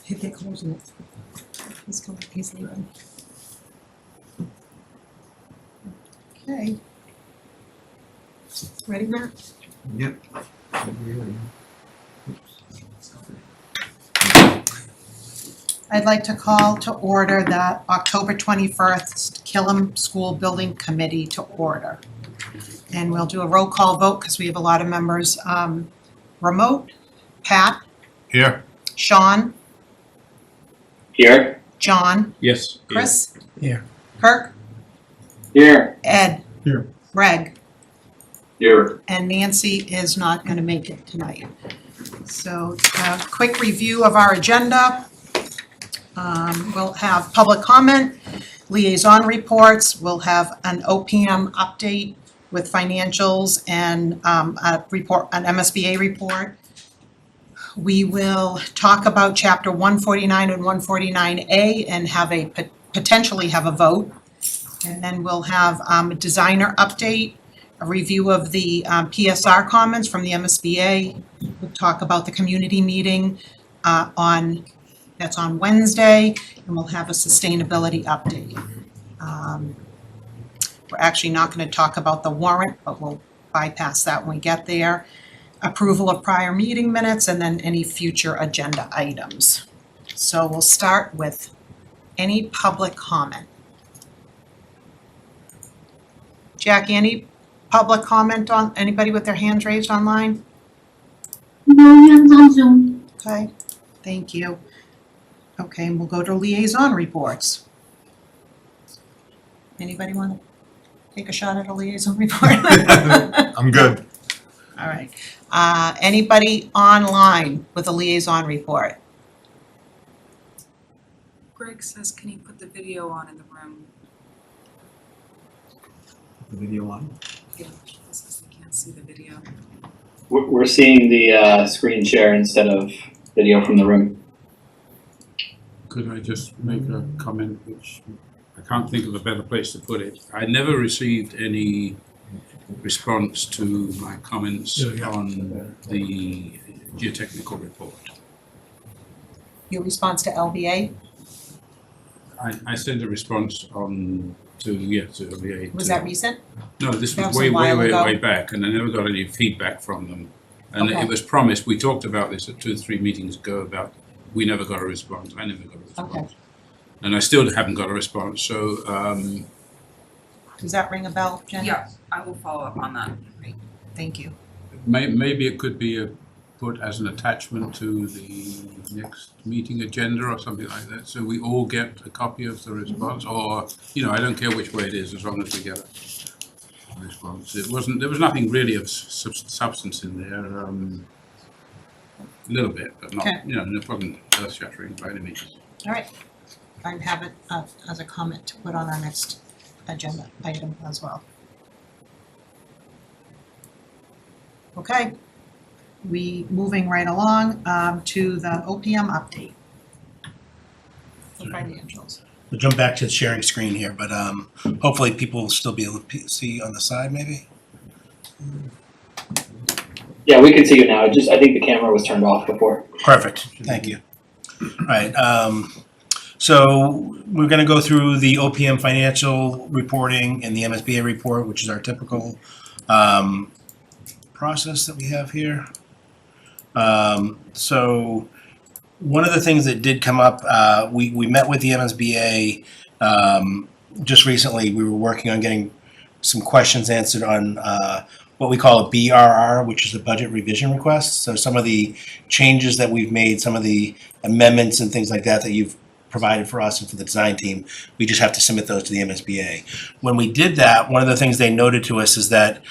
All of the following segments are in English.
Hit the closing it. He's coming, he's leaving. Okay. Ready, Matt? Yep. I'd like to call to order that October 21st Killam School Building Committee to order. And we'll do a roll call vote because we have a lot of members remote. Pat? Here. Sean? Here. John? Yes. Chris? Here. Kirk? Here. Ed? Here. Greg? Here. And Nancy is not going to make it tonight. So quick review of our agenda. We'll have public comment, liaison reports, we'll have an OPM update with financials and a report, an MSBA report. We will talk about chapter 149 and 149A and have a potentially have a vote. And then we'll have a designer update, a review of the PSR comments from the MSBA. We'll talk about the community meeting that's on Wednesday, and we'll have a sustainability update. We're actually not going to talk about the warrant, but we'll bypass that when we get there. Approval of prior meeting minutes, and then any future agenda items. So we'll start with any public comment. Jackie, any public comment on anybody with their hands raised online? No hands on Zoom. Okay, thank you. Okay, and we'll go to liaison reports. Anybody want to take a shot at a liaison report? I'm good. All right. Anybody online with a liaison report? Greg says, can you put the video on in the room? The video on. Yeah, he says they can't see the video. We're seeing the screen share instead of video from the room. Could I just make a comment, which I can't think of a better place to put it. I never received any response to my comments on the geotechnical report. Your response to LBA? I sent a response on to LBA. Was that recent? No, this That was was a while ago. way back, and I never got any feedback from them. And Okay. it was promised, we talked about this at 2 or 3 meetings ago about, we never got a response, I never got a response. Okay. And I still haven't got a response, so, Does that ring a bell, Jen? Yeah, I will follow up on that. Thank you. maybe it could be put as an attachment to the next meeting agenda or something like that, so we all get a copy of the response, or, I don't care which way it is, as long as we get a response. There was nothing really of substance in there, a little bit, but not, Okay. no problem earth-shattering by any means. All right. I have it as a comment to put on our next agenda item as well. Okay. We moving right along to the OPM update. The financials. We'll jump back to the sharing screen here, but hopefully people will still be able to see on the side maybe. Yeah, we can see you now. I think the camera was turned off before. Perfect, thank you. All right, so we're gonna go through the OPM financial reporting and the MSBA report, which is our typical process that we have here. So one of the things that did come up, we met with the MSBA just recently. We were working on getting some questions answered on what we call a BRR, which is a budget revision request. So some of the changes that we've made, some of the amendments and things like that you've provided for us and for the design team, we just have to submit those to the MSBA. When we did that, one of the things they noted to us is that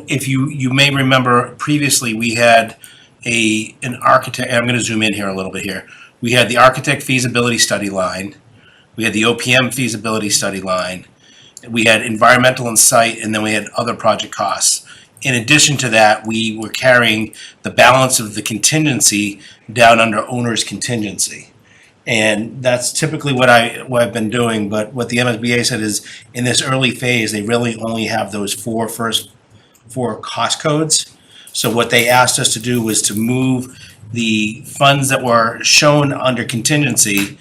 if you may remember previously, we had an architect, and I'm going to zoom in here a little bit here. We had the architect feasibility study line, we had the OPM feasibility study line, we had environmental and site, and then we had other project costs. In addition to that, we were carrying the balance of the contingency down under owner's contingency. And that's typically what I've been doing, but what the MSBA said is in this early phase, they really only have those first four cost codes. So what they asked us to do was to move the funds that were shown under contingency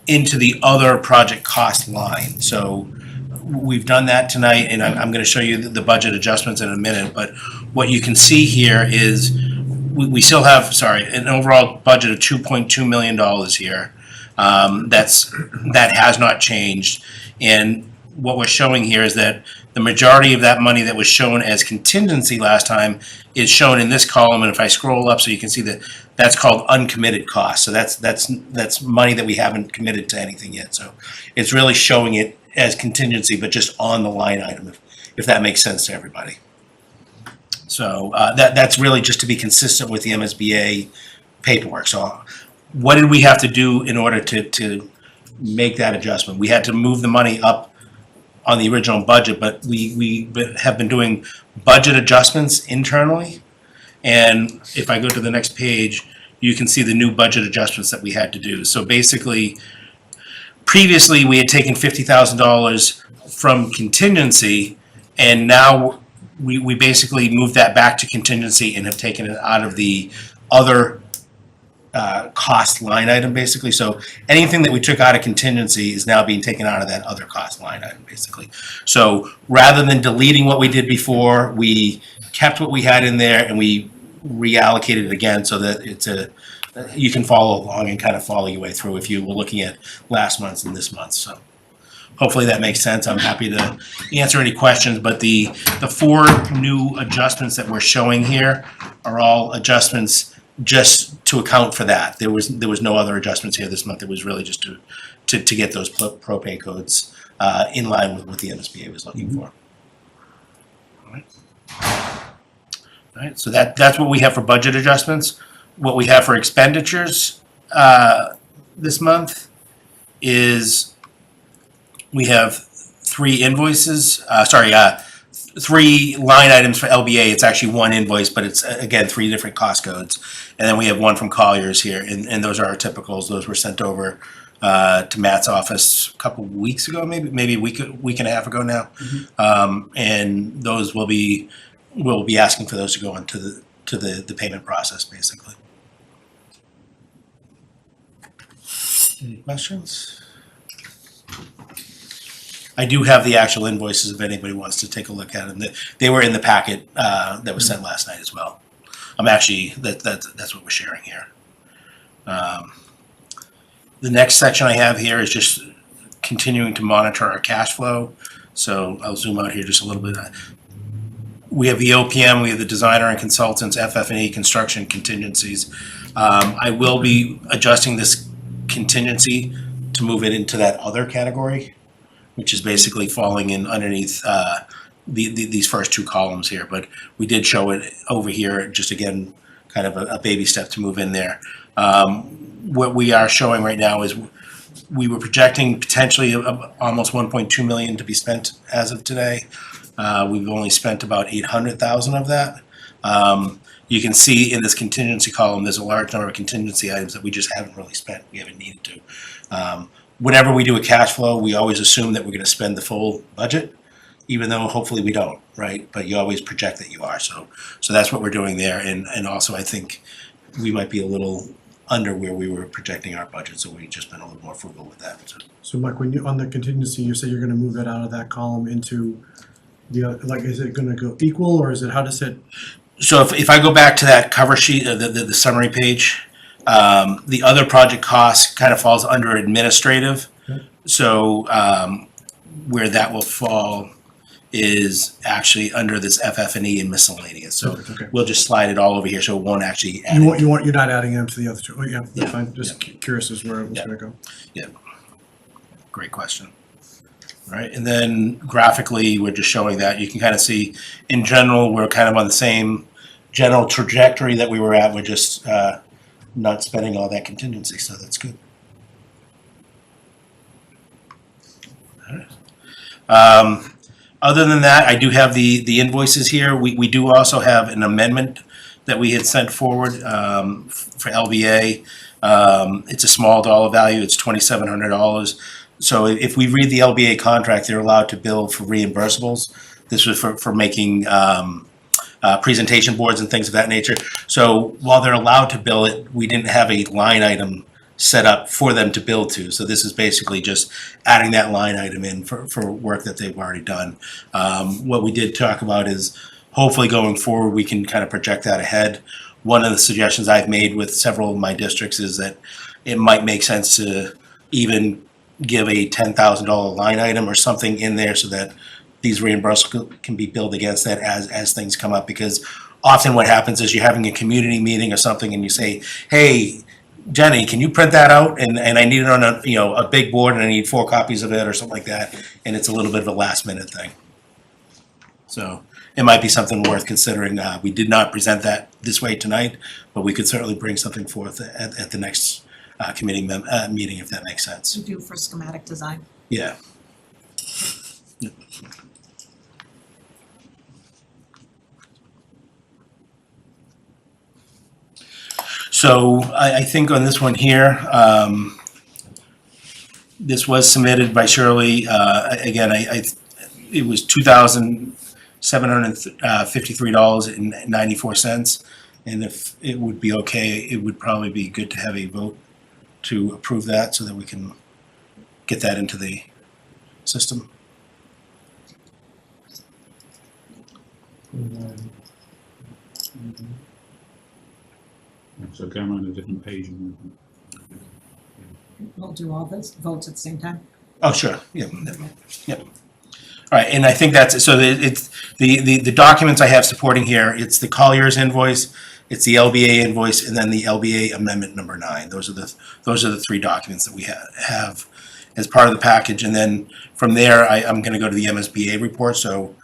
into the other project cost line. So we've done that tonight, and I'm gonna show you the budget adjustments in a minute, but what you can see here is we still have, an overall budget of $2.2 million here. That has not changed. And what we're showing here is that the majority of that money that was shown as contingency last time is shown in this column, and if I scroll up so you can see that that's called uncommitted costs. So that's money that we haven't committed to anything yet. So it's really showing it as contingency, but just on the line item, if that makes sense to everybody. So that's really just to be consistent with the MSBA paperwork. So what did we have to do in order to make that adjustment? We had to move the money up on the original budget, but we have been doing budget adjustments internally. And if I go to the next page, you can see the new budget adjustments that we had to do. So basically, previously we had taken $50,000 from contingency, and now we basically moved that back to contingency and have taken it out of the other cost line item, basically. So anything that we took out of contingency is now being taken out of that other cost line item, basically. So rather than deleting what we did before, we kept what we had in there and we reallocated it again so that you can follow along and kind of follow your way through if you were looking at last month's and this month's. So hopefully that makes sense. I'm happy to answer any questions, but the 4 new adjustments that we're showing here are all adjustments just to account for that. There was no other adjustments here this month. It was really just to get those propay codes in line with what the MSBA was looking for. All right, so that's what we have for budget adjustments. What we have for expenditures this month is we have 3 invoices, 3 line items for LBA. It's actually 1 invoice, but it's again 3 different cost codes. And then we have 1 from Colliers here, and those are our typicals. Those were sent over to Matt's office a couple weeks ago, maybe a week and a half ago now. And those we'll be asking for those to go into the payment process, basically. Any questions? I do have the actual invoices if anybody wants to take a look at them. They were in the packet that was sent last night as well. I'm actually, that's what we're sharing here. The next section I have here is just continuing to monitor our cash flow. So I'll zoom out here just a little bit. We have the OPM, we have the designer and consultants, FF&E, construction contingencies. I will be adjusting this contingency to move it into that other category, which is basically falling in underneath these first 2 columns here. But we did show it over here, just again, kind of a baby step to move in there. What we are showing right now is we were projecting potentially almost 1.2 million to be spent as of today. We've only spent about 800,000 of that. You can see in this contingency column, there's a large number of contingency items that we just haven't really spent. We haven't needed to. Whenever we do a cash flow, we always assume that we're going to spend the full budget, even though hopefully we don't, right? But you always project that you are. So that's what we're doing there. And also I think we might be a little under where we were projecting our budget, so we've just been a little more frugal with that. So Mike, when you, on the contingency, you say you're gonna move it out of that column into the, like, is it gonna go equal, or is it, how does it? So if I go back to that cover sheet, the summary page, the other project cost kind of falls under administrative. Okay. So where that will fall is actually under this FF&E and miscellaneous. So Okay. we'll just slide it all over here, so it won't actually add. You're not adding them to the other 2. Oh, yeah, that's Yeah. fine. Just curious as where it was Yeah. gonna go. Great question. All right, and then graphically, we're just showing that. You can kind of see, in general, we're kind of on the same general trajectory that we were at. We're just not spending all that contingency, so that's good. All right. Other than that, I do have the invoices here. We do also have an amendment that we had sent forward for LBA. It's a small dollar value. It's $2,700. So if we read the LBA contract, they're allowed to bill for reimbursables. This was for making presentation boards and things of that nature. So while they're allowed to bill it, we didn't have a line item set up for them to bill to. So this is basically just adding that line item in for work that they've already done. What we did talk about is hopefully going forward, we can kind of project that ahead. One of the suggestions I've made with several of my districts is that it might make sense to even give a $10,000 line item or something in there so that these reimbursements can be billed against that as things come up. Because often what happens is you're having a community meeting or something and you say, hey, Jenny, can you print that out? And I need it on a big board and I need 4 copies of it or something like that. And it's a little bit of a last minute thing. So it might be something worth considering. We did not present that this way tonight, but we could certainly bring something forth at the next committee meeting, if that makes sense. To do for schematic design. Yeah. So I think on this one here, this was submitted by Shirley. Again, it was $2,753.94. And if it would be okay, it would probably be good to have a vote to approve that so that we can get that into the system. So I'm on a different page. We'll do all this, votes at the same time. Oh, sure, yep. All right, and I think that's, so it's, the documents I have supporting here, it's the Collier's invoice, it's the LBA invoice, and then the LBA amendment number 9. Those are the 3 documents that we have as part of the package, and then from there, I'm gonna go to the MSBA report, so,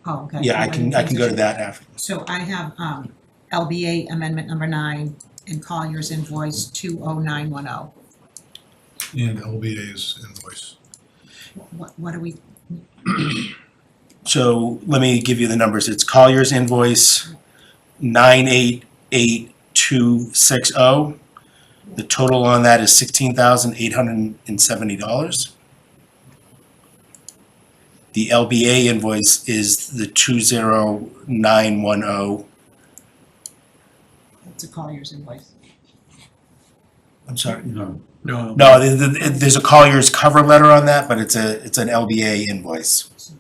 Oh, okay. yeah, I can go to that after. So I have LBA amendment number 9 and Collier's invoice 20910. And LBA's invoice. What are we, So let me give you the numbers. It's Collier's invoice 988260. The total on that is $16,870. The LBA invoice is the 20910. it's a Collier's invoice. I'm sorry. No. No. No, there's a Collier's cover letter on that, but it's an LBA invoice.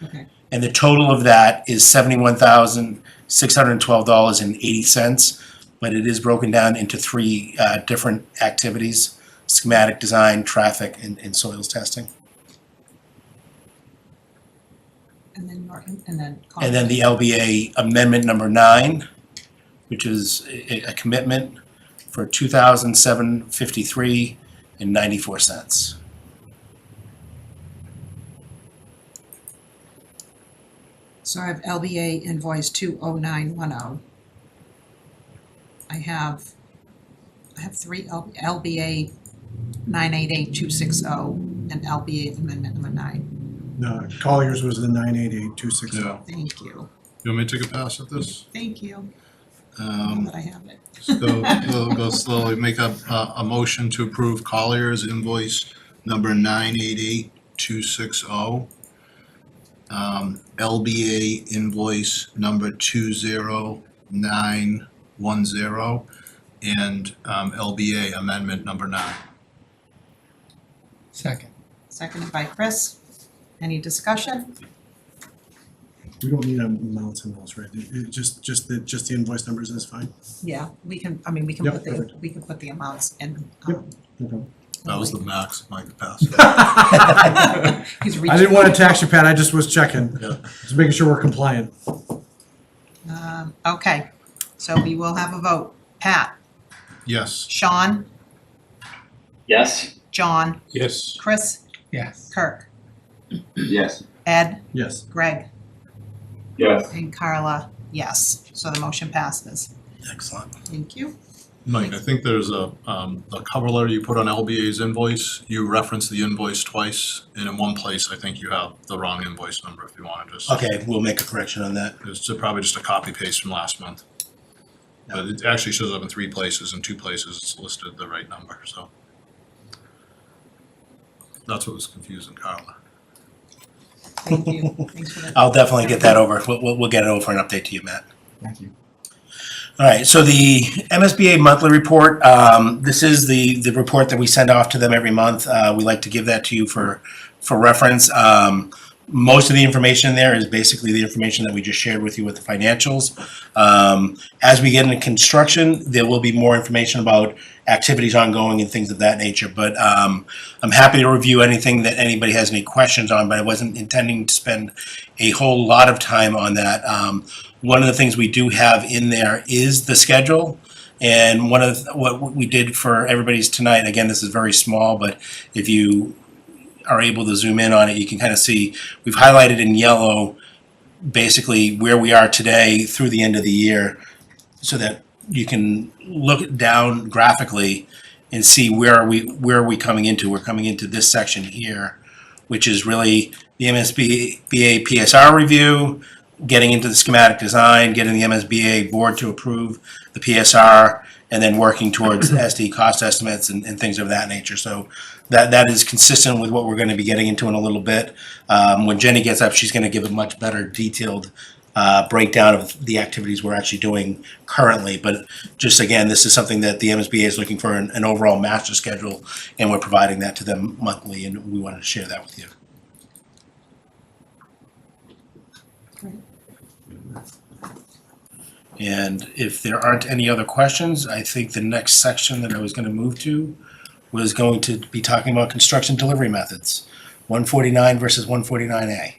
Okay, And the total of that is $71,612.80, but it is broken down into 3 different activities: schematic design, traffic, and soils testing. and then Norton, and then. And then the LBA amendment number 9, which is a commitment for $2,753.94. So I have LBA invoice 20910. I have 3 LBA 988260 and LBA amendment number 9. No, Collier's was the 988260. Yeah. Thank you, You want me to take a pass at this? thank you. Now that I have it. We'll go slowly. Make a motion to approve Collier's invoice number 988260. LBA invoice number 20910, and LBA amendment number 9. Second. Seconded by Chris. Any discussion? We don't need amounts in those, right? Just the invoice numbers is fine. Yeah, we can Yep, perfect. put the amounts in. Yep. Okay. That was the max of my capacity. He's I didn't want to tax you, Pat, I just was checking, Yeah. just making sure we're compliant. Okay, so we will have a vote. Pat, Yes. Sean, Yes? John, Yes. Chris, Yes. Kirk, Yes. Ed, Yes. Greg, Yes. and Carla, yes. So the motion passes. Excellent. Thank you. Mike, I think there's a cover letter you put on LBA's invoice. You reference the invoice twice, and in one place, I think you have the wrong invoice number if you want to just. Okay, we'll make a correction on that. It's probably just a copy paste from last month. But it actually shows up in 3 places, and 2 places it's listed the right number, so. That's what was confusing Carla. Thank you. Thanks for that. I'll definitely get that over. We'll get it over for an update to you, Matt. Thank you. All right, so the MSBA monthly report, this is the report that we send off to them every month. We like to give that to you for reference. Most of the information in there is basically the information that we just shared with you with the financials. As we get into construction, there will be more information about activities ongoing and things of that nature. But I'm happy to review anything that anybody has any questions on, but I wasn't intending to spend a whole lot of time on that. One of the things we do have in there is the schedule. And what we did for everybody's tonight, again, this is very small, but if you are able to zoom in on it, you can kind of see we've highlighted in yellow basically where we are today through the end of the year, so that you can look down graphically and see where are we coming into. We're coming into this section here, which is really the MSBA PSR review, getting into the schematic design, getting the MSBA board to approve the PSR, and then working towards SD cost estimates and things of that nature. So that is consistent with what we're going to be getting into in a little bit. When Jenny gets up, she's going to give a much better detailed breakdown of the activities we're actually doing currently. But just again, this is something that the MSBA is looking for, an overall master schedule, and we're providing that to them monthly, and we wanted to share that with you. And if there aren't any other questions, I think the next section that I was going to move to was going to be talking about construction delivery methods, 149 versus 149A.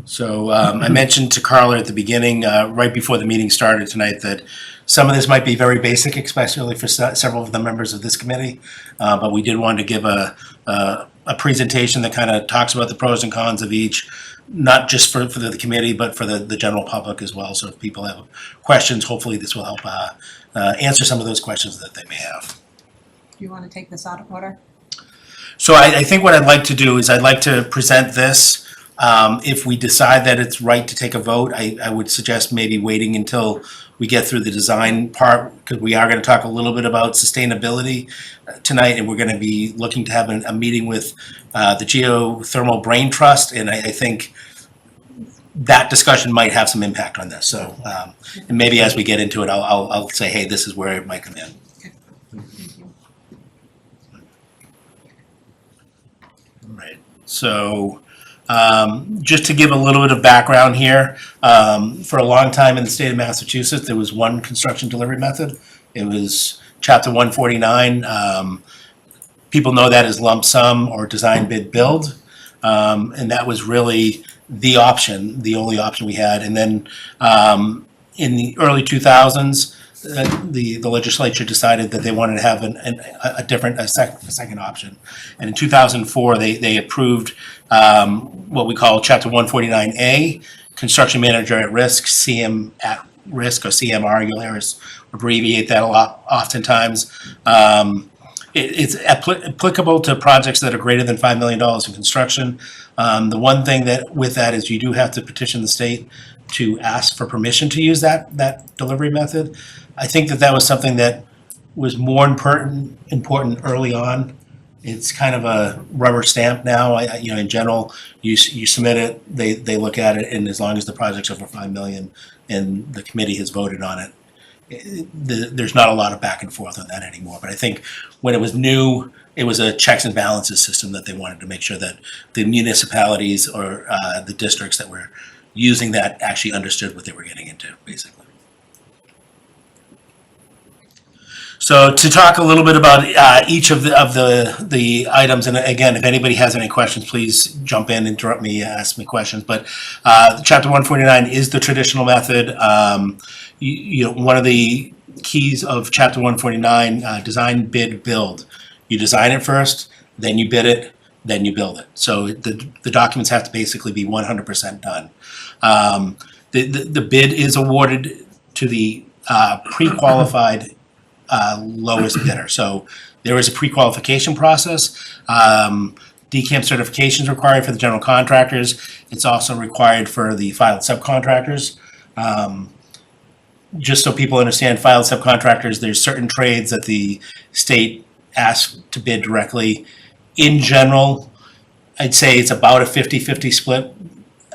So I mentioned to Carla at the beginning, right before the meeting started tonight, that some of this might be very basic, especially for several of the members of this committee, but we did want to give a presentation that kind of talks about the pros and cons of each, not just for the committee, but for the general public as well. So if people have questions, hopefully this will help answer some of those questions that they may have. Do you want to take this out of order? So I think what I'd like to do is I'd like to present this. If we decide that it's right to take a vote, I would suggest maybe waiting until we get through the design part, because we are going to talk a little bit about sustainability tonight, and we're going to be looking to have a meeting with the Geothermal Brain Trust, and I think that discussion might have some impact on this. So, and maybe as we get into it, I'll say, hey, this is where it might come in. Thank you. All right. So. Just to give a little bit of background here, for a long time in the state of Massachusetts, there was one construction delivery method. It was Chapter 149. People know that as lump sum or design bid build, and that was really the option, the only option we had. And then in the early 2000s, the legislature decided that they wanted to have a second option. And in 2004, they approved what we call Chapter 149A, Construction Manager at Risk, CM at Risk, or CMR. You'll hear us abbreviate that a lot oftentimes. It's applicable to projects that are greater than $5 million in construction. The one thing that with that is you do have to petition the state to ask for permission to use that delivery method. I think that was something that was more important early on. It's kind of a rubber stamp now. In general, you submit it, they look at it, and as long as the project's over $5 million and the committee has voted on it, there's not a lot of back and forth on that anymore. But I think when it was new, it was a checks and balances system that they wanted to make sure that the municipalities or the districts that were using that actually understood what they were getting into, basically. So to talk a little bit about each of the items, and again, if anybody has any questions, please jump in, interrupt me, ask me questions. But Chapter 149 is the traditional method. One of the keys of Chapter 149, design, bid, build. You design it first, then you bid it, then you build it. So the documents have to basically be 100% done. The bid is awarded to the pre-qualified lowest bidder. So there is a pre-qualification process. DCAM certification is required for the general contractors. It's also required for the filed subcontractors. Just so people understand, filed subcontractors, there's certain trades that the state asks to bid directly. In general, I'd say it's about a 50-50 split.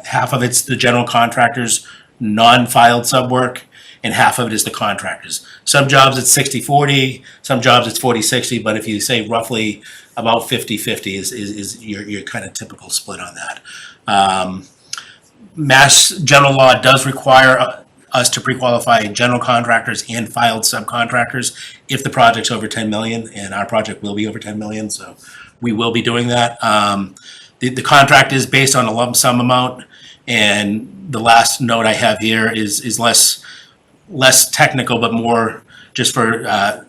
Half of it's the general contractors, non-filed sub work, and half of it is the contractors. Some jobs it's 60-40, some jobs it's 40-60, but if you say roughly about 50-50 is your kind of typical split on that. Mass general law does require us to pre-qualify general contractors and filed subcontractors if the project's over 10 million, and our project will be over 10 million, so we will be doing that. The contract is based on a lump sum amount, and the last note I have here is less technical, but more just for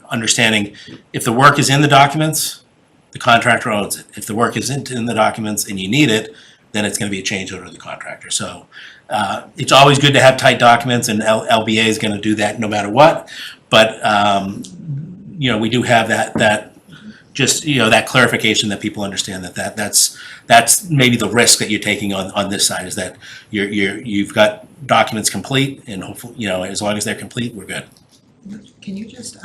understanding. If the work is in the documents, the contractor owns it. If the work isn't in the documents and you need it, then it's going to be a change order to the contractor. So it's always good to have tight documents, and LBA is going to do that no matter what. But we do have that just that clarification that people understand that's maybe the risk that you're taking on this side, is that you've got documents complete, and hopefully as long as they're complete, we're good. Can you just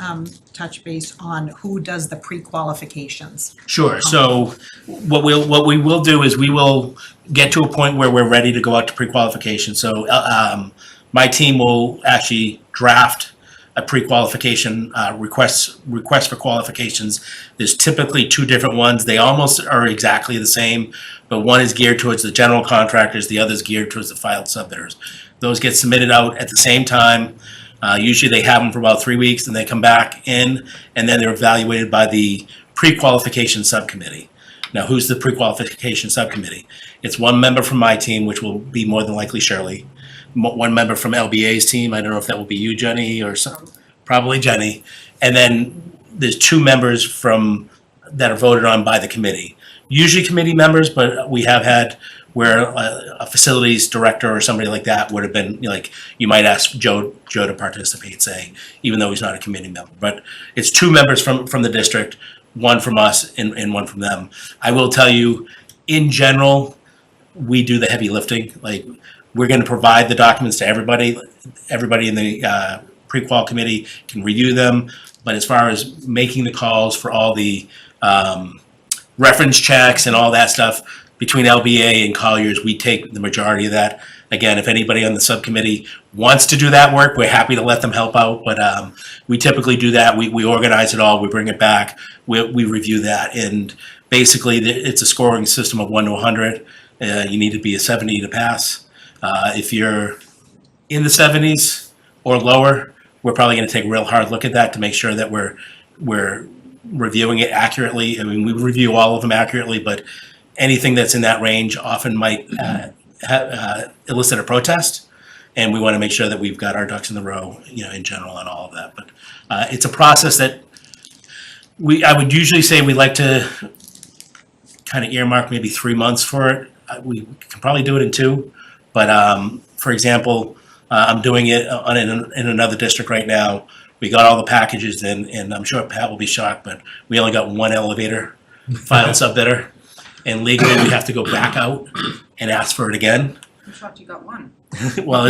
touch base on who does the pre-qualifications? Sure. So what we will do is we will get to a point where we're ready to go out to pre-qualification. So my team will actually draft a pre-qualification request for qualifications. There's typically two different ones. They almost are exactly the same, but one is geared towards the general contractors, the other is geared towards the filed subbidders. Those get submitted out at the same time. Usually they have them for about 3 weeks, and they come back in, and then they're evaluated by the pre-qualification subcommittee. Now, who's the pre-qualification subcommittee? It's one member from my team, which will be more than likely Shirley. One member from LBA's team. I don't know if that will be you, Jenny, or probably Jenny. And then there's 2 members that are voted on by the committee. Usually committee members, but we have had where a facilities director or somebody like that would have been, you might ask Joe to participate, say, even though he's not a committee member. But it's 2 members from the district, one from us and one from them. I will tell you, in general, we do the heavy lifting. We're going to provide the documents to everybody. Everybody in the pre-qual committee can review them. But as far as making the calls for all the reference checks and all that stuff, between LBA and Colliers, we take the majority of that. Again, if anybody on the subcommittee wants to do that work, we're happy to let them help out. But we typically do that. We organize it all. We bring it back. We review that. And basically, it's a scoring system of 1 to 100. You need to be a 70 to pass. If you're in the 70s or lower, we're probably going to take a real hard look at that to make sure that we're reviewing it accurately. I mean, we review all of them accurately, but anything that's in that range often might elicit a protest, and we want to make sure that we've got our ducks in the row, in general on all of that. But it's a process that I would usually say we like to kind of earmark maybe 3 months for it. We can probably do it in 2, but for example, I'm doing it in another district right now. We got all the packages in, and I'm sure Pat will be shocked, but we only got 1 elevator filed subbidder. And legally, we have to go back out and ask for it again. I'm shocked you got 1. Well,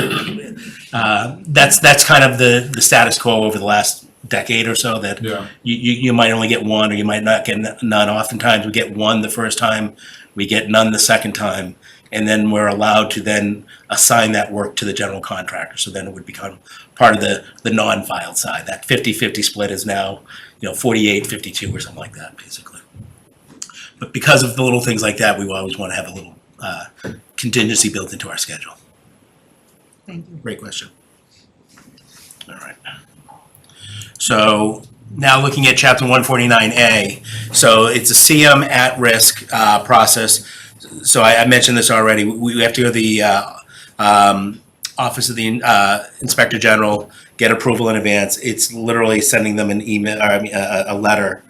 that's kind of the status quo over the last decade or so, that you might only get 1, or you might not get none. Oftentimes, we get 1 the first time, we get none the second time, and then we're allowed to then assign that work to the general contractor. So then it would become part of the non-filed side. That 50-50 split is now 48-52 or something like that, basically. But because of the little things like that, we always want to have a little contingency built into our schedule. Thank you. Great question. All right. So now looking at Chapter 149A. So it's a CM at-risk process. So I mentioned this already. We have to go to the Office of the Inspector General, get approval in advance. It's literally sending them an email, or a letter.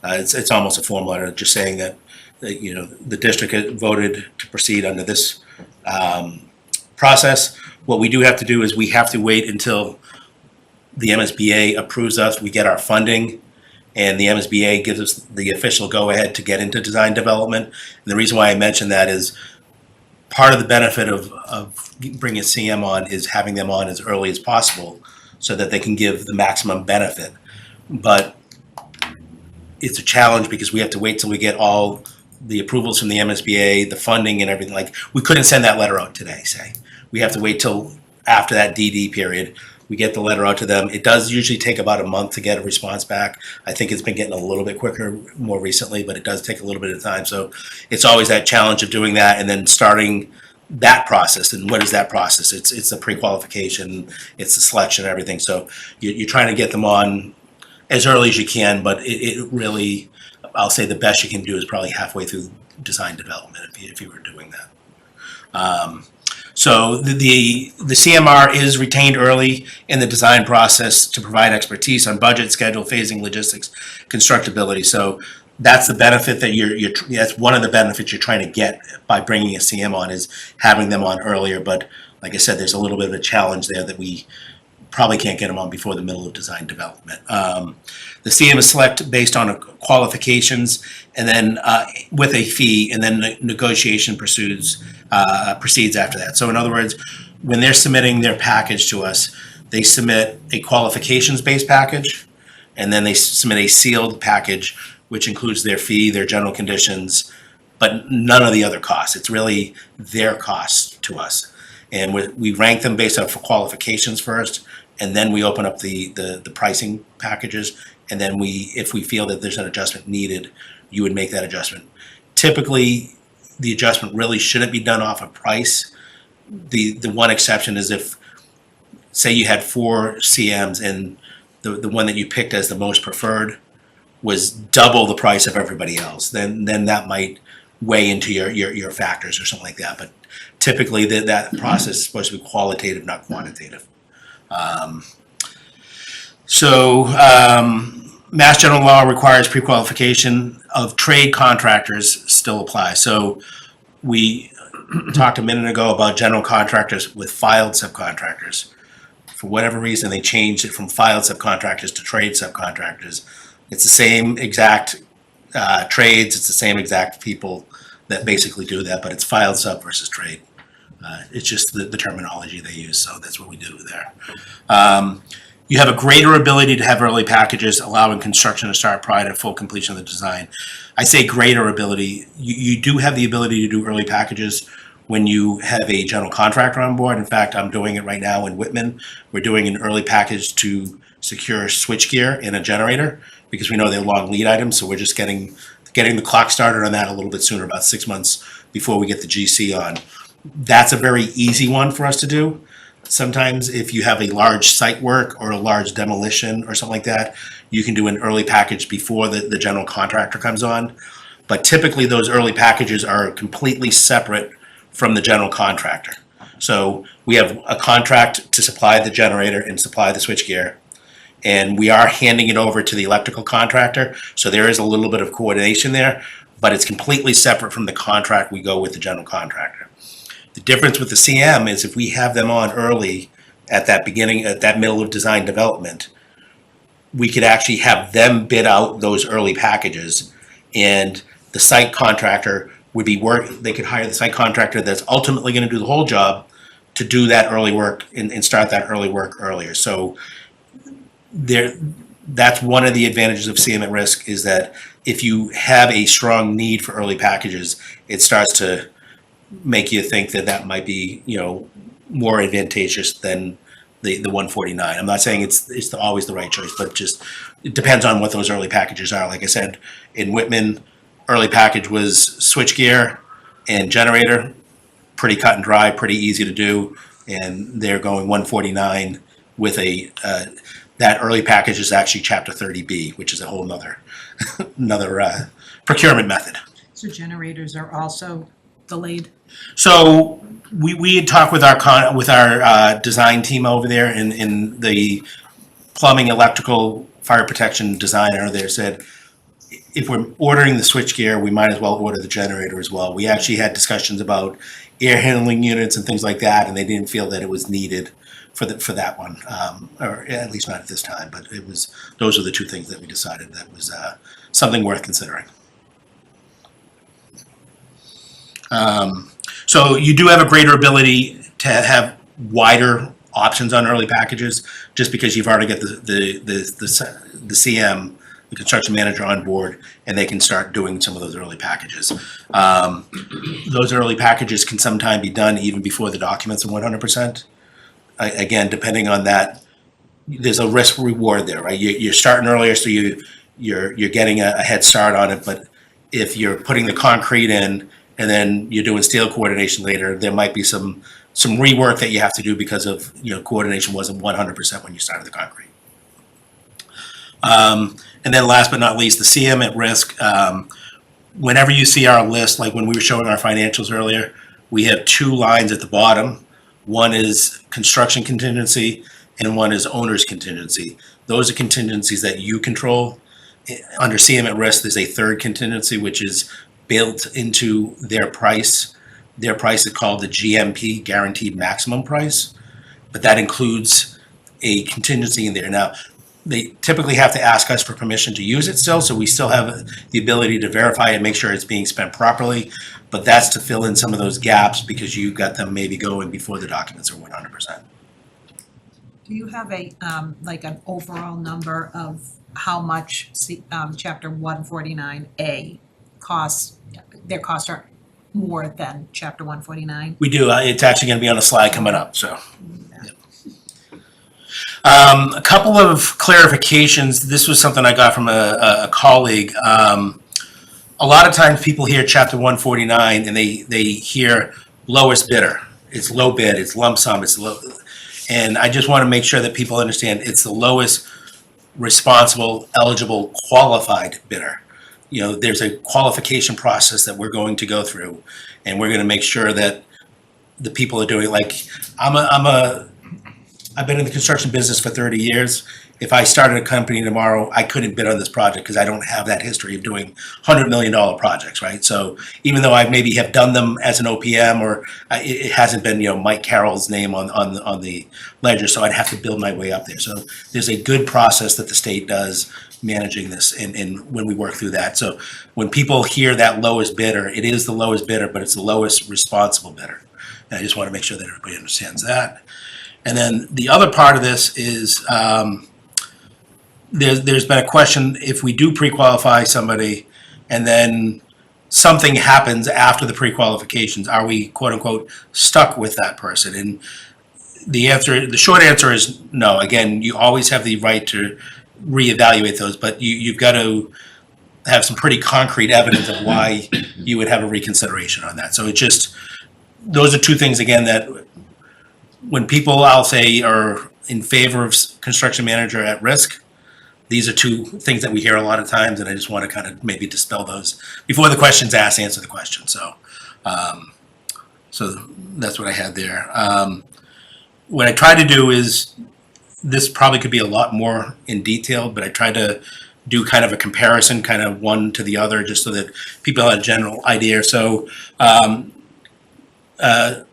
It's almost a form letter, just saying that the district had voted to proceed under this process. What we do have to do is we have to wait until the MSBA approves us. We get our funding, and the MSBA gives us the official go-ahead to get into design development. And the reason why I mention that is part of the benefit of bringing CM on is having them on as early as possible so that they can give the maximum benefit. But it's a challenge because we have to wait till we get all the approvals from the MSBA, the funding and everything, like, we couldn't send that letter out today, say. We have to wait till after that DD period. We get the letter out to them. It does usually take about a month to get a response back. I think it's been getting a little bit quicker more recently, but it does take a little bit of time. So it's always that challenge of doing that and then starting that process. And what is that process? It's the pre-qualification, it's the selection and everything. So you're trying to get them on as early as you can, but it really, I'll say the best you can do is probably halfway through design development if you were doing that. So the CMR is retained early in the design process to provide expertise on budget, schedule, phasing, logistics, constructability. So that's the benefit that that's one of the benefits you're trying to get by bringing a CM on, is having them on earlier. But like I said, there's a little bit of a challenge there that we probably can't get them on before the middle of design development. The CM is selected based on qualifications and then with a fee, and then negotiation proceeds after that. So in other words, when they're submitting their package to us, they submit a qualifications-based package, and then they submit a sealed package, which includes their fee, their general conditions, but none of the other costs. It's really their costs to us. And we rank them based on qualifications first, and then we open up the pricing packages, and then if we feel that there's an adjustment needed, you would make that adjustment. Typically, the adjustment really shouldn't be done off of price. The one exception is if, say you had 4 CMs and the one that you picked as the most preferred was double the price of everybody else, then that might weigh into your factors or something like that. But typically that process is supposed to be qualitative, not quantitative. Mass General Law requires pre-qualification of trade contractors still apply. So we talked a minute ago about general contractors with filed subcontractors. For whatever reason, they changed it from filed subcontractors to trade subcontractors. It's the same exact trades, it's the same exact people that basically do that, but it's filed sub versus trade. It's just the terminology they use, so that's what we do there. You have a greater ability to have early packages, allowing construction to start prior to full completion of the design. I say greater ability. You do have the ability to do early packages when you have a general contractor on board. In fact, I'm doing it right now in Whitman. We're doing an early package to secure switchgear and a generator because we know they're long lead items, so we're just getting the clock started on that a little bit sooner, about 6 months before we get the GC on. That's a very easy one for us to do. Sometimes if you have a large site work or a large demolition or something like that, you can do an early package before the general contractor comes on. But typically those early packages are completely separate from the general contractor. So we have a contract to supply the generator and supply the switchgear, and we are handing it over to the electrical contractor. So there is a little bit of coordination there, but it's completely separate from the contract we go with the general contractor. The difference with the CM is if we have them on early at that middle of design development, we could actually have them bid out those early packages, and the site contractor would be they could hire the site contractor that's ultimately going to do the whole job to do that early work and start that early work earlier. So that's one of the advantages of CM at risk, is that if you have a strong need for early packages, it starts to make you think that might be, more advantageous than the 149. I'm not saying it's always the right choice, but just it depends on what those early packages are. Like I said, in Whitman, early package was switchgear and generator, pretty cut and dry, pretty easy to do, and they're going 149 with that early package is actually Chapter 30B, which is a whole another procurement method. So generators are also delayed? So we had talked with our design team over there, in the plumbing, electrical, fire protection designer there said, if we're ordering the switchgear, we might as well order the generator as well. We actually had discussions about air handling units and things like that, and they didn't feel that it was needed for that one, or at least not at this time. But those are the two things that we decided that was something worth considering. So you do have a greater ability to have wider options on early packages, just because you've already got the CM the construction manager on board, and they can start doing some of those early packages. Those early packages can sometimes be done even before the documents are 100%. Again, depending on that, there's a risk reward there, right? You're starting earlier, so you're getting a head start on it. But if you're putting the concrete in and then you're doing steel coordination later, there might be some rework that you have to do because of, coordination wasn't 100% when you started the concrete. And then last but not least, the CM at risk. Whenever you see our list, like when we were showing our financials earlier, we have 2 lines at the bottom. One is construction contingency and one is owner's contingency. Those are contingencies that you control. Under CM at risk, there's a third contingency, which is built into their price. Their price is called the GMP, guaranteed maximum price, but that includes a contingency in there. Now, they typically have to ask us for permission to use it still, so we still have the ability to verify and make sure it's being spent properly, but that's to fill in some of those gaps because you got them maybe going before the documents are 100%. Do you have a, like an overall number of how much chapter 149A costs, their costs are more than chapter 149? We do, it's actually gonna be on a slide coming up, so. A couple of clarifications. This was something I got from a colleague. A lot of times people hear chapter 149 and they hear lowest bidder. It's low bid, it's lump sum, it's low. And I just want to make sure that people understand it's the lowest responsible, eligible, qualified bidder. There's a qualification process that we're going to go through, and we're going to make sure that the people are doing, like, I've been in the construction business for 30 years. If I started a company tomorrow, I couldn't bid on this project because I don't have that history of doing $100 million projects, right? So even though I maybe have done them as an OPM, or it hasn't been, Mike Carroll's name on the ledger, so I'd have to build my way up there. So there's a good process that the state does managing this, and when we work through that. So when people hear that lowest bidder, it is the lowest bidder, but it's the lowest responsible bidder. And I just want to make sure that everybody understands that. And then the other part of this is there's been a question, if we do pre-qualify somebody and then something happens after the pre-qualifications, are we quote unquote stuck with that person? And the short answer is no. Again, you always have the right to reevaluate those, but you've got to have some pretty concrete evidence of why you would have a reconsideration on that. So those are 2 things again that when people, I'll say, are in favor of construction manager at risk, these are 2 things that we hear a lot of times, and I just want to kind of maybe dispel those before the question's asked, answer the question. So that's what I had there. What I try to do is, this probably could be a lot more in detail, but I try to do kind of a comparison, kind of one to the other, just so that people have a general idea. So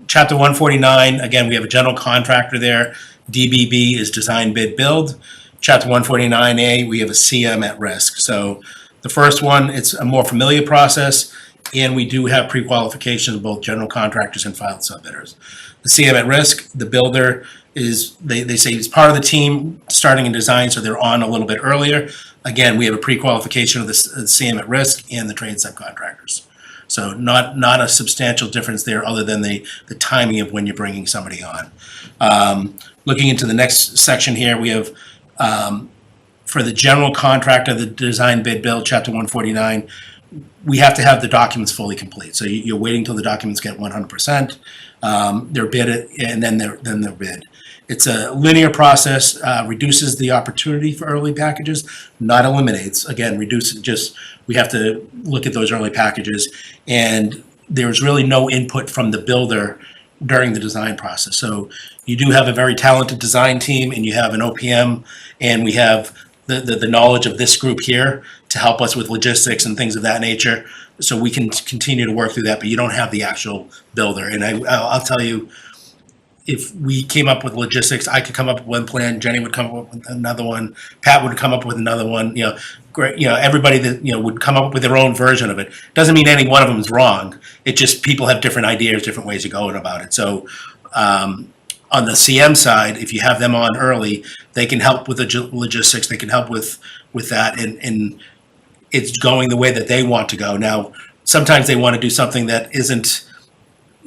chapter 149, again, we have a general contractor there. DBB is design, bid, build. Chapter 149A, we have a CM at risk. So the first one, it's a more familiar process, and we do have pre-qualification of both general contractors and filed subbidders. The CM at risk, the builder is, they say he's part of the team starting in design, so they're on a little bit earlier. Again, we have a pre-qualification of the CM at risk and the trade subcontractors. So not a substantial difference there, other than the timing of when you're bringing somebody on. Looking into the next section here, we have for the general contractor, the design, bid, build, chapter 149, we have to have the documents fully complete. So you're waiting till the documents get 100%. They're bid, and then they're bid. It's a linear process, reduces the opportunity for early packages, not eliminates. Again, reduces, just we have to look at those early packages, and there's really no input from the builder during the design process. So you do have a very talented design team, and you have an OPM, and we have the knowledge of this group here to help us with logistics and things of that nature. So we can continue to work through that, but you don't have the actual builder. And I'll tell you, if we came up with logistics, I could come up with one plan, Jenny would come up with another one, Pat would come up with another one, great, everybody that, would come up with their own version of it. Doesn't mean any one of them is wrong. It just, people have different ideas, different ways of going about it. So, On the CM side, if you have them on early, they can help with the logistics, they can help with that, and it's going the way that they want to go. Now, sometimes they want to do something that isn't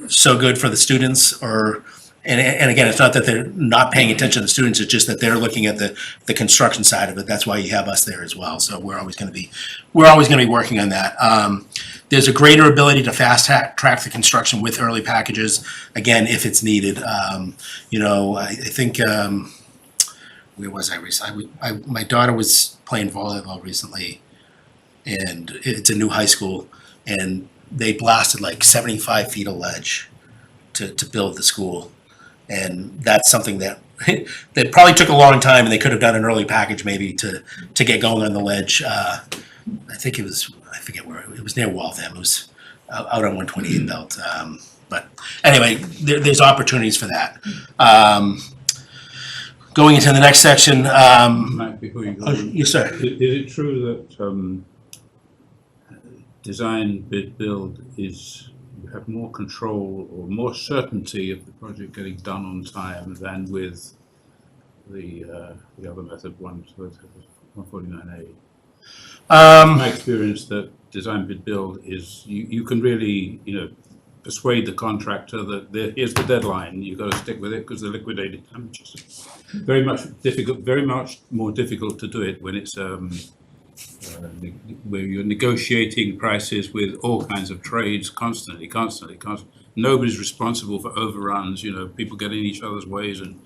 so good for the students, and again, it's not that they're not paying attention to the students, it's just that they're looking at the construction side of it. That's why you have us there as well. So we're always going to be working on that. There's a greater ability to fast track the construction with early packages, again, if it's needed. I think, where was I recently? My daughter was playing volleyball recently, and it's a new high school, and they blasted like 75 feet of ledge to build the school. And that's something that that probably took a long time, and they could have done an early package maybe to get going on the ledge. I think it was, I forget where, it was near Waltham. It was out on 128 belt. But anyway, there's opportunities for that. Going into the next section. Mike, before you go, Yes, sir. is it true that design, bid, build is, you have more control or more certainty of the project getting done on time than with the other method, 149A? My experience that design, bid, build is you can really, persuade the contractor that here's the deadline, you've got to stick with it because the liquidated damages. Very much more difficult to do it when it's where you're negotiating prices with all kinds of trades constantly. Nobody's responsible for overruns, people get in each other's ways, and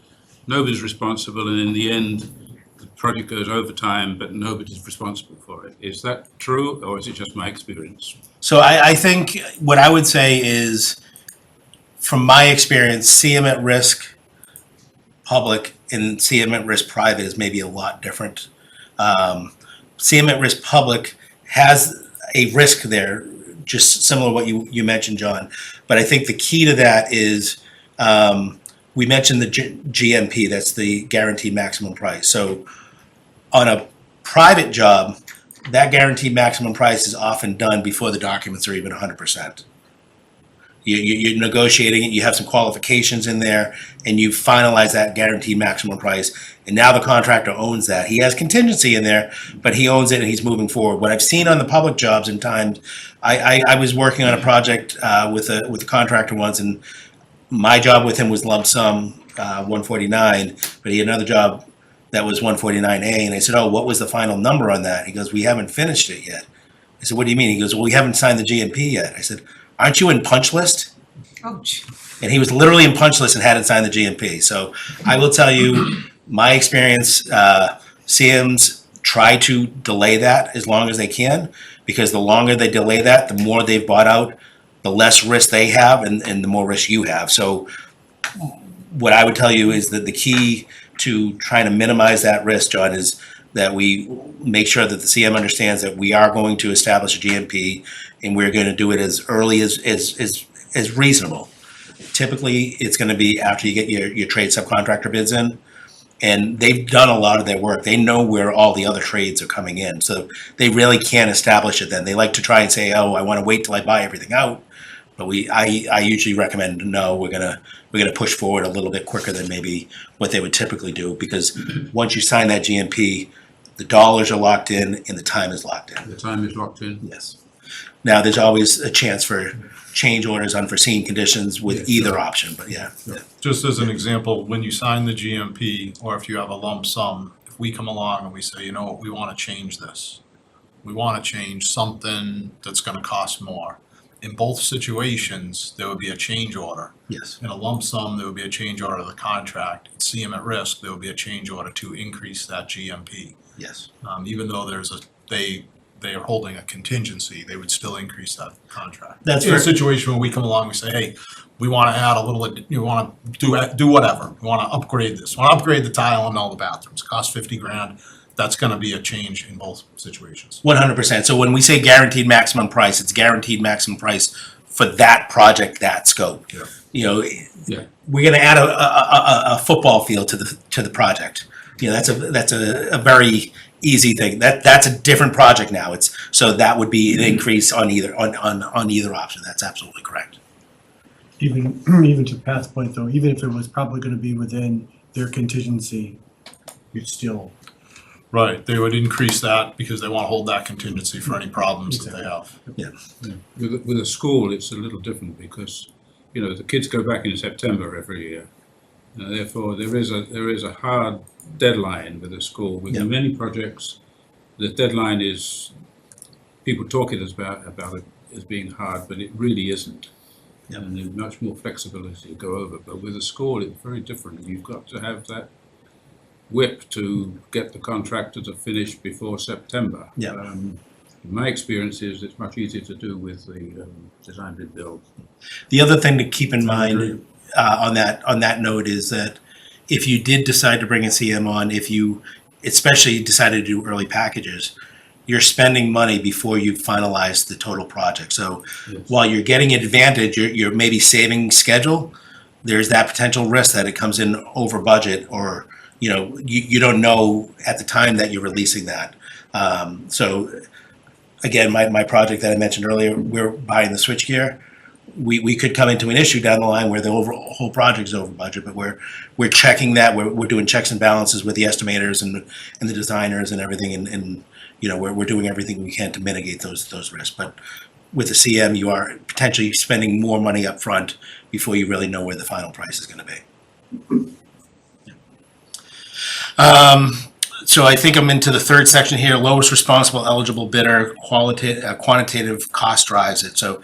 nobody's responsible, and in the end, the project goes over time, but nobody's responsible for it. Is that true, or is it just my experience? So I think what I would say is, from my experience, CM at risk public and CM at risk private is maybe a lot different. CM at risk public has a risk there, just similar to what you mentioned, John. But I think the key to that is, we mentioned the GMP, that's the guaranteed maximum price. So on a private job, that guaranteed maximum price is often done before the documents are even 100%. You're negotiating it, you have some qualifications in there, and you finalize that guaranteed maximum price, and now the contractor owns that. He has contingency in there, but he owns it and he's moving forward. What I've seen on the public jobs in times, I was working on a project with a contractor once, and my job with him was lump sum 149, but he had another job that was 149A, and I said, oh, what was the final number on that? He goes, we haven't finished it yet. I said, what do you mean? He goes, well, we haven't signed the GMP yet. I said, aren't you in punch list? Oh, And he was literally in punch list and hadn't signed the GMP. So I will tell you, my experience, CMs try to delay that as long as they can, because the longer they delay that, the more they've bought out, the less risk they have, and the more risk you have. So what I would tell you is that the key to trying to minimize that risk, John, is that we make sure that the CM understands that we are going to establish a GMP, and we're going to do it as early as reasonable. Typically, it's going to be after you get your trade subcontractor bids in, and they've done a lot of their work. They know where all the other trades are coming in, so they really can't establish it then. They like to try and say, oh, I want to wait till I buy everything out. But I usually recommend, no, we're gonna push forward a little bit quicker than maybe what they would typically do, because once you sign that GMP, the dollars are locked in and the time is locked in. The time is locked in? Yes. Now, there's always a chance for change orders, unforeseen conditions with either option, but yeah. Just as an example, when you sign the GMP, or if you have a lump sum, if we come along and we say, you know what, we want to change this. We want to change something that's going to cost more. In both situations, there would be a change order. Yes. In a lump sum, there would be a change order to the contract. At CM at risk, there would be a change order to increase that GMP. Yes. Even though they are holding a contingency, they would still increase that contract. That's in a fair. situation where we come along, we say, hey, we want to add a little, you want to do whatever. We want to upgrade this. We want to upgrade the tile in all the bathrooms. It costs $50,000. That's going to be a change in both situations. 100%. So when we say guaranteed maximum price, it's guaranteed maximum price for that project, that scope. Yeah. Yeah. We're going to add a football field to the project. That's a very easy thing. That's a different project now. So that would be an increase on either option. That's absolutely correct. Even, even to Pat's point though, even if it was probably gonna be within their contingency, you'd still, Right, they would increase that because they wanna hold that contingency for any problems that they have. Yeah. With a school, it's a little different because, you know, the kids go back in September every year. Therefore, there is a hard deadline with a school. With Yeah. many projects, the deadline is, people talk it about it as being hard, but it really isn't. Yeah. And there's much more flexibility to go over. But with a school, it's very different. You've got to have that whip to get the contractor to finish before September. Yeah. My experience is it's much easier to do with the design bid build. The other thing to keep in I agree. mind on that note is that if you did decide to bring a CM on, if you especially decided to do early packages, you're spending money before you finalize the total project. So Yes. while you're getting an advantage, you're maybe saving schedule. There's that potential risk that it comes in over budget, or you don't know at the time that you're releasing that. So again, my project that I mentioned earlier, we're buying the switchgear. We could come into an issue down the line where the whole project is over budget, but we're checking that. We're doing checks and balances with the estimators and the designers and everything, and we're doing everything we can to mitigate those risks. But with the CM, you are potentially spending more money up front before you really know where the final price is going to be. So I think I'm into the third section here. Lowest responsible eligible bidder, quantitative cost drives it. So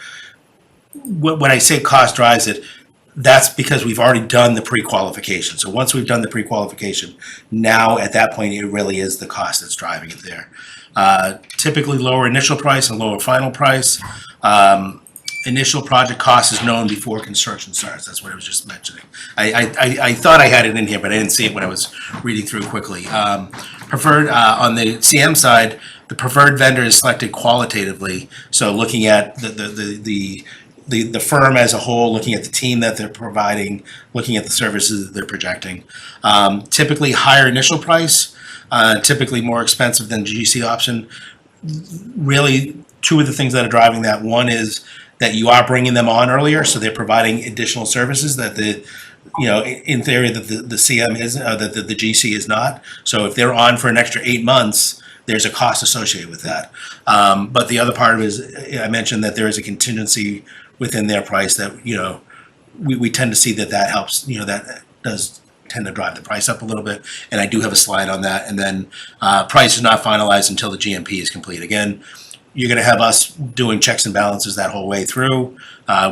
when I say cost drives it, that's because we've already done the pre-qualification. So once we've done the pre-qualification, now at that point, it really is the cost that's driving it there. Typically lower initial price and lower final price. Initial project cost is known before construction starts. That's what I was just mentioning. I thought I had it in here, but I didn't see it when I was reading through quickly. Preferred, on the CM side, the preferred vendor is selected qualitatively. So looking at the firm as a whole, looking at the team that they're providing, looking at the services that they're projecting. Typically higher initial price, typically more expensive than GC option. Really, two of the things that are driving that. One is that you are bringing them on earlier, so they're providing additional services that in theory that the CM is, that the GC is not. So if they're on for an extra 8 months, there's a cost associated with that. But the other part of it is, I mentioned that there is a contingency within their price that, we tend to see that helps, that does tend to drive the price up a little bit. And I do have a slide on that. And then price is not finalized until the GMP is complete. Again, you're going to have us doing checks and balances that whole way through.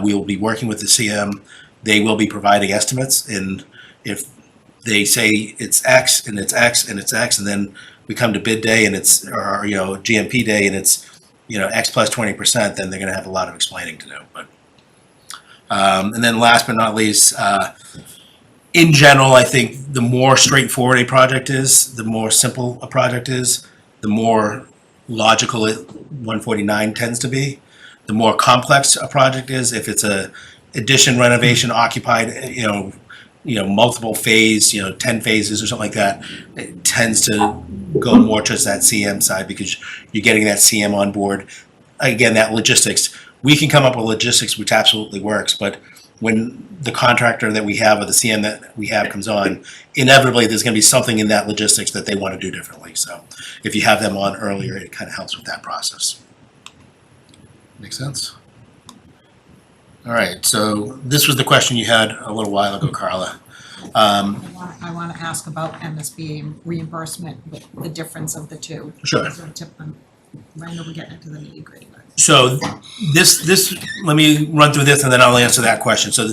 We will be working with the CM. They will be providing estimates. And if they say it's X and it's X and it's X, and then we come to bid day and it's, or GMP day and it's, X plus 20%, then they're going to have a lot of explaining to do. But and then last but not least, in general, I think the more straightforward a project is, the more simple a project is, the more logical 149 tends to be. The more complex a project is, if it's a addition, renovation, occupied, multiple phase, 10 phases or something like that, it tends to go more towards that CM side because you're getting that CM on board. Again, that logistics, we can come up with logistics which absolutely works, but when the contractor that we have or the CM that we have comes on, inevitably there's going to be something in that logistics that they want to do differently. So if you have them on earlier, it kind of helps with that process. Make sense? All right, so this was the question you had a little while ago, Carla. I want to ask about MSBA reimbursement, with the difference of the two. Sure. I know we're getting into the nitty-gritty, but. So this, let me run through this and then I'll answer that question. So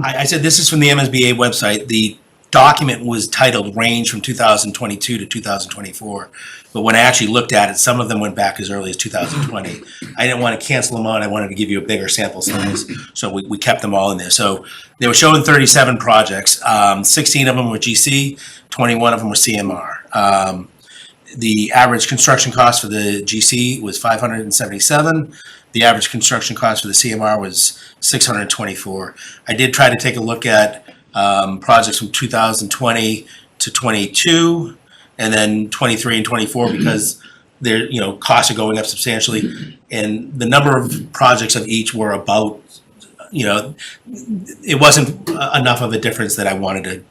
I said this is from the MSBA website. The document was titled Range from 2022 to 2024. But when I actually looked at it, some of them went back as early as 2020. I didn't want to cancel them out. I wanted to give you a bigger sample size. So we kept them all in there. So they were showing 37 projects. 16 of them were GC, 21 of them were CMR. The average construction cost for the GC was $577. The average construction cost for the CMR was $624. I did try to take a look at projects from 2020 to 22, and then 23 and 24 because their costs are going up substantially, and the number of projects of each were about you know, it wasn't enough of a difference that I wanted to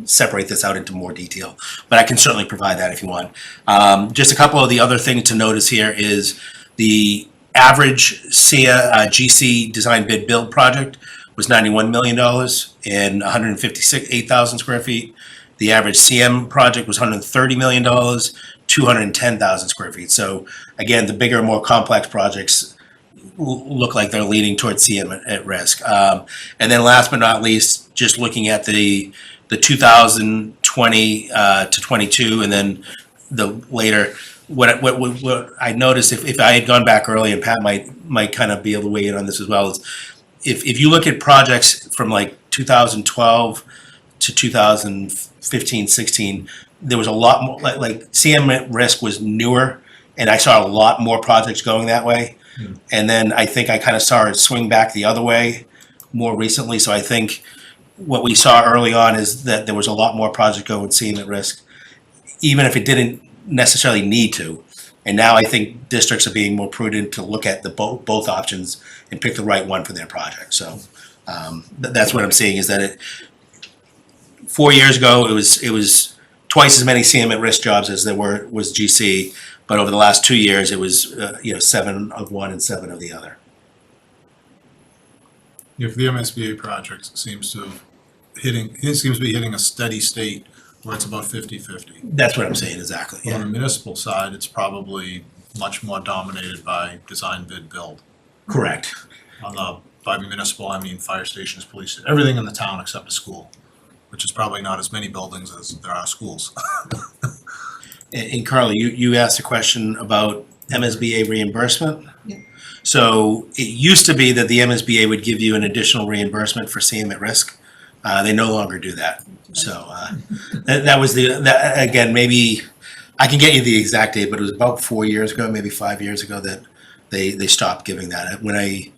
separate this out into more detail, but I can certainly provide that if you want. Just a couple of the other things to notice here is the average GC design bid build project was $91 million and 158,000 square feet. The average CM project was $130 million, 210,000 square feet. So again, the bigger, more complex projects look like they're leaning towards CM at risk. And then last but not least, just looking at the 2020 to 22, and then the later, what I noticed, if I had gone back early, and Pat might kind of be able to weigh in on this as well, is if you look at projects from like 2012 to 2015, 16, there was a lot more, like CM at risk was newer, and I saw a lot more projects going that way. And then I think I kind of saw it swing back the other way more recently. So I think what we saw early on is that there was a lot more project going CM at risk, even if it didn't necessarily need to. And now I think districts are being more prudent to look at the both options and pick the right one for their project. So that's what I'm seeing, is that 4 years ago it was twice as many CM at risk jobs as there was GC, but over the last 2 years it was 7 of one and 7 of the other. If the MSBA project seems to be hitting a steady state where it's about 50-50. That's what I'm saying, exactly. But on Yeah. the municipal side, it's probably much more dominated by design bid build. Correct. By municipal, I mean fire stations, police, everything in the town except a school, which is probably not as many buildings as there are schools. And Carly, you asked a question about MSBA reimbursement. Yeah. So it used to be that the MSBA would give you an additional reimbursement for CM at risk. They no longer do that. So that was again, maybe I can get you the exact date, but it was about 4 years ago, maybe 5 years ago, that they stopped giving that. When I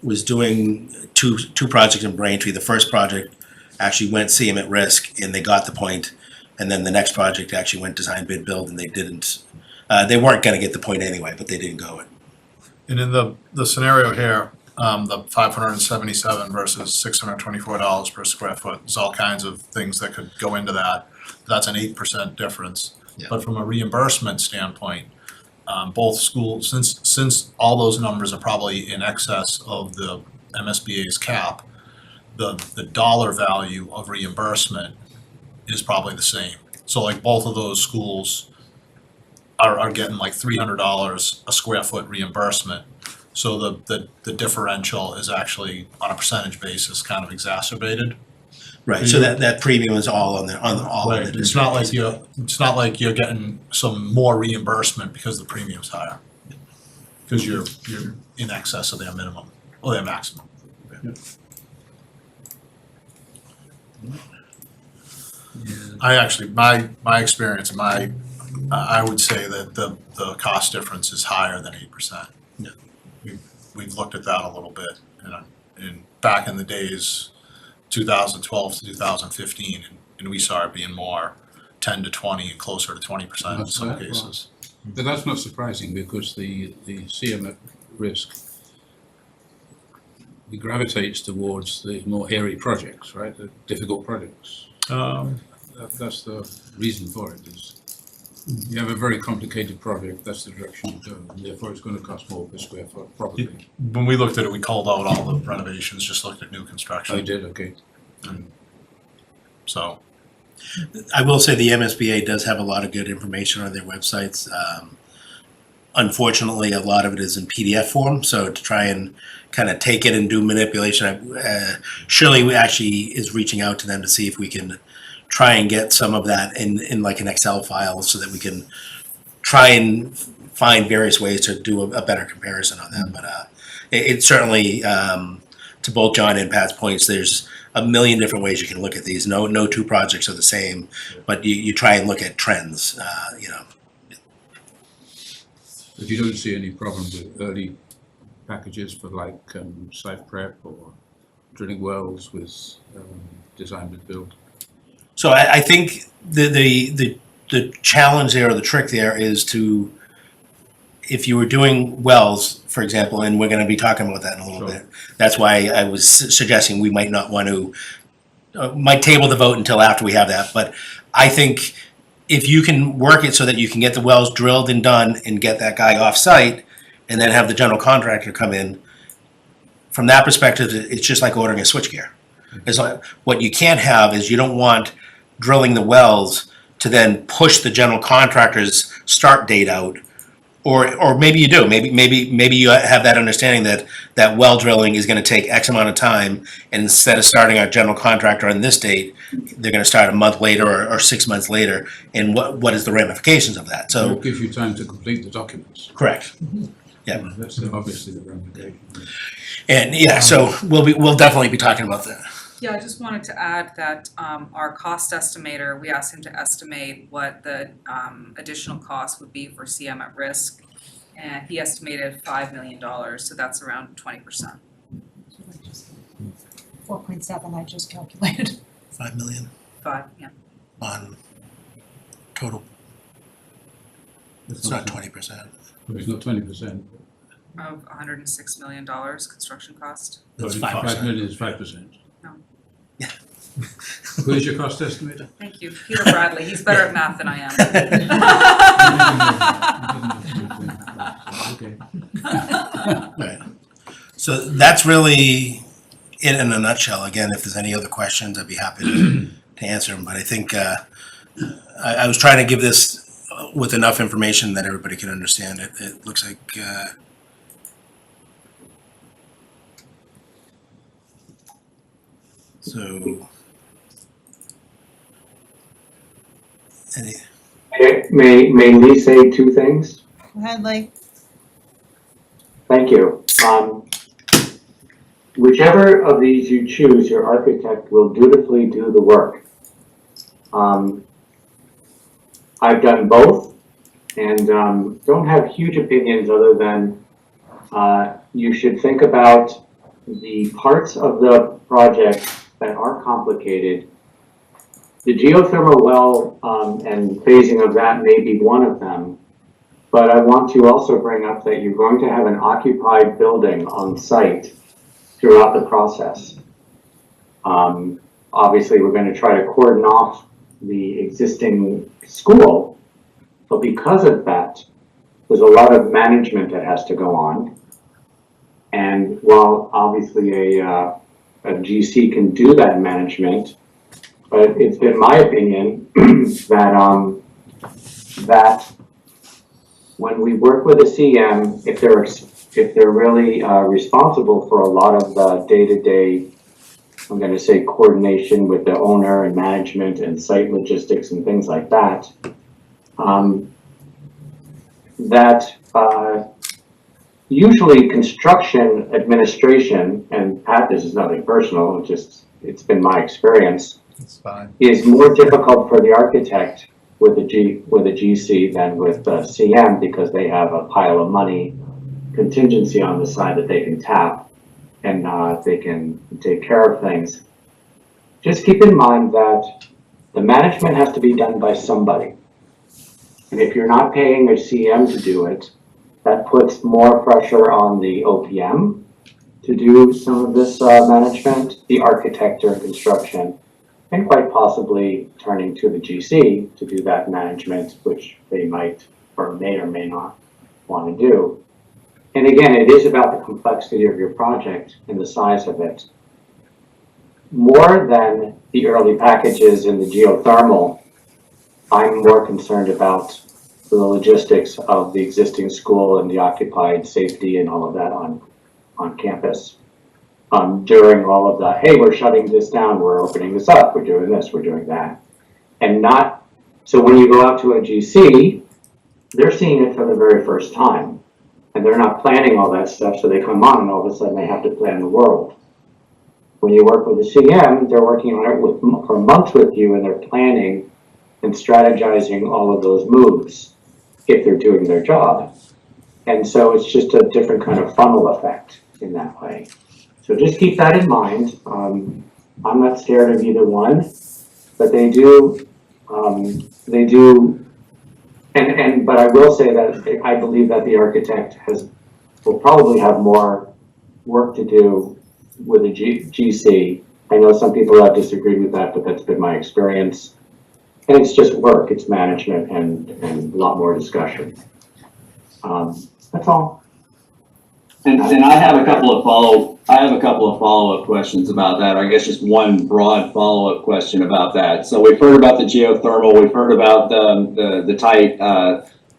was doing two projects in Braintree, the first project actually went CM at risk and they got the point, and then the next project actually went design bid build and they didn't. They weren't going to get the point anyway, but they didn't go it. And in the scenario here, the 577 versus $624 per square foot, there's all kinds of things that could go into that. That's an 8% difference. Yeah. But from a reimbursement standpoint, both schools, since all those numbers are probably in excess of the MSBA's cap, the dollar value of reimbursement is probably the same. So like both of those schools are getting like $300 a square foot reimbursement. So the differential is actually on a percentage basis kind of exacerbated. Right. So that premium is all on all Right. of the. It's not like you're getting some more reimbursement because the premium's higher. Because you're in excess of their minimum or their maximum. I actually, my experience, I would say that the cost difference is higher than 8%. Yeah. We've looked at that a little bit, and back in the days, 2012 to 2015, and we saw it being more 10 to 20 and closer to 20% in That's some right, cases. But that's not surprising, because the CM at risk, it gravitates towards the more hairy projects, right? The difficult projects. That's the reason for it. Is you have a very complicated project, that's the direction you go, and therefore it's going to cost more per square foot, probably. When we looked at it, we called out all the renovations, just looked at new Oh, you construction. did, okay. So, I will say the MSBA does have a lot of good information on their websites. Unfortunately, a lot of it is in PDF form, so to try and kind of take it and do manipulation, Shirley actually is reaching out to them to see if we can try and get some of that in like an Excel file, so that we can try and find various ways to do a better comparison on that. But it certainly, to both John and Pat's points, there's a million different ways you can look at these. No two projects are the same, but you try and look at trends, But you don't see any problem with early packages for like site prep or drilling wells with design with build? So I think the challenge there, or the trick there, is if you were doing wells, for example, and we're gonna be talking about that in a little Sure. bit. That's why I was suggesting we might not want to, might table the vote until after we have that, but I think if you can work it so that you can get the wells drilled and done and get that guy off-site, and then have the general contractor come in, from that perspective, it's just like ordering a switchgear. It's like, what you can't have is you don't want drilling the wells to then push the general contractor's start date out. Or maybe you do, maybe you have that understanding that well drilling is gonna take X amount of time, and instead of starting our general contractor on this date, they're gonna start a month later or 6 months later, and what is the ramifications of that, So so. it gives you time to complete the documents. Correct. Yeah. That's obviously the ramification. And yeah, so we'll definitely be talking about that. Yeah, I just wanted to add that our cost estimator, we asked him to estimate what the additional cost would be for CM at risk. And he estimated $5 million, so that's around 20%. 4.7 I just calculated. 5 million 5, yeah. on total, it's not 20%. It's not 20%. Of $106 million construction cost. That's 5 5%. million is 5%. No. Yeah. Who's your cost estimator? Thank you, Peter Bradley, he's better at math than I am. Okay. Right. So that's really it in a nutshell. Again, if there's any other questions, I'd be happy to answer them. But I think I was trying to give this with enough information that everybody can understand it. It looks like so. Any, May Lee say two things? Go ahead, Lee. Thank you. Whichever of these you choose, your architect will dutifully do the work. I've done both and don't have huge opinions other than you should think about the parts of the project that are complicated. The geothermal well and phasing of that may be one of them, but I want to also bring up that you're going to have an occupied building on site throughout the process. Obviously, we're going to try to cordon off the existing school, but because of that, there's a lot of management that has to go on. And while obviously a GC can do that management, but it's been my opinion that that when we work with a CM, if they're really responsible for a lot of the day-to-day, I'm going to say coordination with the owner and management and site logistics and things like that, usually construction administration, and Pat, this is nothing personal, it's been my experience, It's fine. is more difficult for the architect with a GC than with the CM because they have a pile of money contingency on the side that they can tap and they can take care of things. Just keep in mind that the management has to be done by somebody. And if you're not paying a CM to do it, that puts more pressure on the OPM to do some of this management, the architect or construction, and quite possibly turning to the GC to do that management, which they might or may not want to do. And again, it is about the complexity of your project and the size of it. More than the early packages in the geothermal, I'm more concerned about the logistics of the existing school and the occupied safety and all of that on campus. During all of the, hey, we're shutting this down, we're opening this up, we're doing this, we're doing that. And not, so when you go out to a GC, they're seeing it for the very first time. And they're not planning all that stuff, so they come on and all of a sudden they have to plan the world. When you work with a CM, they're working on it for months with you and they're planning and strategizing all of those moves if they're doing their job. And so it's just a different kind of funnel effect in that way. So just keep that in mind. I'm not scared of either one, but they do But I will say that I believe that the architect will probably have more work to do with the GC. I know some people have disagreed with that, but that's been my experience. And it's just work, it's management and a lot more discussion. That's all. And I have a couple of follow-up questions about that. I guess just one broad follow-up question about that. So we've heard about the geothermal, we've heard about the tight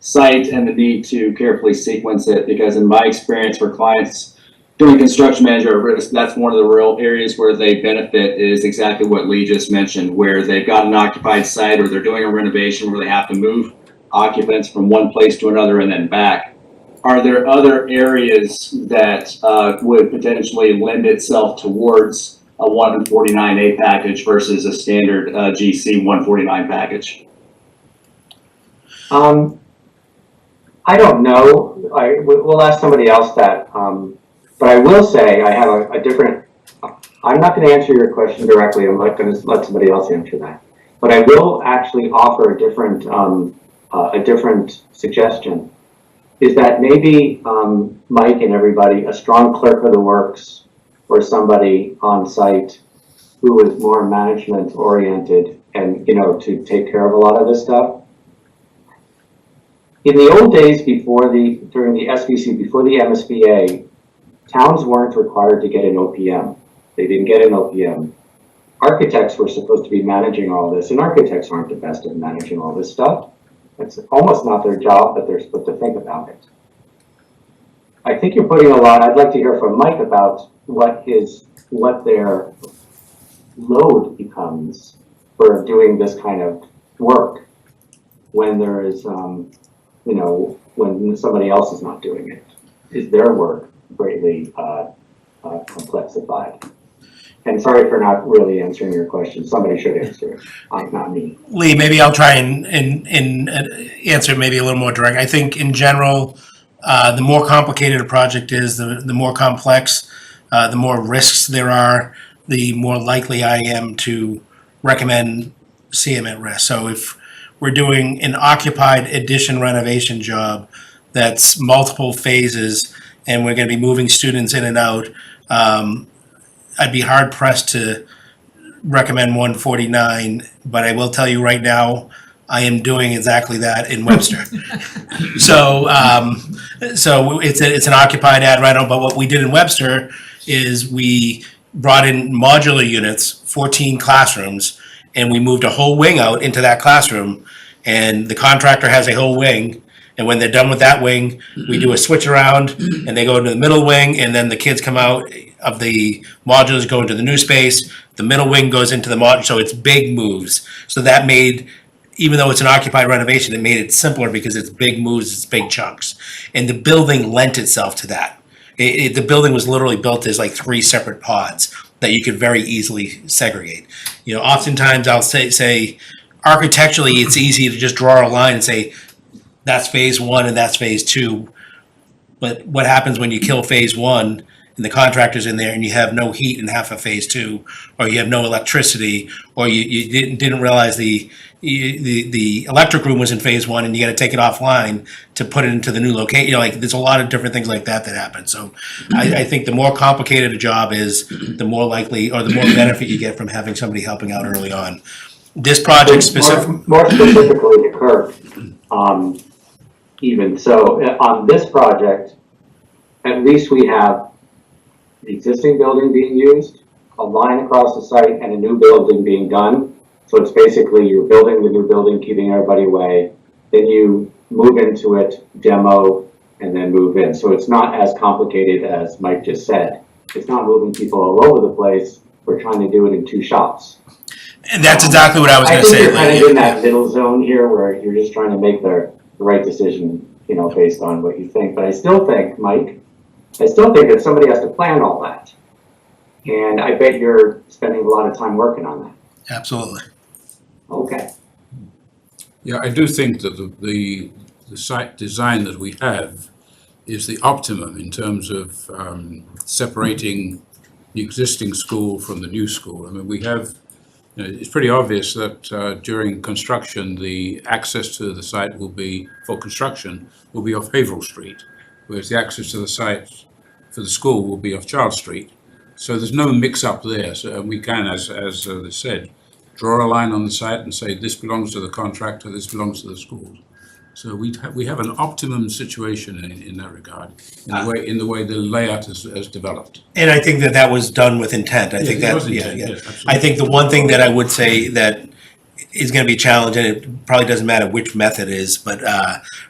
site and the need to carefully sequence it, because in my experience for clients doing construction manager at risk, that's one of the real areas where they benefit, is exactly what Lee just mentioned, where they've got an occupied site or they're doing a renovation where they have to move occupants from one place to another and then back. Are there other areas that would potentially lend itself towards a 149A package versus a standard GC 149 package? I don't know. We'll ask somebody else that. But I will say I have a different. I'm not going to answer your question directly. I'm not going to let somebody else answer that. But I will actually offer a different suggestion. Is that maybe Mike and everybody, a strong clerk of the works or somebody on site who is more management oriented and, to take care of a lot of this stuff. In the old days during the SBC, before the MSBA, towns weren't required to get an OPM. They didn't get an OPM. Architects were supposed to be managing all this, and architects aren't the best at managing all this stuff. It's almost not their job, but they're supposed to think about it. I think you're putting a lot. I'd like to hear from Mike about what their load becomes for doing this kind of work when there is, when somebody else is not doing it. Is their work greatly complexified? And sorry for not really answering your question. Somebody should answer it, not me. Lee, maybe I'll try and answer maybe a little more direct. I think in general, the more complicated a project is, the more complex, the more risks there are, the more likely I am to recommend CM at risk. So if we're doing an occupied addition renovation job that's multiple phases and we're going to be moving students in and out, I'd be hard pressed to recommend 149, but I will tell you right now, I am doing exactly that in Webster. So it's an occupied ad right now, but what we did in Webster is we brought in modular units, 14 classrooms, and we moved a whole wing out into that classroom, and the contractor has a whole wing. And when they're done with that wing, we do a switch around and they go into the middle wing, and then the kids come out of the modulars, go into the new space. The middle wing goes into the module, so it's big moves. So that made, even though it's an occupied renovation, it made it simpler because it's big moves, it's big chunks. And the building lent itself to that. The building was literally built as like 3 separate pods that you could very easily segregate. Oftentimes I'll say architecturally, it's easy to just draw a line and say, that's phase 1 and that's phase 2. But what happens when you kill phase 1 and the contractor's in there and you have no heat in half of phase 2, or you have no electricity, or you didn't realize the electric room was in phase 1 and you got to take it offline to put it into the new location. There's a lot of different things like that happen. So I think the more complicated a job is, the more likely or the more benefit you get from having somebody helping out early on. This project specifically. More specifically to Kirk, even so, on this project, at least we have the existing building being used, a line across the site, and a new building being done. So it's basically you're building the new building, keeping everybody away, then you move into it, demo, and then move in. So it's not as complicated as Mike just said. It's not moving people all over the place. We're trying to do it in 2 shops. And that's exactly what I was going to say. I think you're kind of in that middle zone here where you're just trying to make the right decision, based on what you think. But I still think, Mike, that somebody has to plan all that. And I bet you're spending a lot of time working on that. Absolutely. Okay. Yeah, I do think that the site design that we have is the optimum in terms of separating the existing school from the new school. I mean, we have It's pretty obvious that during construction, the access to the site will be, for construction, will be off Haverhill Street, whereas the access to the site for the school will be off Charles Street. So there's no mix-up there. So we can, as they said, draw a line on the site and say this belongs to the contractor, this belongs to the schools. So we have an optimum situation in that regard, in the way the layout is developed. And I think that was done with intent. I think It that, was yeah, intent, yeah. yes, absolutely. I think the one thing that I would say that is gonna be a challenge, and it probably doesn't matter which method is, but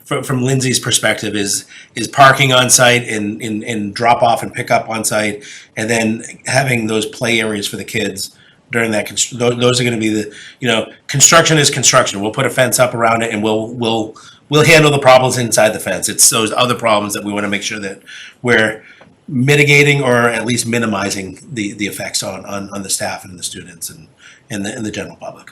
from Lindsay's perspective is parking on site and drop off and pick up on site, and then having those play areas for the kids during that, those are gonna be the, construction is construction. We'll put a fence up around it and we'll handle the problems inside the fence. It's those other problems that we wanna make sure that we're mitigating or at least minimizing the effects on the staff and the students and the general public.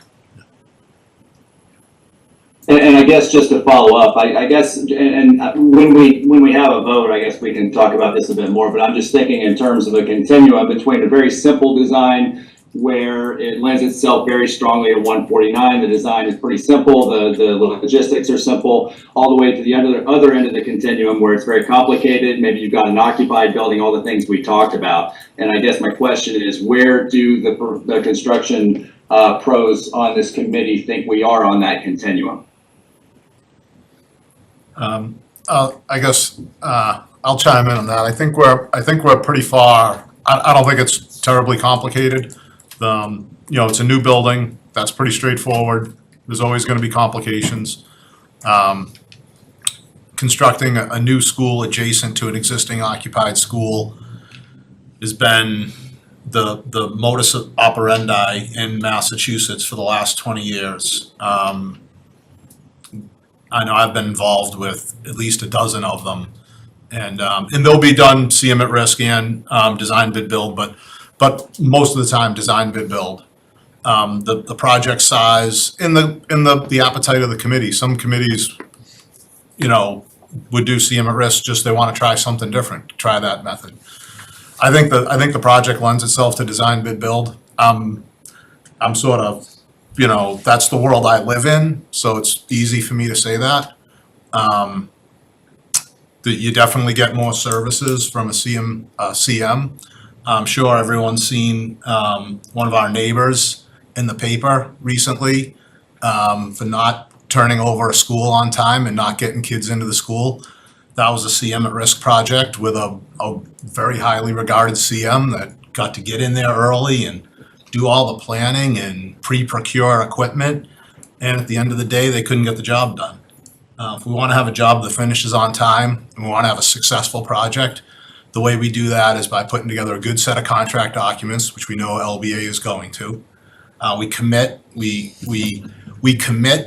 And I guess just to follow up, I guess, and when we have a vote, I guess we can talk about this a bit more, but I'm just thinking in terms of a continuum between a very simple design where it lends itself very strongly to 149. The design is pretty simple. The logistics are simple, all the way to the other end of the continuum where it's very complicated. Maybe you've got an occupied building, all the things we talked about. And I guess my question is, where do the construction pros on this committee think we are on that continuum? I guess I'll chime in on that. I think we're pretty far. I don't think it's terribly complicated. It's a new building. That's pretty straightforward. There's always going to be complications. Constructing a new school adjacent to an existing occupied school has been the modus operandi in Massachusetts for the last 20 years. I know I've been involved with at least a dozen of them, and they'll be done CM at risk and design bid build, but most of the time design bid build. The project size in the appetite of the committee. Some committees, would do CM at risk, just they want to try something different, try that method. I think the project lends itself to design bid build. I'm sort of, that's the world I live in, so it's easy for me to say that. That you definitely get more services from a CM. I'm sure everyone's seen one of our neighbors in the paper recently for not turning over a school on time and not getting kids into the school. That was a CM at risk project with a very highly regarded CM that got to get in there early and do all the planning and pre-procure equipment. And at the end of the day, they couldn't get the job done. If we want to have a job that finishes on time and we want to have a successful project, the way we do that is by putting together a good set of contract documents, which we know LBA is going to. We commit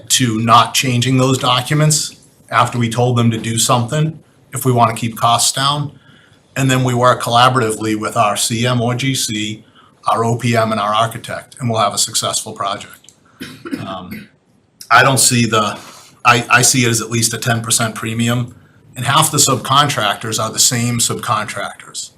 to not changing those documents after we told them to do something if we want to keep costs down. And then we work collaboratively with our CM or GC, our OPM, and our architect, and we'll have a successful project. I don't see I see it as at least a 10% premium, and half the subcontractors are the same subcontractors.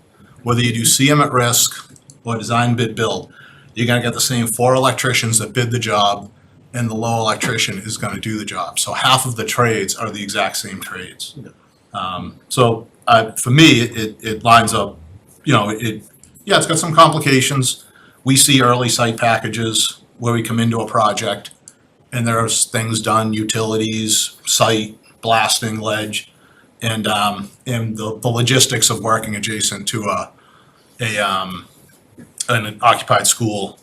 Whether you do CM at risk or design bid build, you're gonna get the same 4 electricians that bid the job, and the low electrician is gonna do the job. So half of the trades are the exact same trades. For me, it lines up, it's got some complications. We see early site packages where we come into a project and there's things done, utilities, site, blasting, ledge, and the logistics of working adjacent to an occupied school.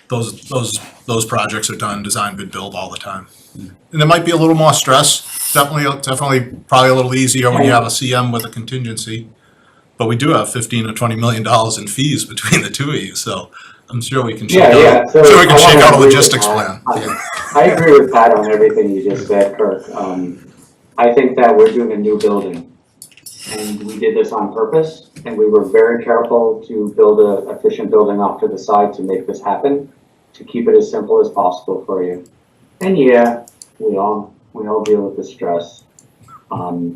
Those projects are done design bid build all the time. And there might be a little more stress, definitely probably a little easier when you have a CM with a contingency. But we do have $15 or $20 million in fees between the two of you, so I'm sure we can shake out a logistics plan. I agree with Pat on everything you just said, Kirk. I think that we're doing a new building, and we did this on purpose, and we were very careful to build an efficient building off to the side to make this happen, to keep it as simple as possible for you. And yeah, we all deal with the stress. And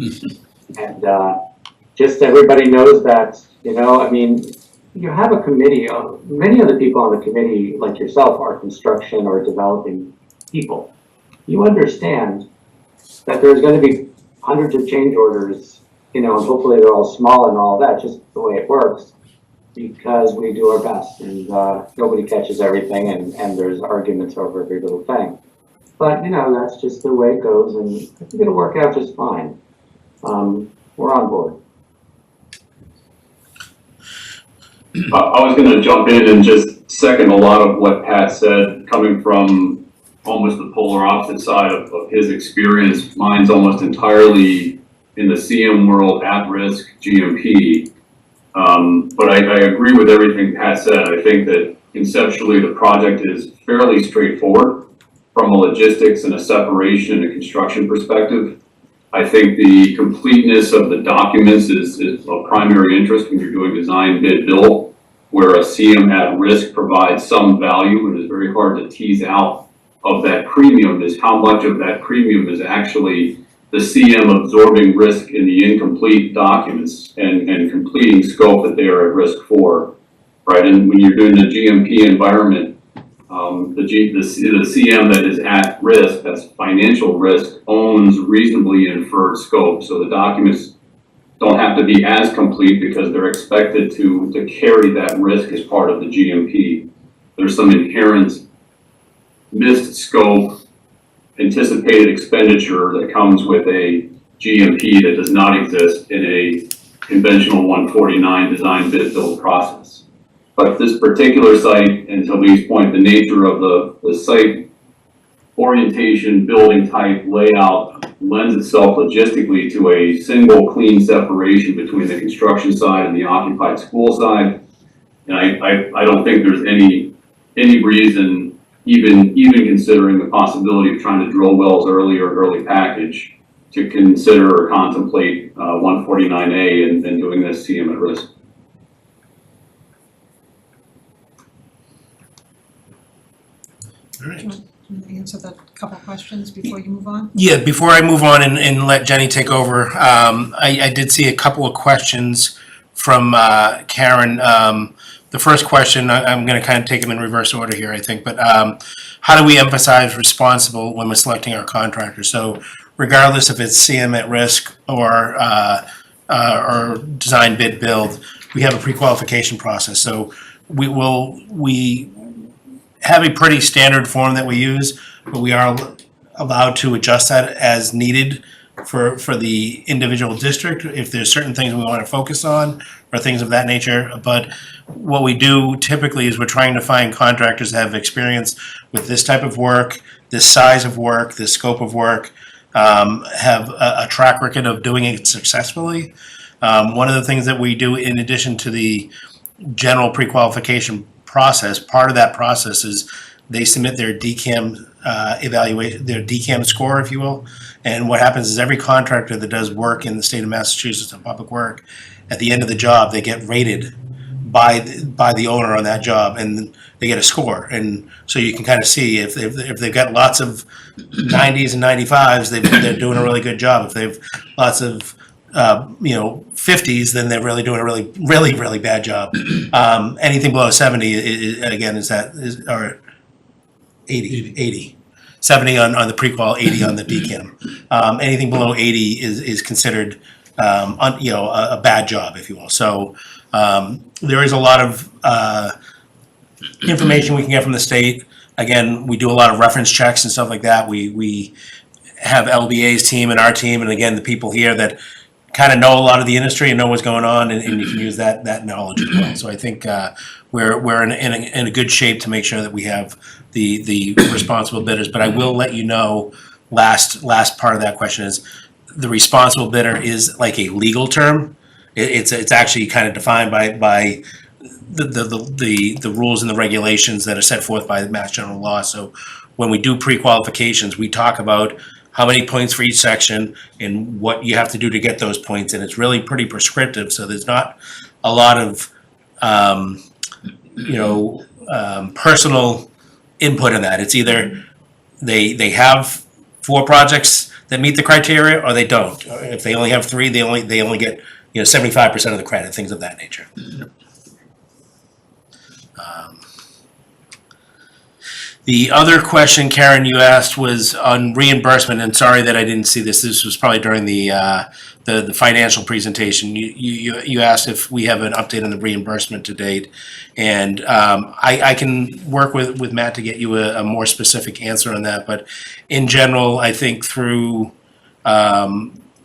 just so everybody knows that, you have a committee of, many of the people on the committee, like yourself, are construction or developing people. You understand that there's gonna be hundreds of change orders, and hopefully they're all small and all that, just the way it works, because we do our best, and nobody catches everything, and there's arguments over every little thing. But, that's just the way it goes, and I think it'll work out just fine. We're on board. I was gonna jump in and just second a lot of what Pat said, coming from almost the polar opposite side of his experience. Mine's almost entirely in the CM world, at-risk GMP. But I agree with everything Pat said. I think that conceptually the project is fairly straightforward from a logistics and a separation and construction perspective. I think the completeness of the documents is of primary interest when you're doing design, bid, build, where a CM at risk provides some value and is very hard to tease out of that premium is how much of that premium is actually the CM absorbing risk in the incomplete documents and completing scope that they are at risk for, right? And when you're doing the GMP environment, the CM that is at risk, that's financial risk, owns reasonably inferred scope. So the documents don't have to be as complete because they're expected to carry that risk as part of the GMP. There's some inherent missed scope, anticipated expenditure that comes with a GMP that does not exist in a conventional 149 design bid build process. But this particular site, and to Lee's point, the nature of the site orientation, building type, layout lends itself logistically to a single clean separation between the construction side and the occupied school side. And I don't think there's any reason, even considering the possibility of trying to drill wells early or early package, to consider or contemplate 149A and doing this CM at risk. All right. Do you want to answer that couple questions before you move on? Yeah, before I move on and let Jenny take over, I did see a couple of questions from Karen. The first question, I'm going to kind of take them in reverse order here, I think, but how do we emphasize responsible when we're selecting our contractor? So regardless if it's CM at risk or design bid build, we have a pre-qualification process. So we have a pretty standard form that we use, but we are allowed to adjust that as needed for the individual district if there's certain things we want to focus on or things of that nature. But what we do typically is we're trying to find contractors that have experience with this type of work, this size of work, this scope of work, have a track record of doing it successfully. One of the things that we do in addition to the general pre-qualification process, part of that process is they submit their DCAM evaluation, their DCAM score, if you will. And what happens is every contractor that does work in the state of Massachusetts on public work, at the end of the job, they get rated by the owner on that job, and they get a score. And so you can kind of see if they've got lots of 90s and 95s, they're doing a really good job. If they've lots of 50s, then they're really doing a really bad job. Anything below 70 is or 80. 70 on the prequal, 80 on the DCAM. Anything below 80 is considered a bad job, if you will. So there is a lot of information we can get from the state. Again, we do a lot of reference checks and stuff like that. We have LBA's team and our team, and again, the people here that kind of know a lot of the industry and know what's going on, and you can use that knowledge as well. So I think we're in a good shape to make sure that we have the responsible bidders. But I will let you know, last part of that question is the responsible bidder is like a legal term. It's actually kind of defined by the rules and the regulations that are set forth by the Mass General Law. So when we do pre-qualifications, we talk about how many points for each section and what you have to do to get those points, and it's really pretty prescriptive. So there's not a lot of personal input in that. It's either they have 4 projects that meet the criteria, or they don't. Or if they only have 3, they only get 75% of the credit, things of that nature. The other question, Karen, you asked was on reimbursement, and sorry that I didn't see this. This was probably during the financial presentation. You asked if we have an update on the reimbursement to date, and I can work with Matt to get you a more specific answer on that. But in general, I think through our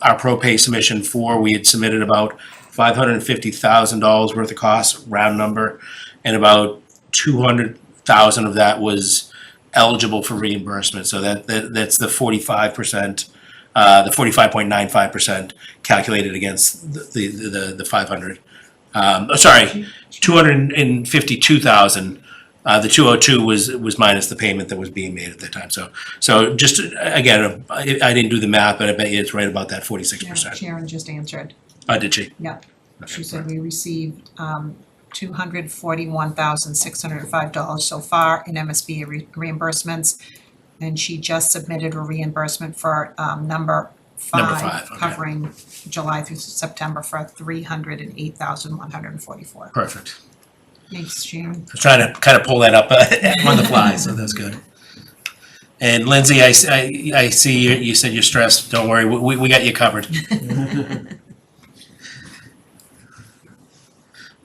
ProPay submission 4, we had submitted about $550,000 worth of costs, round number, and about 200,000 of that was eligible for reimbursement. So that's the 45%, the 45.95% calculated against the 500. Sorry, 252,000. The 202 was minus the payment that was being made at the time. So just again, I didn't do the math, but I bet you it's right about that 46%. Sharon just answered. Did she? Yeah. Okay, She said we received $241,605 so far in MSBA reimbursements. And she just submitted a reimbursement for number five, okay. covering July through September for $308,144. Perfect. Thanks, Sharon. I was trying to kind of pull that up on the fly, so that's good. And Lindsay, I see you said you're stressed. Don't worry, we got you covered.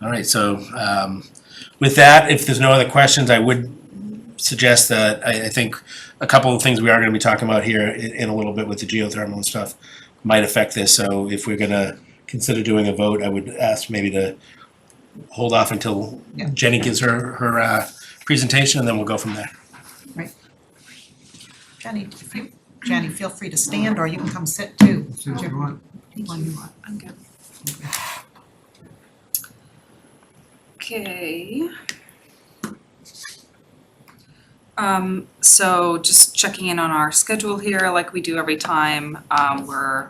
All right, so with that, if there's no other questions, I would suggest that I think a couple of things we are going to be talking about here in a little bit with the geothermal and stuff might affect this. So if we're going to consider doing a vote, I would ask maybe to hold off until Jenny gives her presentation, and then we'll go from there. Right. Jenny, feel free to stand, or you can come sit too. Since you want. Anyone you want. I'm good. Okay. So just checking in on our schedule here, like we do every time. We're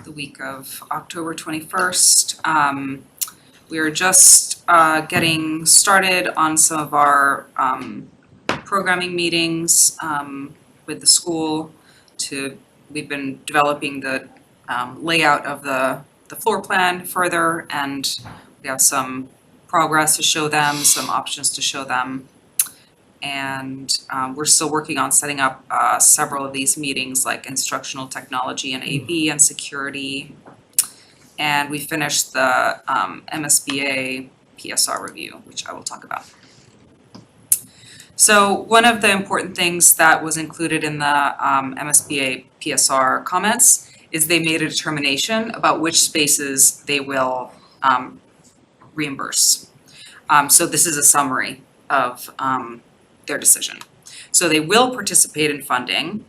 the week of October 21st. We are just getting started on some of our programming meetings with the school. We've been developing the layout of the floor plan further, and we have some progress to show them, some options to show them. And we're still working on setting up several of these meetings, like instructional technology and AV and security. And we finished the MSBA PSR review, which I will talk about. So one of the important things that was included in the MSBA PSR comments is they made a determination about which spaces they will reimburse. So this is a summary of their decision. So they will participate in funding,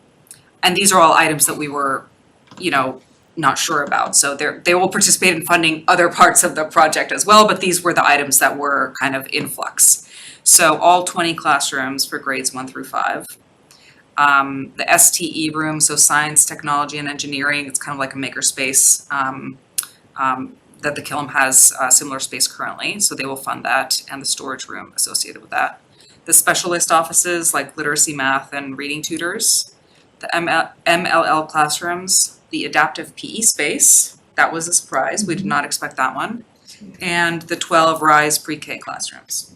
and these are all items that we were, not sure about. So they will participate in funding other parts of the project as well, but these were the items that were kind of in flux. So all 20 classrooms for grades 1 through 5. The STE room, so science, technology, and engineering, it's kind of like a makerspace that the Killam has a similar space currently, so they will fund that, and the storage room associated with that. The specialist offices like literacy, math, and reading tutors. The MLL classrooms, the adaptive PE space, that was a surprise, we did not expect that one. And the 12 RISE pre-K classrooms.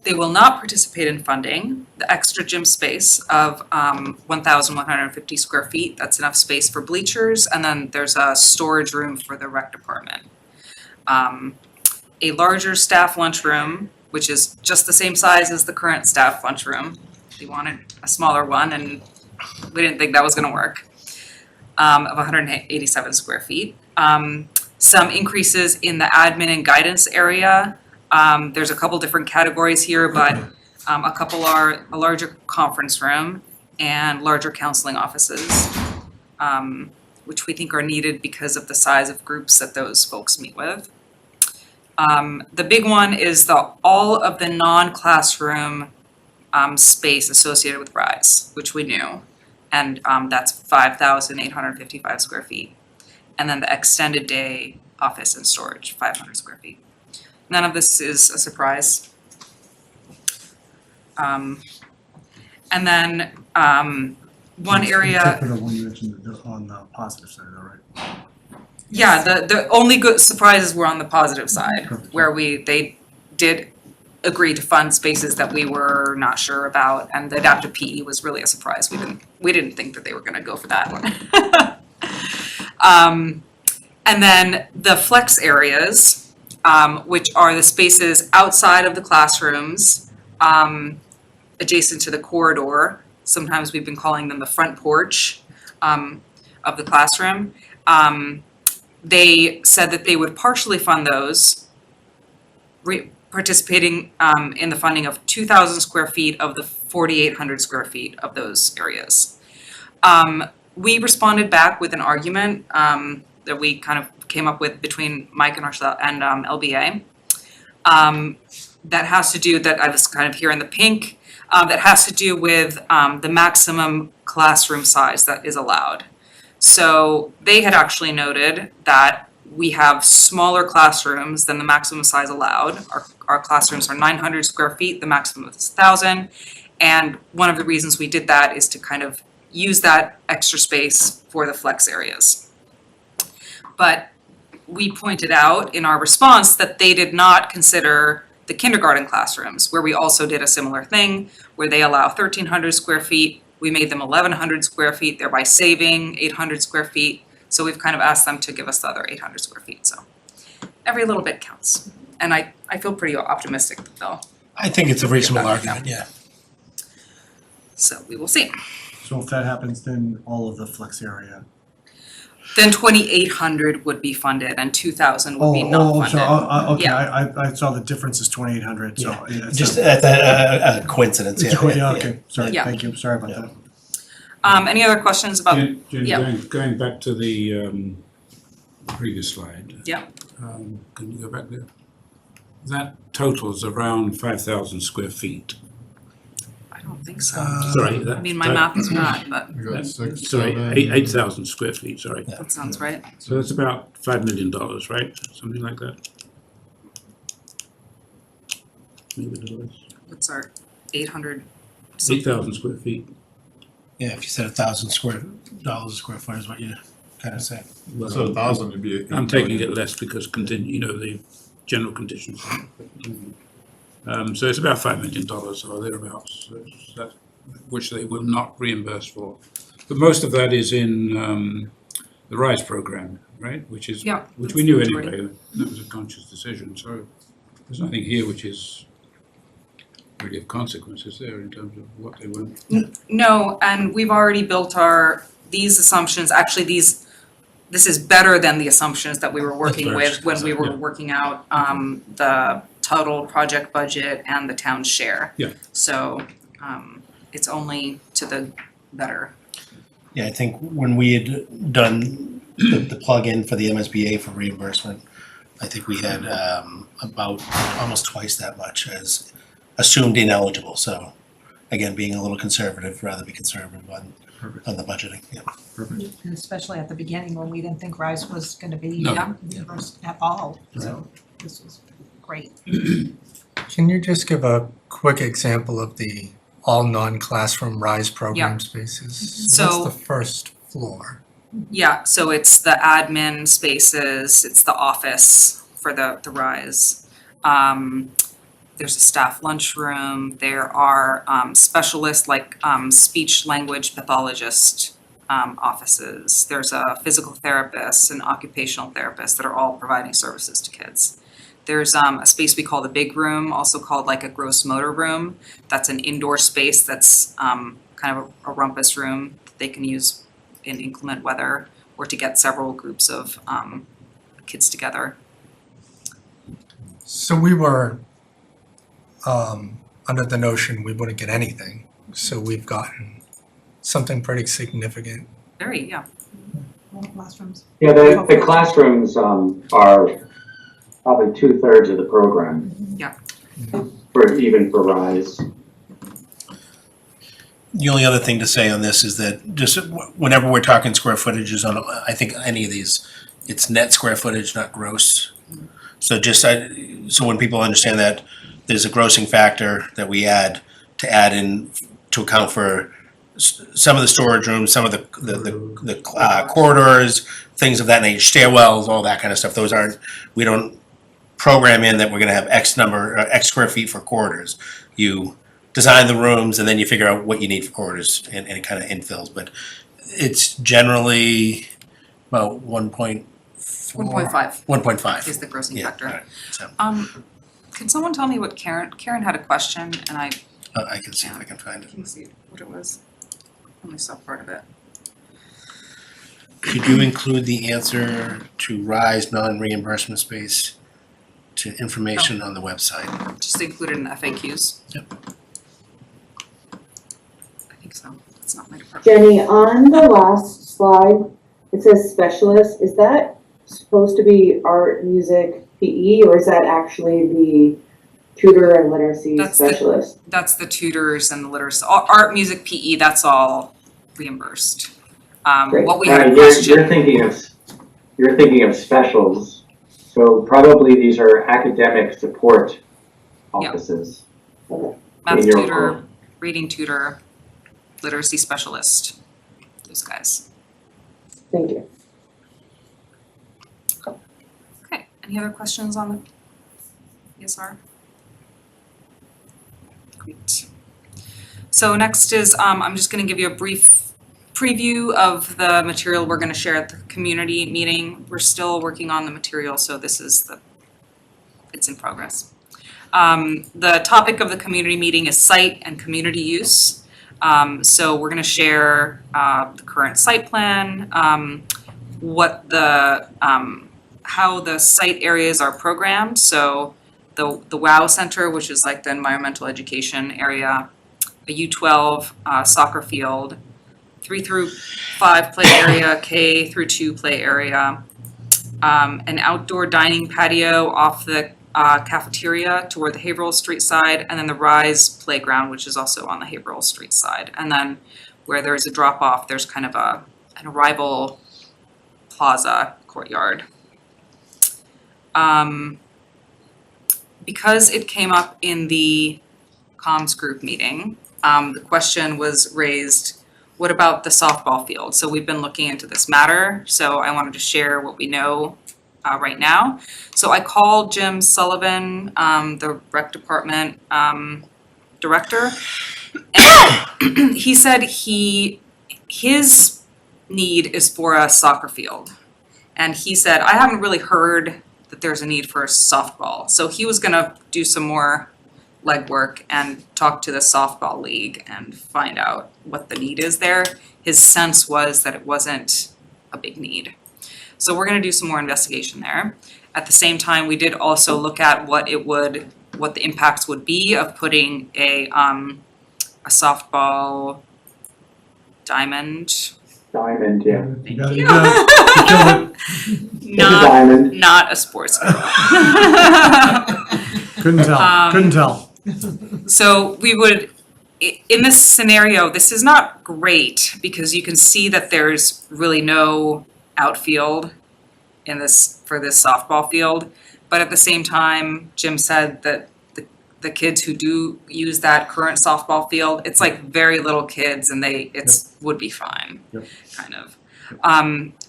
They will not participate in funding the extra gym space of 1,150 square feet. That's enough space for bleachers, and then there's a storage room for the rec department. A larger staff lunchroom, which is just the same size as the current staff lunchroom. We wanted a smaller one, and we didn't think that was going to work. Of 187 square feet. Some increases in the admin and guidance area. There's a couple different categories here, but a couple are a larger conference room and larger counseling offices, which we think are needed because of the size of groups that those folks meet with. The big one is all of the non-classroom space associated with RISE, which we knew, and that's 5,855 square feet. And then the extended day office and storage, 500 square feet. None of this is a surprise. And then one area. Except for the one you mentioned on the positive side, all right? Yeah, the only good surprises were on the positive side, where they did agree to fund spaces that we were not sure about, and the adaptive PE was really a surprise. We didn't think that they were gonna go for that one. And then the flex areas, which are the spaces outside of the classrooms, adjacent to the corridor. Sometimes we've been calling them the front porch of the classroom. They said that they would partially fund those, participating in the funding of 2,000 square feet of the 4,800 square feet of those areas. We responded back with an argument that we kind of came up with between Mike and ourselves and LBA. That has to do, that I was kind of here in the pink, that has to do with the maximum classroom size that is allowed. So they had actually noted that we have smaller classrooms than the maximum size allowed. Our classrooms are 900 square feet, the maximum is 1,000. And one of the reasons we did that is to kind of use that extra space for the flex areas. But we pointed out in our response that they did not consider the kindergarten classrooms, where we also did a similar thing, where they allow 1,300 square feet. We made them 1,100 square feet, thereby saving 800 square feet. So we've kind of asked them to give us the other 800 square feet. So every little bit counts. And I feel pretty optimistic that they'll. I think it's a reasonable argument, yeah. So we will see. So if that happens, then all of the flex area. Then 2,800 would be funded and 2,000 would be not funded. Okay, Yeah. I saw the difference is 2,800, so. Yeah. it's Just a- a coincidence, it's yeah. twen- yeah, okay, sorry, Yeah. thank you, sorry about Yeah. that. Any other questions about? Jenny, Yeah. going back to the previous slide. Yeah. Can you go back there? That totals around 5,000 square feet. I don't think so. Sorry, I mean, my math is bad, but We got six, Sorry, seven. 8,000 square feet, sorry. Yeah. that sounds right. So that's about $5 million, right? Something like that? Maybe a little less. What's our 800? 8,000 square feet. Yeah, if you said $1,000 a square foot is what you kind of say. Well, So 1,000 would be. I'm taking it less because the general conditions. So it's about $5 million or thereabouts, so that, which they will not reimburse for. But most of that is in the RISE program, right? Which Yeah, we knew that's anyway. That was a conscious decision. So there's nothing here which is really of consequences there in terms of what they want. No, and we've already built these assumptions, actually this is better than the assumptions that we were working very with when we were yeah. working out the total project budget and the town's share. Yeah. So it's only to the better. Yeah, I think when we had done the plug-in for the MSBA for reimbursement, I think we had about almost twice that much as assumed ineligible. So again, being a little conservative, rather be conservative on the budgeting, yeah. And especially at the beginning when we didn't think RISE was gonna be No. reimbursed at all, so this is great. Can you just give a quick example of the all non-classroom RISE program spaces? So- What's the first floor? Yeah, so it's the admin spaces, it's the office for the RISE. There's a staff lunchroom, there are specialists like speech language pathologist offices. There's a physical therapist and occupational therapist that are all providing services to kids. There's a space we call the big room, also called like a gross motor room. That's an indoor space that's kind of a rumpus room that they can use in inclement weather or to get several groups of kids together. So we were under the notion we wouldn't get anything, so we've gotten something pretty significant. Very, yeah. All classrooms. Yeah, the classrooms, are probably 2/3 of the program. Yeah. Even for RISE. The only other thing to say on this is that just whenever we're talking square footages on, I think any of these, it's net square footage, not gross. So so when people understand that there's a grossing factor that we add in to account for some of the storage rooms, some of the corridors, things of that nature, stairwells, all that kind of stuff. Those we don't program in that we're gonna have X number, X square feet for corridors. You design the rooms and then you figure out what you need for corridors and it kind of infills, but it's generally about 1.4. 1.5 1.5. is the grossing Yeah, factor. alright, so Can someone tell me what Karen had a question and I I can see if I can find it. can see what it was. Only saw part of it. Could you include the answer to RISE non-reimbursement space to information on the website? Just included in the FAQs. Yep. I think so. That's not my department. Jenny, on the last slide, it says specialist. Is that supposed to be art, music, PE, or is that actually the tutor and literacy That's the- specialist? That's the tutors and the literacy, art, music, PE, that's all reimbursed. Great. What we had a You're question, thinking of specials, so probably these are academic support offices. math in your tutor, role. reading tutor, literacy specialist, those guys. Thank you. Okay, any other questions on the ESR? Great. So next is, I'm just gonna give you a brief preview of the material we're gonna share at the community meeting. We're still working on the material, so this is it's in progress. The topic of the community meeting is site and community use. So we're gonna share the current site plan, what the how the site areas are programmed. So the WOW Center, which is like the environmental education area, a U12 soccer field, 3 through 5 play area, K through 2 play area, an outdoor dining patio off the cafeteria toward the Haverhill Street side, and then the Rise playground, which is also on the Haverhill Street side. And then where there's a drop off, there's kind of an arrival plaza courtyard. Because it came up in the comms group meeting, the question was raised, what about the softball field? So we've been looking into this matter, so I wanted to share what we know right now. So I called Jim Sullivan, the rec department director, and he said his need is for a soccer field. And he said, I haven't really heard that there's a need for a softball. So he was gonna do some more legwork and talk to the softball league and find out what the need is there. His sense was that it wasn't a big need. So we're gonna do some more investigation there. At the same time, we did also look at what the impacts would be of putting a softball diamond. Diamond, yeah. You got it, you got it. You killed it. It's a diamond. Not a sports girl. Couldn't tell. So we would, in this scenario, this is not great because you can see that there's really no outfield in this, for this softball field. But at the same time, Jim said that the kids who do use that current softball field, it's like very little kids and would be fine, Yep. kind of.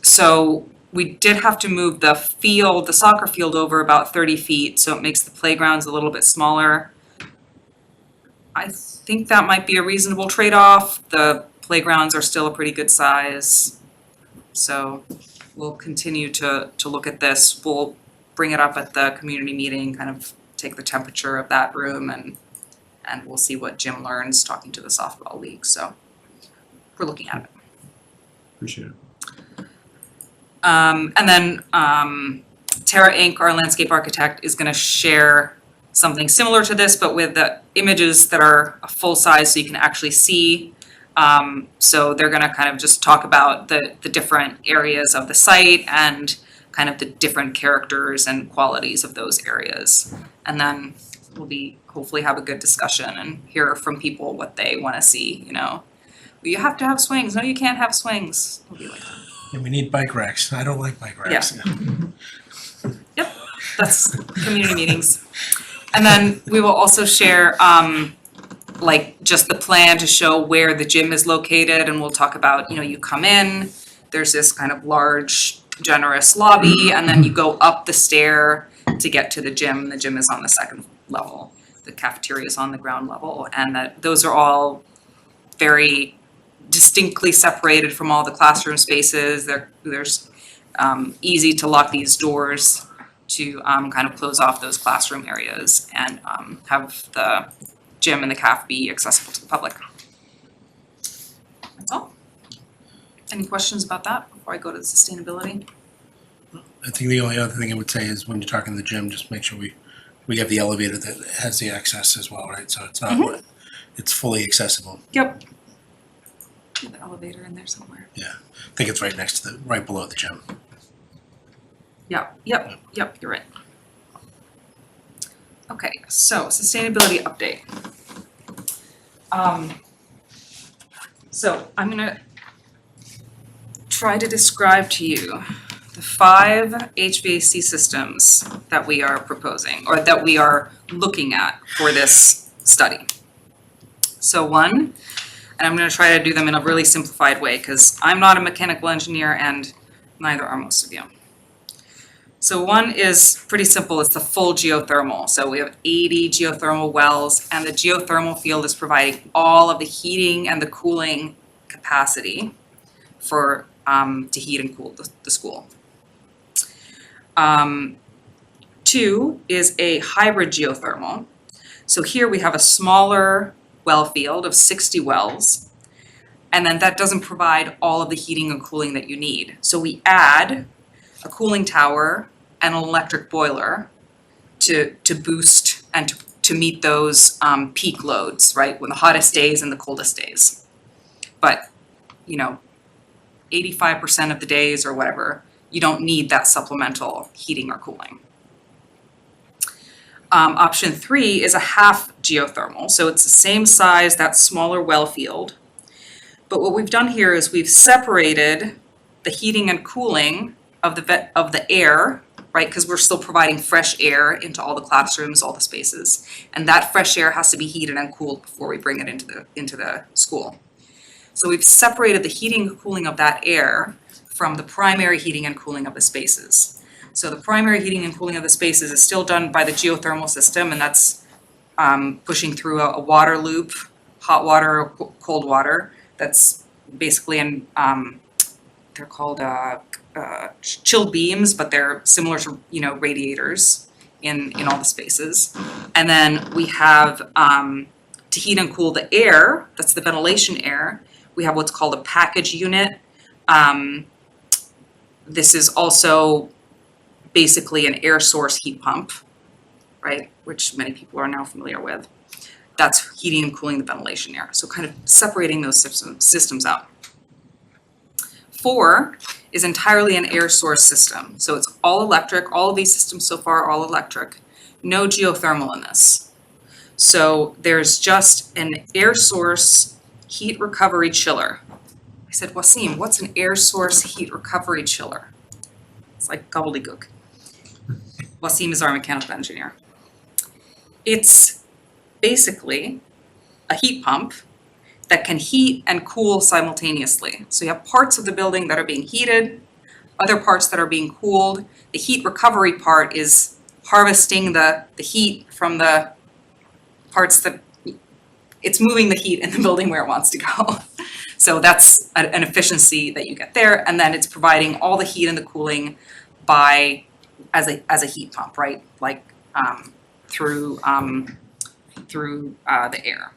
So we did have to move the field, the soccer field, over about 30 feet, so it makes the playgrounds a little bit smaller. I think that might be a reasonable trade-off. The playgrounds are still a pretty good size. So we'll continue to look at this. We'll bring it up at the community meeting, kind of take the temperature of that room, and we'll see what Jim learns talking to the softball league. So we're looking at it. Appreciate it. And then Terra Inc., our landscape architect, is gonna share something similar to this, but with the images that are a full size so you can actually see. So they're gonna kind of just talk about the different areas of the site and kind of the different characters and qualities of those areas. And then we'll hopefully have a good discussion and hear from people what they wanna see, you know. You have to have swings. No, you can't have swings. It'll be like that. And we need bike racks. I don't like bike racks. Yep, that's community meetings. And then we will also share like just the plan to show where the gym is located, and we'll talk about, you know, you come in, there's this kind of large, generous lobby, and then you go up the stair to get to the gym. The gym is on the second level. The cafeteria is on the ground level, and that those are all very distinctly separated from all the classroom spaces. There's easy to lock these doors to kind of close off those classroom areas and have the gym and the caf be accessible to the public. That's all. Any questions about that before I go to the sustainability? I think the only other thing I would say is when you're talking to the gym, just make sure we have the elevator that has the access as well, right? So it's not, it's fully accessible. Yep. The elevator in there somewhere. I think it's right next to right below the gym. Yep, you're right. Okay, so sustainability update. So I'm gonna try to describe to you the 5 HVAC systems that we are proposing, or that we are looking at for this study. So one, and I'm gonna try to do them in a really simplified way, because I'm not a mechanical engineer and neither are most of you. So one is pretty simple, it's the full geothermal. So we have 80 geothermal wells, and the geothermal field is providing all of the heating and the cooling capacity for to heat and cool the school. 2 is a hybrid geothermal. So here we have a smaller well field of 60 wells, and then that doesn't provide all of the heating and cooling that you need. So we add a cooling tower and an electric boiler to boost and to meet those peak loads, right? When the hottest days and the coldest days. But, 85% of the days or whatever, you don't need that supplemental heating or cooling. Option 3 is a half geothermal. So it's the same size, that smaller well field. But what we've done here is we've separated the heating and cooling of the air, right? Because we're still providing fresh air into all the classrooms, all the spaces. And that fresh air has to be heated and cooled before we bring it into the school. So we've separated the heating and cooling of that air from the primary heating and cooling of the spaces. So the primary heating and cooling of the spaces is still done by the geothermal system, and that's pushing through a water loop, hot water or cold water. That's basically in, they're called chill beams, but they're similar to, radiators in all the spaces. And then we have, to heat and cool the air, that's the ventilation air, we have what's called a package unit. This is also basically an air source heat pump, right? Which many people are now familiar with. That's heating and cooling the ventilation air. So kind of separating those systems out. 4 is entirely an air source system. So it's all electric. All of these systems so far are all electric. No geothermal in this. So there's just an air source heat recovery chiller. I said, Wasim, what's an air source heat recovery chiller? It's like gobbledygook. Wasim is our mechanical engineer. It's basically a heat pump that can heat and cool simultaneously. So you have parts of the building that are being heated, other parts that are being cooled. The heat recovery part is harvesting the heat from the parts that, it's moving the heat in the building where it wants to go. So that's an efficiency that you get there, and then it's providing all the heat and the cooling as a heat pump, right? Like through the air.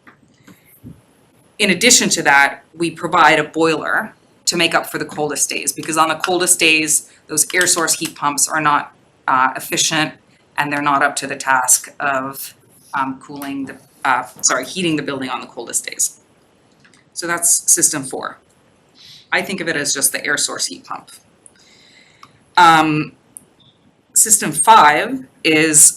In addition to that, we provide a boiler to make up for the coldest days, because on the coldest days, those air source heat pumps are not efficient, and they're not up to the task of heating the building on the coldest days. So that's system 4. I think of it as just the air source heat pump. System 5 is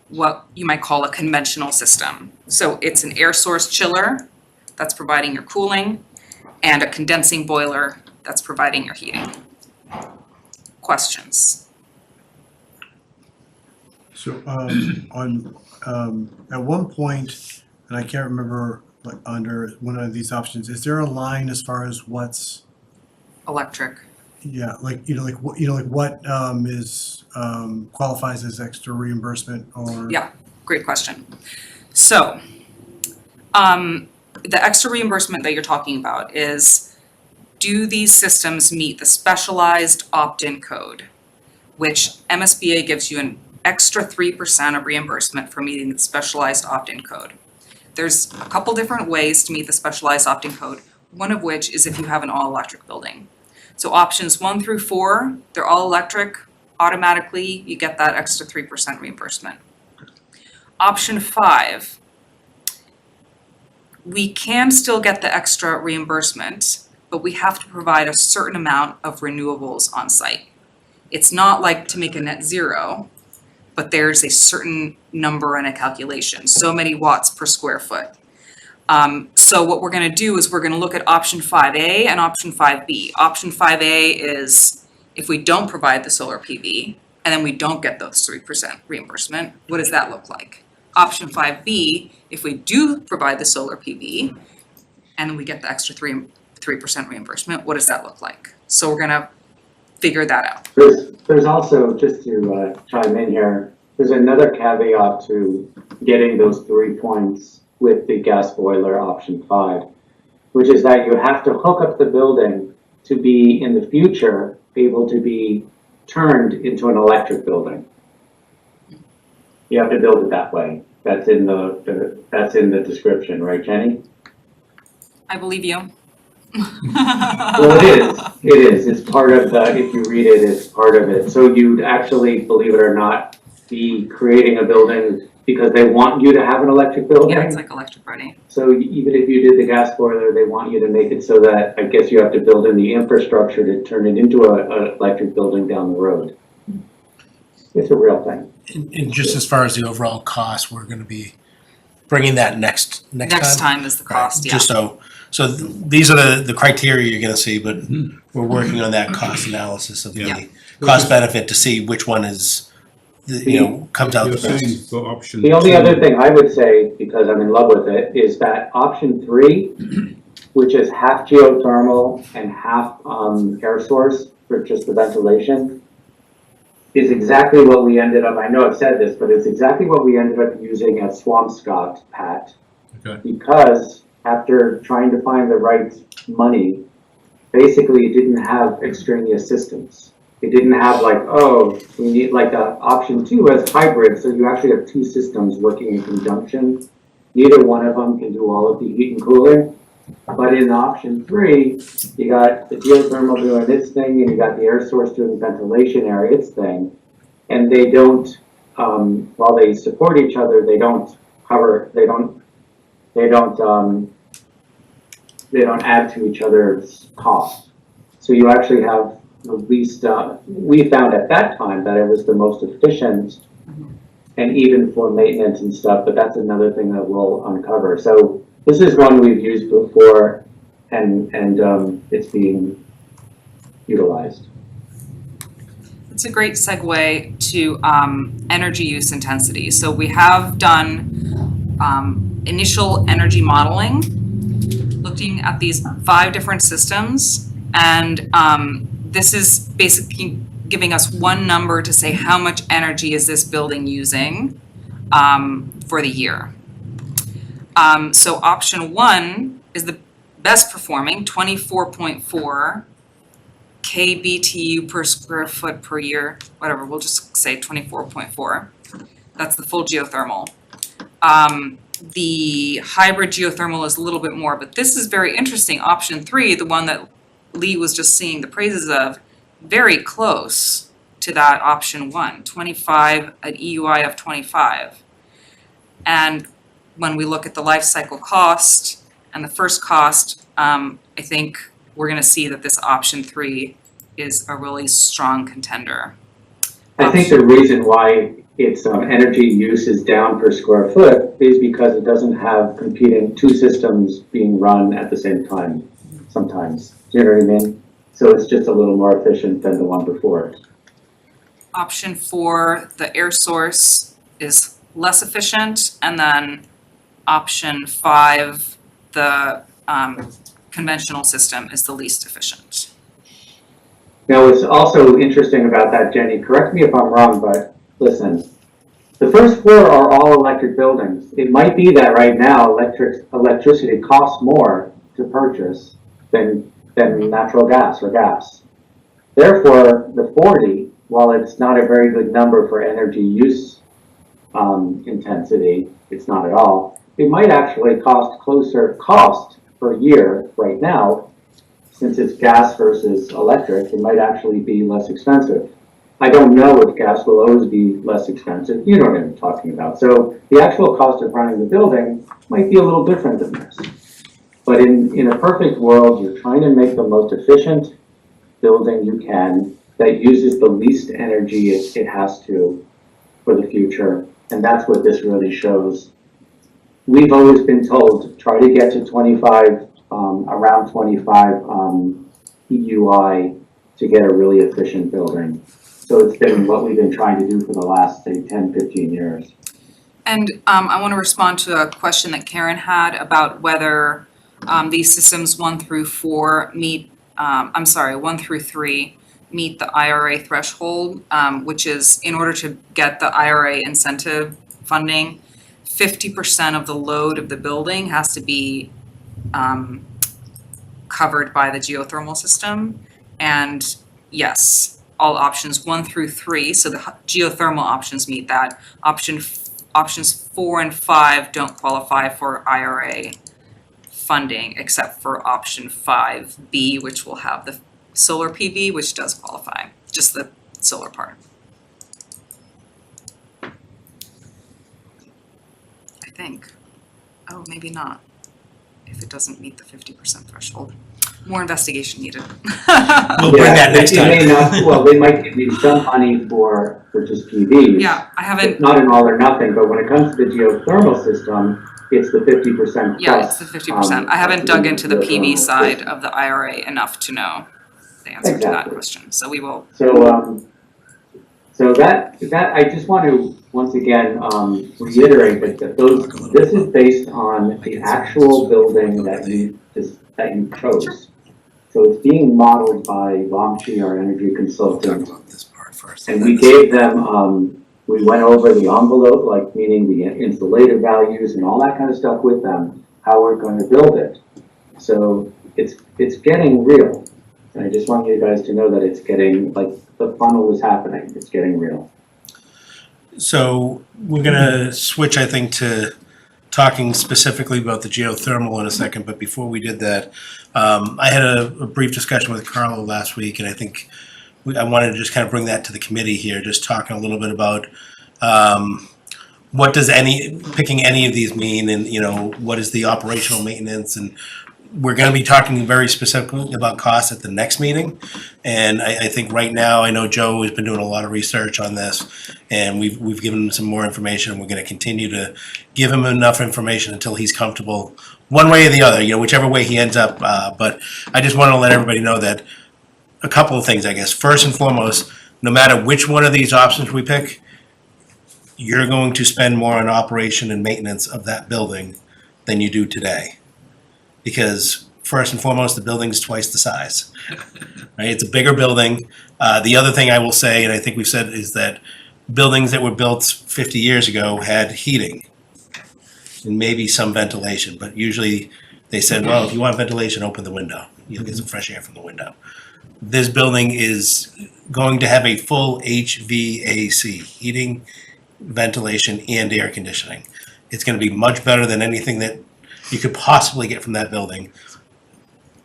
what you might call a conventional system. So it's an air source chiller that's providing your cooling, and a condensing boiler that's providing your heating. Questions? So, at one point, and I can't remember, under one of these options, is there a line as far as what's Electric. Yeah, like, what is, qualifies as extra reimbursement or? Yeah. Great question. So, the extra reimbursement that you're talking about is, do these systems meet the specialized opt-in code, which MSBA gives you an extra 3% of reimbursement for meeting the specialized opt-in code. There's a couple different ways to meet the specialized opt-in code, one of which is if you have an all-electric building. So options 1 through 4, they're all electric, automatically you get that extra 3% reimbursement. Option 5, we can still get the extra reimbursement, but we have to provide a certain amount of renewables on site. It's not like to make a net zero, but there's a certain number and a calculation, so many watts per square foot. So what we're gonna do is we're gonna look at option 5A and option 5B. Option 5A is if we don't provide the solar PV and then we don't get those 3% reimbursement, what does that look like? Option 5B, if we do provide the solar PV and then we get the extra 3% reimbursement, what does that look like? So we're gonna figure that out. There's also, just to chime in here, there's another caveat to getting those 3 points with the gas boiler option 5, which is that you have to hook up the building to be in the future able to be turned into an electric building. You have to build it that way. That's in the description, right, Jenny? I believe you. Well, it is, it's part of the, if you read it, it's part of it. So you'd actually, believe it or not, be creating a building because they want you to have an electric building. Yeah, it's like electric ready. So even if you did the gas boiler, they want you to make it so that, I guess you have to build in the infrastructure to turn it into a electric building down the road. It's a real thing. And just as far as the overall cost, we're gonna be bringing that next time? Next time is the cost, Right, yeah. just these are the criteria you're gonna see, but we're working on that cost analysis of Yeah. the cost benefit to see which one is, comes out You're the best. saying for option The only 2, other thing I would say, because I'm in love with it, is that option 3, which is half geothermal and half air source for just the ventilation, is exactly what we ended up, I know I've said this, but it's exactly what we ended up using at Swampscott, Pat. Okay. Because after trying to find the right money, basically it didn't have extraneous systems. It didn't have like, oh, we need like option 2 as hybrid, so you actually have 2 systems working in conjunction. Neither one of them can do all of the heat and cooling. But in option 3, you got the geothermal doing its thing, and you got the air source doing ventilation area its thing. And they don't, while they support each other, they don't add to each other's costs. So you actually have the least, we found at that time that it was the most efficient and even for maintenance and stuff, but that's another thing that we'll uncover. So this is one we've used before and it's being utilized. It's a great segue to energy use intensity. So we have done initial energy modeling, looking at these 5 different systems, and this is basically giving us one number to say how much energy is this building using for the year. So option 1 is the best performing, 24.4 kBTU per square foot per year, whatever, we'll just say 24.4. That's the full geothermal. The hybrid geothermal is a little bit more, but this is very interesting. Option 3, the one that Lee was just seeing the praises of, very close to that option 1, 25, an EUI of 25. And when we look at the life cycle cost and the first cost, I think we're gonna see that this option 3 is a really strong contender. I think the reason why its energy use is down per square foot is because it doesn't have competing 2 systems being run at the same time sometimes. Do you know what I mean? So it's just a little more efficient than the one before. Option 4, the air source is less efficient, and then option 5, the conventional system is the least efficient. Now, what's also interesting about that, Jenny, correct me if I'm wrong, but listen, the first floor are all electric buildings. It might be that right now electricity costs more to purchase than natural gas or gas. Therefore, the 40, while it's not a very good number for energy use intensity, it's not at all. It might actually cost per year right now, since it's gas versus electric, it might actually be less expensive. I don't know if gas will always be less expensive. You know what I'm talking about. So the actual cost of running the building might be a little different than this. But in a perfect world, you're trying to make the most efficient building you can that uses the least energy it has to for the future. And that's what this really shows. We've always been told to try to get to 25, around 25 EUI to get a really efficient building. So it's been what we've been trying to do for the last, say, 10, 15 years. And I want to respond to a question that Karen had about whether these systems 1 through 4 meet, 1 through 3 meet the IRA threshold, which is in order to get the IRA incentive funding, 50% of the load of the building has to be covered by the geothermal system. And yes, all options 1 through 3, so the geothermal options meet that. Options 4 and 5 don't qualify for IRA funding, except for option 5B, which will have the solar PV, which does qualify, just the solar part. I think. Oh, maybe not, if it doesn't meet the 50% threshold. More investigation needed. We'll bring that next It may time. not, well, they might give you some money for just PVs. Yeah, I haven't, It's not an all or nothing, but when it comes to the geothermal system, it's the 50% plus. yeah, it's the 50%. I haven't dug into the PV side of the IRA enough to know the answer to that Exactly. question, so we will. So that I just want to once again reiterate that this is based on the actual building that you chose. So it's being modeled by Vamshi, our energy consultant, and we gave them. We went over the envelope, like meaning the insulated values and all that kind of stuff with them, how we're going to build it. So it's getting real. And I just want you guys to know that it's getting, like, the funnel is happening. It's getting real. So we're gonna switch, I think, to talking specifically about the geothermal in a second, but before we did that, I had a brief discussion with Carlo last week, and I think I wanted to just kind of bring that to the committee here, just talking a little bit about what does picking any of these mean, and what is the operational maintenance, and we're going to be talking very specifically about costs at the next meeting. And I think right now, I know Joe has been doing a lot of research on this, and we've given him some more information, and we're going to continue to give him enough information until he's comfortable one way or the other, whichever way he ends up. But I just want to let everybody know that a couple of things, I guess. First and foremost, no matter which one of these options we pick, you're going to spend more on operation and maintenance of that building than you do today. Because first and foremost, the building's twice the size, right? It's a bigger building. The other thing I will say, and I think we've said, is that buildings that were built 50 years ago had heating and maybe some ventilation, but usually they said, well, if you want ventilation, open the window. You'll get some fresh air from the window. This building is going to have a full HVAC, heating, ventilation, and air conditioning. It's going to be much better than anything that you could possibly get from that building.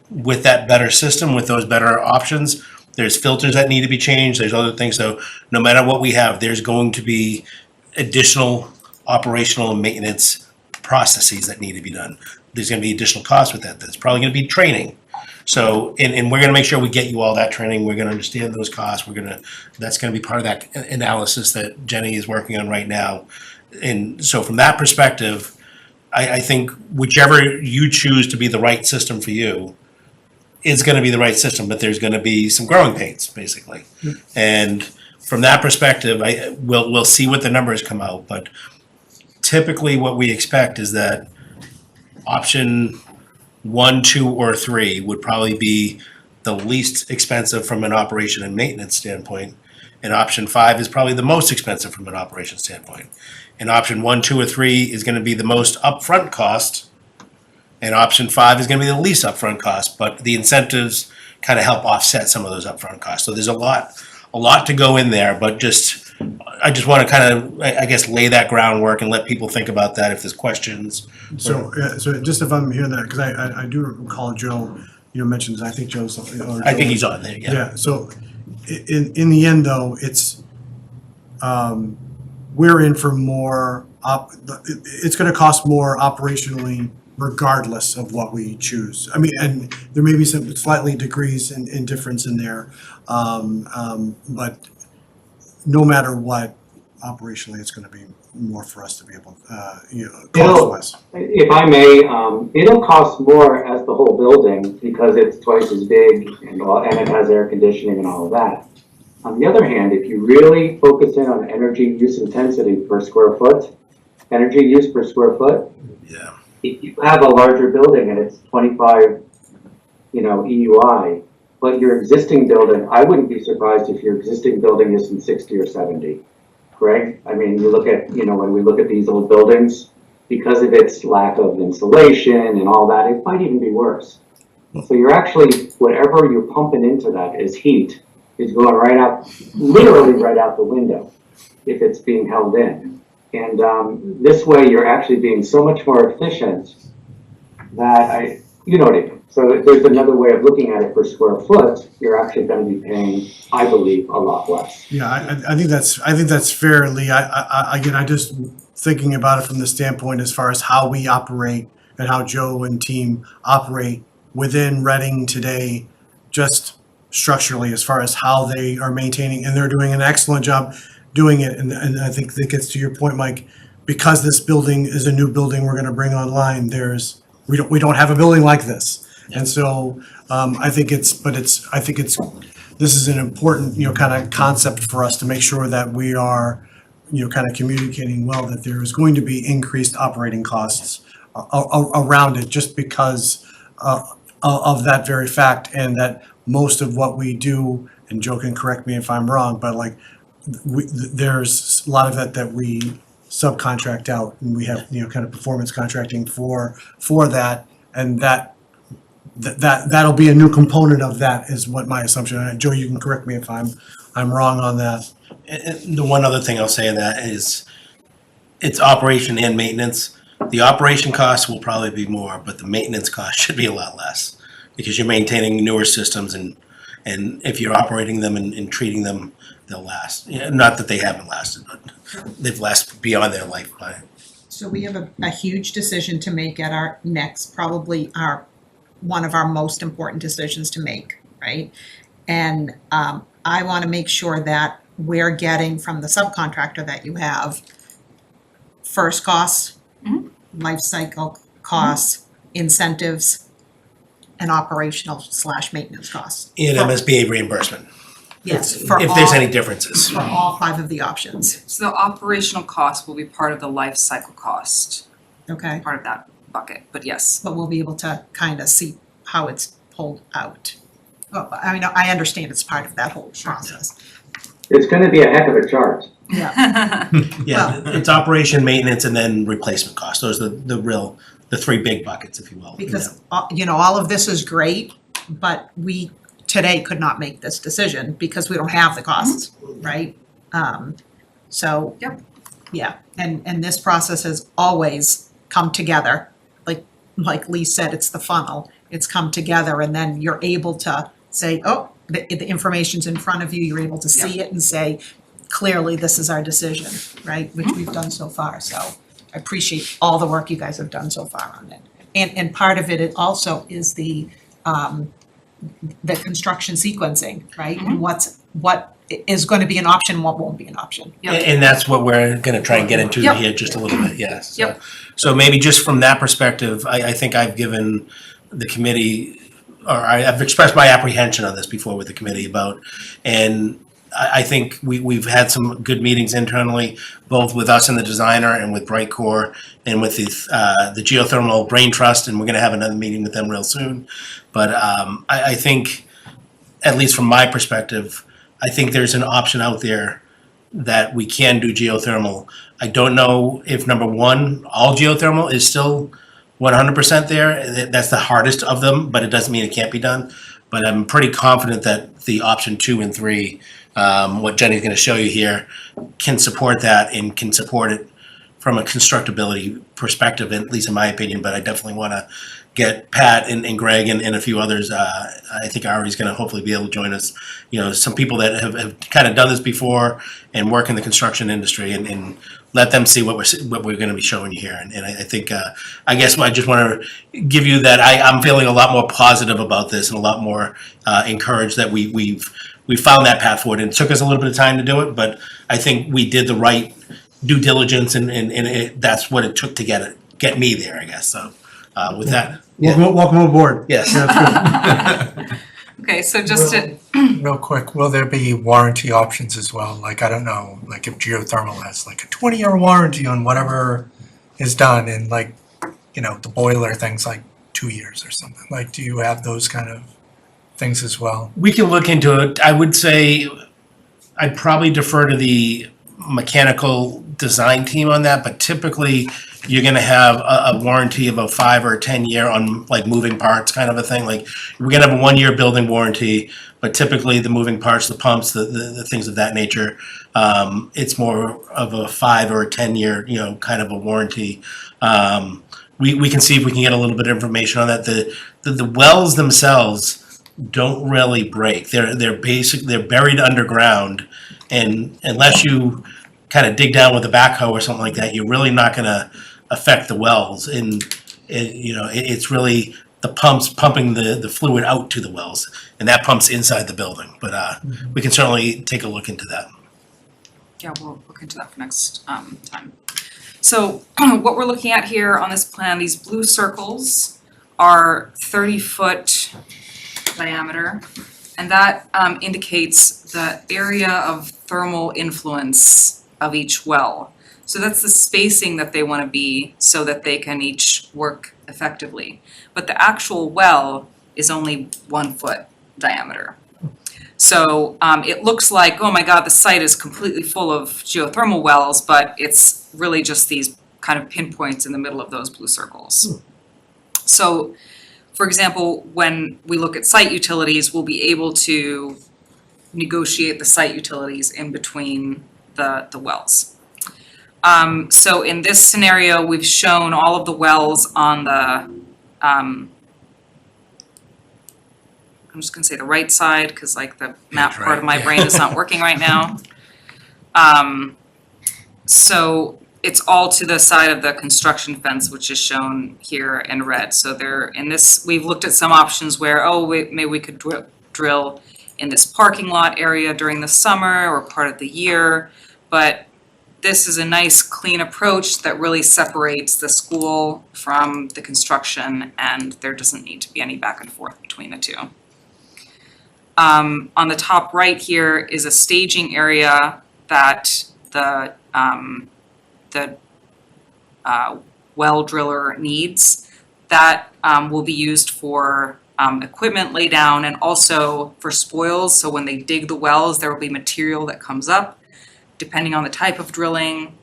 With that better system, with those better options, there's filters that need to be changed, there's other things. So no matter what we have, there's going to be additional operational and maintenance processes that need to be done. There's going to be additional costs with that. There's probably going to be training. So, and we're going to make sure we get you all that training. We're going to understand those costs. That's going to be part of that analysis that Jenny is working on right now. And so from that perspective, I think whichever you choose to be the right system for you is going to be the right system, but there's going to be some growing pains, basically. And from that perspective, we'll see what the numbers come out. But typically what we expect is that option 1, 2, or 3 would probably be the least expensive from an operation and maintenance standpoint. And option 5 is probably the most expensive from an operation standpoint. And option 1, 2, or 3 is gonna be the most upfront cost. And option 5 is gonna be the least upfront cost, but the incentives kind of help offset some of those upfront costs. So there's a lot to go in there, but I just want to kind of, I guess, lay that groundwork and let people think about that if there's questions. So just if I'm hearing that, because I do recall Joe, mentioned, I think Joe's. I think he's on there, yeah. Yeah, so in the end though, it's, we're in for more, it's gonna cost more operationally regardless of what we choose. I mean, and there may be some slightly degrees in difference in there, but no matter what, operationally, it's gonna be more for us to be able, cost-wise. If I may, it'll cost more as the whole building because it's twice as big and it has air conditioning and all of that. On the other hand, if you really focus in on energy use intensity per square foot, energy use per square foot, Yeah. if you have a larger building and it's 25, EUI, but your existing building, I wouldn't be surprised if your existing building isn't 60 or 70. Greg, I mean, you look at, when we look at these old buildings, because of its lack of insulation and all that, it might even be worse. So you're actually, whatever you're pumping into that is heat, is going right out, literally right out the window, if it's being held in. And this way, you're actually being so much more efficient that you know what I mean. So there's another way of looking at it per square foot. You're actually going to be paying, I believe, a lot less. Yeah, I think that's fair, Lee. I just thinking about it from the standpoint as far as how we operate and how Joe and team operate within Reading today, just structurally as far as how they are maintaining, and they're doing an excellent job doing it. And I think that gets to your point, Mike, because this building is a new building we're going to bring online. We don't have a building like this. And so I think this is an important, kind of concept for us to make sure that we are, kind of communicating well that there is going to be increased operating costs around it just because of that very fact, and that most of what we do, and Joe can correct me if I'm wrong, but like there's a lot of it that we subcontract out, and we have, kind of performance contracting for that, and that'll be a new component of that is what my assumption. And Joe, you can correct me if I'm wrong on that. And the one other thing I'll say in that is it's operation and maintenance. The operation costs will probably be more, but the maintenance cost should be a lot less because you're maintaining newer systems, and if you're operating them and treating them, they'll last. Not that they haven't lasted, but they've lasted beyond their lifetime. So we have a huge decision to make at our next, probably one of our most important decisions to make, right? And I want to make sure that we're getting from the subcontractor that you have first costs, life cycle costs, incentives, and operational / maintenance costs. And MSBA reimbursement, Yes, if there's any differences. for all 5 of the options, So the operational cost will be part of the life cycle cost, okay? part of that bucket, but yes. But we'll be able to kind of see how it's pulled out. Well, I mean, I understand it's part of that whole process. It's going to be a heck of a chart. Yeah, Yeah, it's operation, maintenance, and then replacement costs. Those are the 3 big buckets, if you will. because, all of this is great, but we today could not make this decision because we don't have the costs, right? So. Yep. Yeah, and this process has always come together, like Lee said, it's the funnel. It's come together, and then you're able to say, oh, the information's in front of you, you're able to see it and say, clearly, this is our decision, right? Which we've done so far, so I appreciate all the work you guys have done so far on it. And part of it also is the construction sequencing, right? And what is going to be an option, what won't be an option. And that's what we're gonna try and get into Yep. here just a little bit, yes. Yep. So maybe just from that perspective, I think I've given the committee, or I've expressed my apprehension on this before with the committee about, and I think we've had some good meetings internally, both with us and the designer and with Brightcore and with the Geothermal Brain Trust, and we're gonna have another meeting with them real soon. But I think at least from my perspective, I think there's an option out there that we can do geothermal. I don't know if number one, all geothermal is still 100% there. That's the hardest of them, but it doesn't mean it can't be done. But I'm pretty confident that the option 2 and 3, what Jenny's going to show you here, can support that and can support it from a constructability perspective, at least in my opinion. But I definitely want to get Pat and Greg and a few others. I think Ari's going to hopefully be able to join us. You know, some people that have kind of done this before and work in the construction industry, and let them see what we're going to be showing you here. And I think, I guess I just want to give you that I'm feeling a lot more positive about this and a lot more encouraged that we found that path forward. And it took us a little bit of time to do it, but I think we did the right due diligence, and that's what it took to get me there, I guess. So with that, Welcome aboard. yes. Yeah, that's good. Okay, so just to, Real quick, will there be warranty options as well? Like, I don't know, like if geothermal has like a 20-year warranty on whatever is done, and like, you know, the boiler thing's like 2 years or something. Like, do you have those kind of things as well? We can look into it. I would say I'd probably defer to the mechanical design team on that, but typically you're going to have a warranty of a 5 or 10 year on like moving parts kind of a thing. Like we're going to have a 1 year building warranty, but typically the moving parts, the pumps, the things of that nature, it's more of a 5 or 10 year, you know, kind of a warranty. We can see if we can get a little bit of information on that. The wells themselves don't really break. They're buried underground, and unless you kind of dig down with a backhoe or something like that, you're really not going to affect the wells. And you know, it's really the pumps pumping the fluid out to the wells, and that pumps inside the building. But we can certainly take a look into that. yeah, we'll look into that for next time. So what we're looking at here on this plan, these blue circles are 30-foot diameter, and that indicates the area of thermal influence of each well. So that's the spacing that they want to be so that they can each work effectively. But the actual well is only 1 foot diameter. So it looks like, oh my God, the site is completely full of geothermal wells, but it's really just these kind of pinpoints in the middle of those blue circles. So, for example, when we look at site utilities, we'll be able to negotiate the site utilities in between the wells. So in this scenario, we've shown all of the wells on the, I'm just gonna say the right side, because like the map part of my brain is not working right now. So it's all to the side of the construction fence, which is shown here in red. So there, in this, we've looked at some options where, maybe we could drill in this parking lot area during the summer or part of the year. But this is a nice clean approach that really separates the school from the construction, and there doesn't need to be any back and forth between the two. On the top right here is a staging area that the well driller needs. That will be used for equipment lay down and also for spoils. So when they dig the wells, there will be material that comes up. Depending on the type of drilling,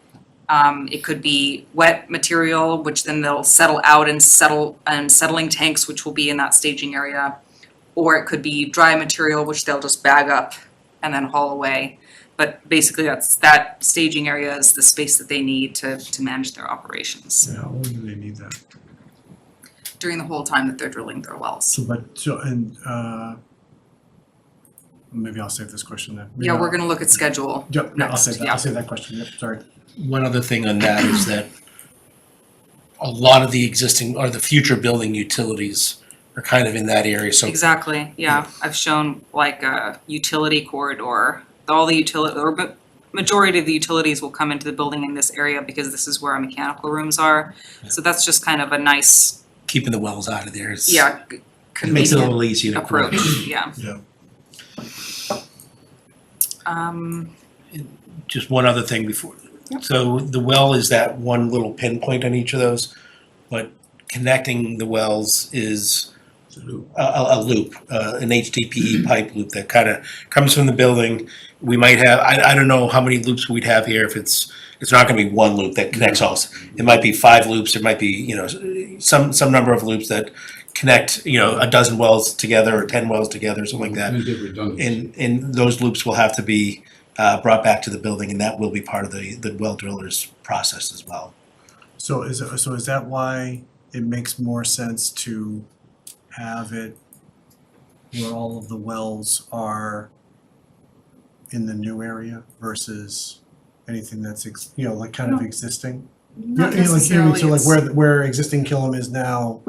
it could be wet material, which then they'll settle out in settling tanks, which will be in that staging area. Or it could be dry material, which they'll just bag up and then haul away. But basically that staging area is the space that they need to manage their operations Yeah, how long do they need that? during the whole time that they're drilling their wells. Maybe I'll save this question then. Yeah, we're gonna look at schedule Yeah, I'll next, save that. yeah. I'll save that question. Yep, sorry. One other thing on that is that a lot of the existing or the future building utilities are kind of in that area. So Exactly, yeah. I've shown like a utility corridor. All the but majority of the utilities will come into the building in this area because this is where our mechanical rooms are. So that's just kind of a nice, keeping the wells out of there is, yeah, it makes it a convenient little easier to approach, approach. yeah. Yeah. Just one other thing before. Yep. So the well is that one little pinpoint on each of those, but connecting the wells is a loop, an HDPE pipe loop that kind of comes from the building. We might have, I don't know how many loops we'd have here if it's not gonna be one loop that connects all. It might be 5 loops, it might be, you know, some number of loops that connect, you know, a dozen wells together or 10 wells together, something like that. Plenty of redundancy. And those loops will have to be brought back to the building, and that will be part of the well driller's process as well. So is that why it makes more sense to have it where all of the wells are in the new area versus anything that's like kind of existing? Not Yeah, necessarily. so like It's- where existing Killam is now,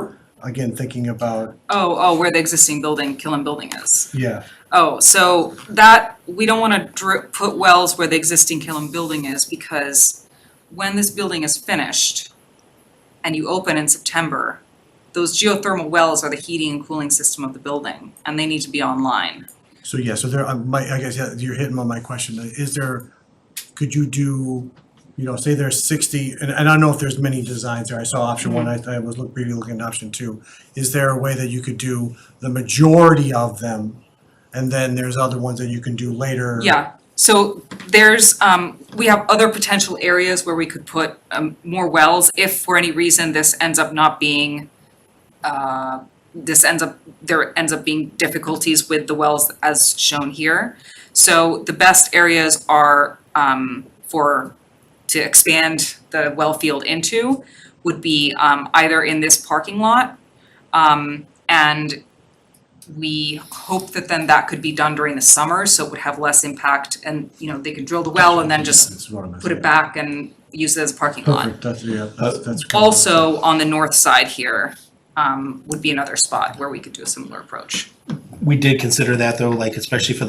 again, thinking about, Oh, where the existing building, Killam building is. yeah, Oh, so that, we don't wanna put wells where the existing Killam building is, because when this building is finished and you open in September, those geothermal wells are the heating and cooling system of the building, and they need to be online. so there, I guess, yeah, you're hitting on my question, could you do, say there's 60, and I don't know if there's many designs there, I saw option one, I was briefly looking at option two. Is there a way that you could do the majority of them, and then there's other ones that you can do later? Yeah, so there's, we have other potential areas where we could put more wells if for any reason this ends up not being, there ends up being difficulties with the wells as shown here. So the best areas are to expand the well field into would be either in this parking lot, and we hope that then that could be done during the summer, so it would have less impact, and they could drill the well and then just That's what I'm put it back and use it as a parking lot. Perfect, that's kind of- Also, on the north side here, would be another spot where we could do a similar approach. We did consider that though, like especially for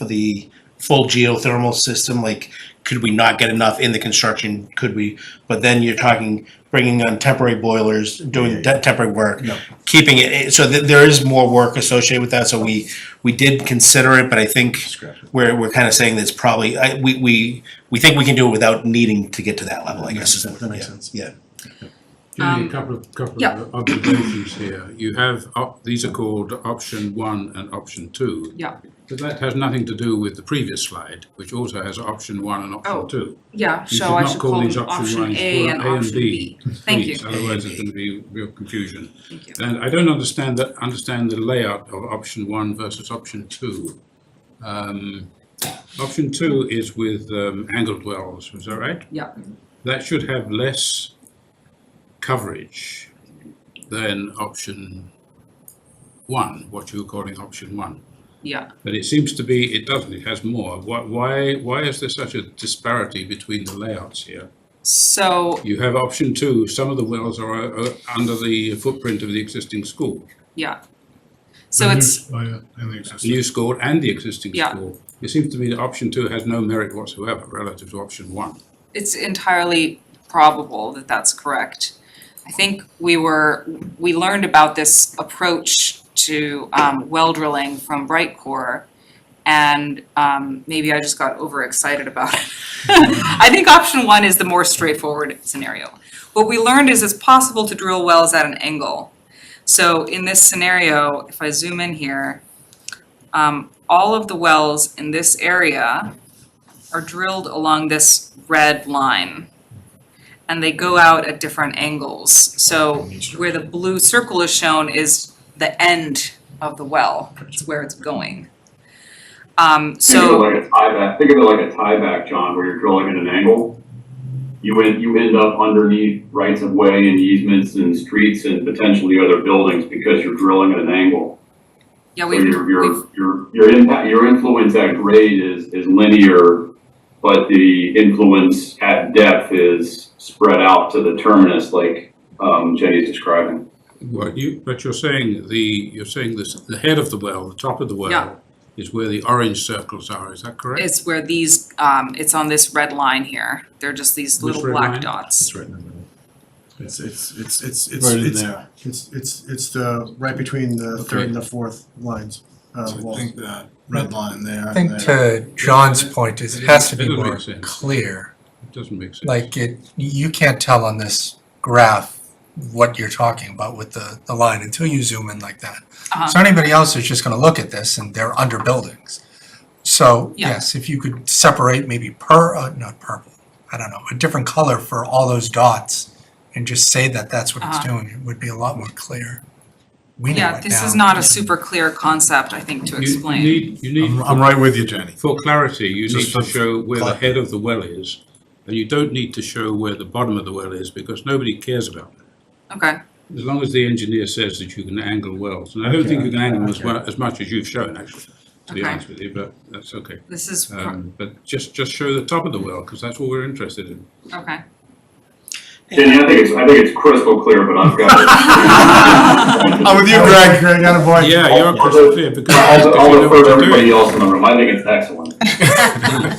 the full geothermal system, like could we not get enough in the construction? Could we? But then you're talking bringing on temporary boilers, doing temporary work, Yeah. keeping it, so there is more work associated with that. So we did consider it, but I think Scratch it. we're kind of saying that it's probably, we think we can do it without needing to get to that level, I guess. That makes sense. Yeah. Julie, a couple yeah. of observations here. You have, these are called option 1 and option 2. Yeah. But that has nothing to do with the previous slide, which also has option 1 and option Oh, 2. Yeah, You so I not should call these them option ones, A call and them option B. Thank you. Please, otherwise there's going to be real confusion. Thank you. And I don't understand the layout of option 1 versus option 2. Option 2 is with angled wells, is that right? Yeah. That should have less coverage than option 1, what you're calling option 1. Yeah. But it seems to be, it doesn't, it has more. Why is there such a disparity between the layouts here? So, You have option 2, some of the wells are under the footprint of the existing school, yeah. So it's, In the the existing. new school and the existing Yeah. school. It seems to me that option 2 has no merit whatsoever relative to option 1. it's entirely probable that that's correct. I think we learned about this approach to well drilling from Brightcore, and maybe I just got overexcited about it. I think option 1 is the more straightforward scenario. What we learned is it's possible to drill wells at an angle. So in this scenario, if I zoom in here, all of the wells in this area are drilled along this red line, and they go out at different angles. So where the blue circle is shown is the end of the well. It's where it's going. Think of it So like a tieback. Think of it like a tieback, John, where you're drilling at an angle. You end up underneath rights of way and easements and streets and potentially other buildings because you're drilling at an angle. yeah, So we've your impact, your influence at grade is linear, but the influence at depth is spread out to the terminus, like Jenny's describing. But you're saying the head of the well, the top of the well, Yeah. is where the orange circles are, is that correct? it's where these it's on this red line here. They're just these Which little red black line? dots. Right in the middle. It's Right in there. it's the, right between the third and the fourth lines, So I walls. think that red line there. I think and there. to John's point is it has to be It doesn't more make sense. clear. It doesn't make sense. Like you can't tell on this graph what you're talking about with the line until you zoom in like that. Uh-huh. So anybody else is just gonna look at this and they're under buildings. So, Yeah. yes, if you could separate maybe not purple, I don't know, a different color for all those dots and just say that that's what it's doing, it would be a lot more clear. We know Yeah, it this now. is not a super clear concept, I think, to explain. You need, I'm right with you, Jenny. for clarity, you need Just to for show where the clar- head of the well is, and you don't need to show where the bottom of the well is, because nobody cares about that. Okay, As long as the engineer says that you can angle wells, and I don't think you can angle them as much as you've shown, actually, to be Okay. honest with you, but that's okay. this is, But just show the top of the well, because that's what we're interested in. okay. Jenny, I think it's crystal clear, but I've got it. I'm with you, Greg. Greg, got a boy. Yeah, you're crystal clear, because I'll you I'll know defer what to you're everybody doing. else in the room. I think it's excellent.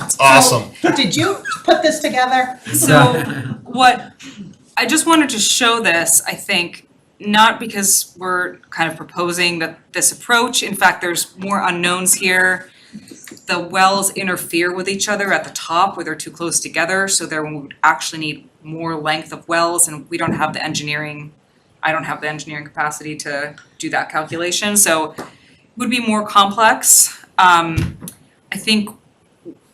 It's awesome. Did you put this together? So what, I just wanted to show this, I think, not because we're kind of proposing that this approach, in fact, there's more unknowns here. The wells interfere with each other at the top where they're too close together, so there would actually need more length of wells, and we don't have the engineering, I don't have the engineering capacity to do that calculation, so it would be more complex. I think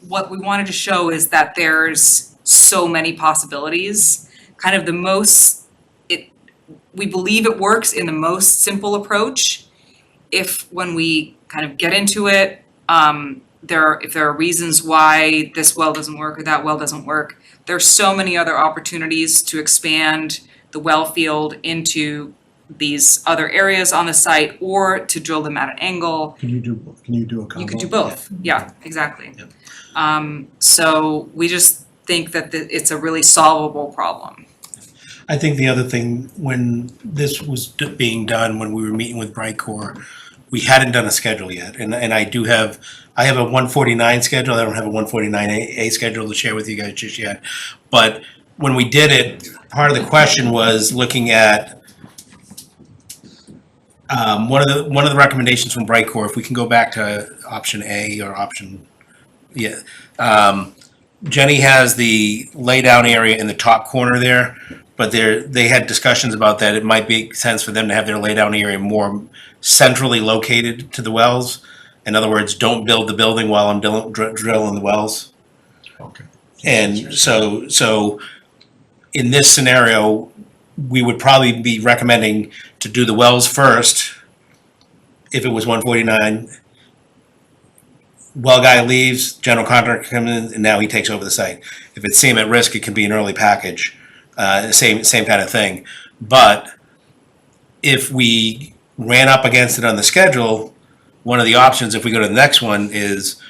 what we wanted to show is that there's so many possibilities. Kind of the most, we believe it works in the most simple approach. If when we kind of get into it, if there are reasons why this well doesn't work or that well doesn't work, there's so many other opportunities to expand the well field into these other areas on the site or to drill them at an angle. Can you do a combo? You could do both, yeah, exactly. So we just think that it's a really solvable problem. I think the other thing, when this was being done, when we were meeting with Brightcore, we hadn't done a schedule yet, and I have a 149 schedule, I don't have a 149A schedule to share with you guys just yet. But when we did it, part of the question was looking at one of the recommendations from Brightcore, if we can go back to option A or option, Jenny has the laydown area in the top corner there, but they had discussions about that. It might make sense for them to have their laydown area more centrally located to the wells. In other words, don't build the building while I'm drilling the wells. Okay. And so in this scenario, we would probably be recommending to do the wells first. If it was 149, well guy leaves, general contractor comes in, and now he takes over the site. If it's CM at risk, it can be an early package, same kind of thing. But if we ran up against it on the schedule, one of the options, if we go to the next one, is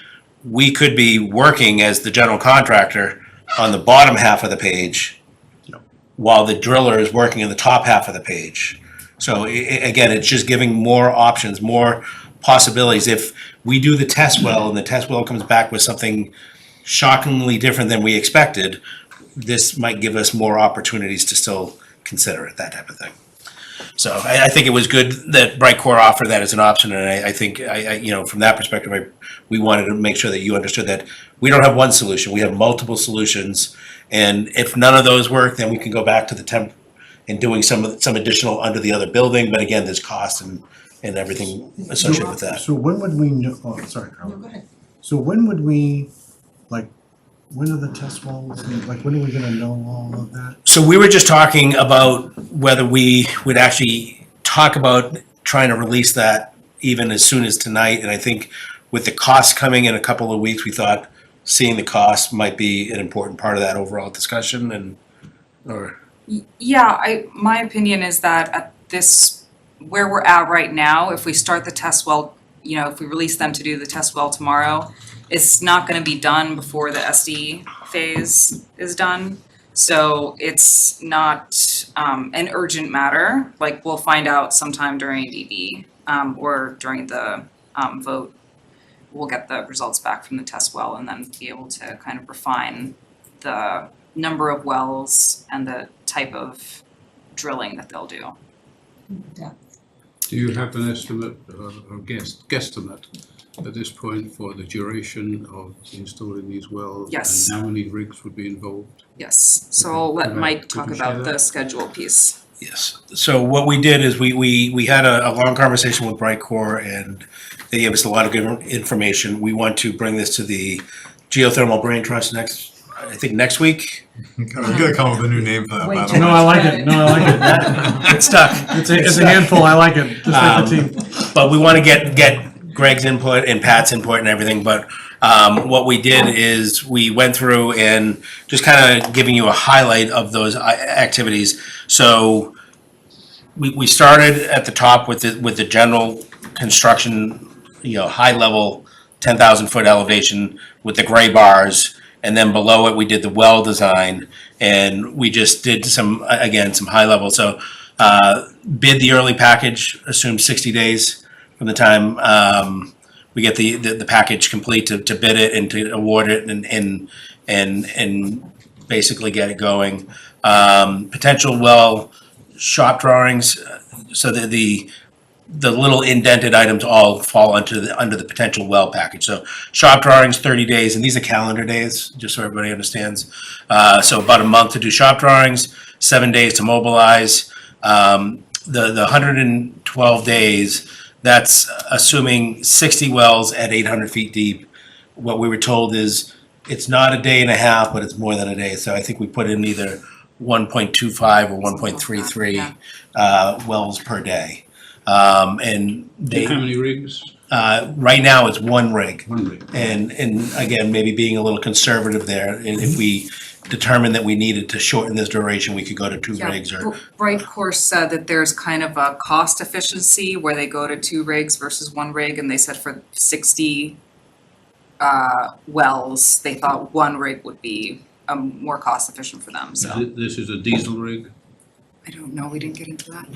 we could be working as the general contractor on the bottom half of the page while the driller is working in the top half of the page. So again, it's just giving more options, more possibilities. If we do the test well and the test well comes back with something shockingly different than we expected, this might give us more opportunities to still consider it, that type of thing. So I think it was good that Brightcore offered that as an option, and I think from that perspective, we wanted to make sure that you understood that we don't have one solution, we have multiple solutions, and if none of those work, then we can go back to the temp and doing some additional under the other building, but again, there's cost and everything associated with that. So when would we know, oh, sorry, Carl. No, go ahead. So when would we, when are the test wells, when are we gonna know all of that? So we were just talking about whether we would actually talk about trying to release that even as soon as tonight, and I think with the cost coming in a couple of weeks, we thought seeing the cost might be an important part of that overall discussion, Yeah, my opinion is that at this, where we're at right now, if we start the test well, if we release them to do the test well tomorrow, it's not gonna be done before the SD phase is done. So it's not an urgent matter, like we'll find out sometime during DB or during the vote. We'll get the results back from the test well and then be able to kind of refine the number of wells and the type of drilling that they'll do. Do you have an estimate or guesstimate at this point for the duration of installing these wells? Yes. And how many rigs would be involved? Yes, so I'll let Okay. Mike Could talk you share about that? the schedule piece. Yes. So what we did is we had a long conversation with Brightcore, and they gave us a lot of good information. We want to bring this to the Geothermal Brain Trust next week. We gotta come up with a new name for that, by the Wait, No, way. I like it, no, I like it. It's stuck. It's a handful, I like it, just like the team. But we want to get Greg's input and Pat's input and everything, but what we did is we went through and just kind of giving you a highlight of those activities. So we started at the top with the general construction, high level, 10,000 foot elevation with the gray bars. And then below it, we did the well design, and we just did some high level. So bid the early package, assume 60 days from the time we get the package complete to bid it and to award it and basically get it going. Potential well shop drawings, so that the little indented items all fall under the potential well package. So shop drawings, 30 days, and these are calendar days, just so everybody understands. So about a month to do shop drawings, 7 days to mobilize. The 112 days, that's assuming 60 wells at 800 feet deep. What we were told is it's not a day and a half, but it's more than a day. So I think we put in either 1.25 or 1.33 wells per day. And they, How many rigs? right now it's one rig. One rig. And again, maybe being a little conservative there, and if we determined that we needed to shorten this duration, we could go to two rigs or. Brightcore said that there's kind of a cost efficiency where they go to 2 rigs versus 1 rig, and they said for 60 wells, they thought 1 rig would be more cost efficient for them, so. This is a diesel rig? I don't know, we didn't get into that.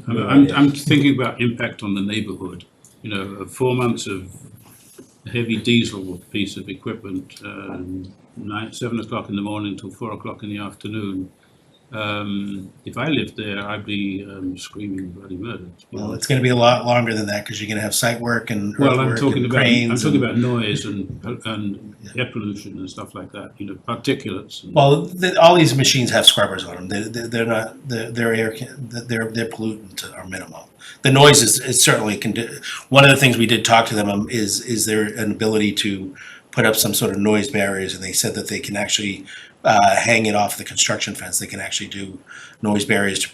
I'm thinking about impact on the neighborhood. 4 months of heavy diesel piece of equipment, 7 o'clock in the morning till 4 o'clock in the afternoon. If I lived there, I'd be screaming bloody murder. Well, it's gonna be a lot longer than that, because you're gonna have site work and Well, I'm earthwork talking and about cranes. noise and air pollution and stuff like that. Particulates. And, Well, all these machines have scrubbers on them. They're not, their air, their pollutants are minimal. The noise is certainly, one of the things we did talk to them is there an ability to put up some sort of noise barriers, and they said that they can actually hang it off the construction fence. They can actually do noise barriers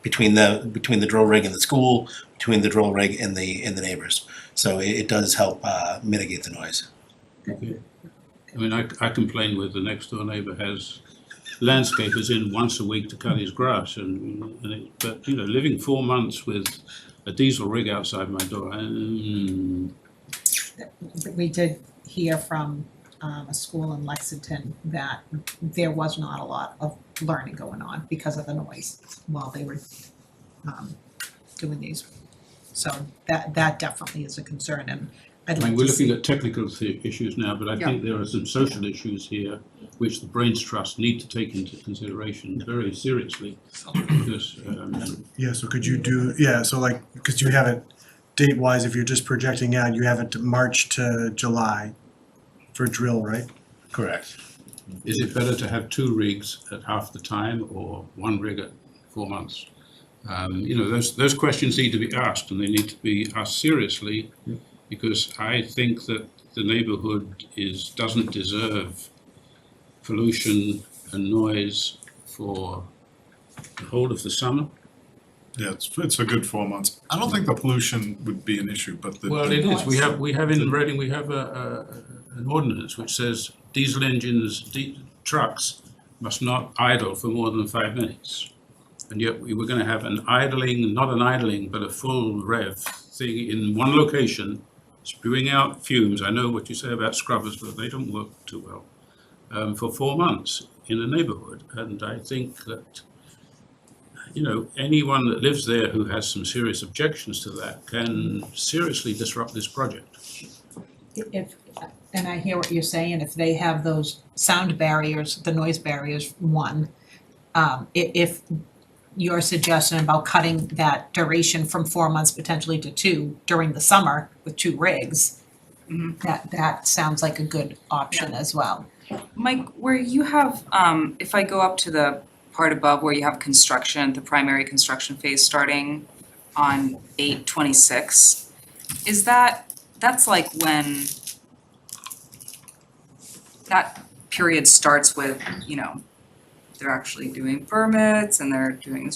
between the drill rig and the school, between the drill rig and the neighbors. So it does help mitigate the noise. okay. I mean, I complain with the next door neighbor has landscapers in once a week to cut his grass, but living 4 months with a diesel rig outside my door. We did hear from a school in Lexington that there was not a lot of learning going on because of the noise while they were doing these. So that definitely is a concern, and I'd I like mean, we're to looking see. at technical issues now, but I Yeah. think there are some social issues here which the Brains Trust need to take into consideration very seriously, because Yeah, so could you do, so like, because you have it date-wise, if you're just projecting out, you have it to March to July for drill, right? Correct. is it better to have 2 rigs at half the time or 1 rig at 4 months? Those questions need to be asked, and they need to be asked seriously, because I think that the neighborhood doesn't deserve pollution and noise for the whole of the summer. Yeah, it's a good 4 months. I don't think the pollution would be an issue, but the. Well, it is. We have in Reading, we have an ordinance which says diesel engines, trucks must not idle for more than 5 minutes. And yet we were going to have not an idling, but a full rev thing in one location, spewing out fumes. I know what you say about scrubbers, but they don't work too well, for 4 months in a neighborhood. And I think that, anyone that lives there who has some serious objections to that can seriously disrupt this project. And I hear what you're saying, if they have those sound barriers, the noise barriers, if your suggestion about cutting that duration from 4 months potentially to 2 during the summer with 2 rigs, that sounds like a good option as well. Mike, where you have, if I go up to the part above where you have construction, the primary construction phase starting on 8/26, is that's like when that period starts with, they're actually doing permits and they're doing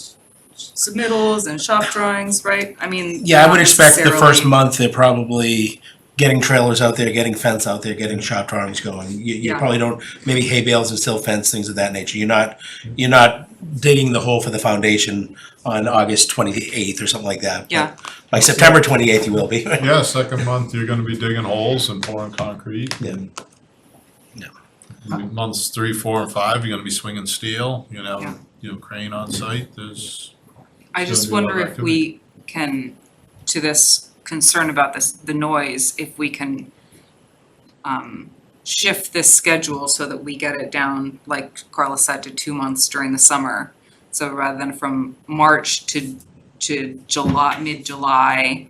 submittals and shop drawings, right? I mean, Yeah, I not would expect the first necessarily- month they're probably getting trailers out there, getting fence out there, getting shop drawings going. You Yeah. probably don't, maybe hay bales and silt fence, things of that nature. You're not digging the hole for the foundation on August 28th or something like that. But Yeah. by September 28th, you will be. Yeah, second month, you're gonna be digging holes and pouring concrete. Yeah. and Yeah. Months 3, 4, and 5, you're gonna be swinging steel, Yeah. crane on site, there's. I So just do a lot wonder of if we can, to this concern about the noise, if we can shift this schedule so that we get it down, like Carla said, to 2 months during the summer. So rather than from March to July, mid-July,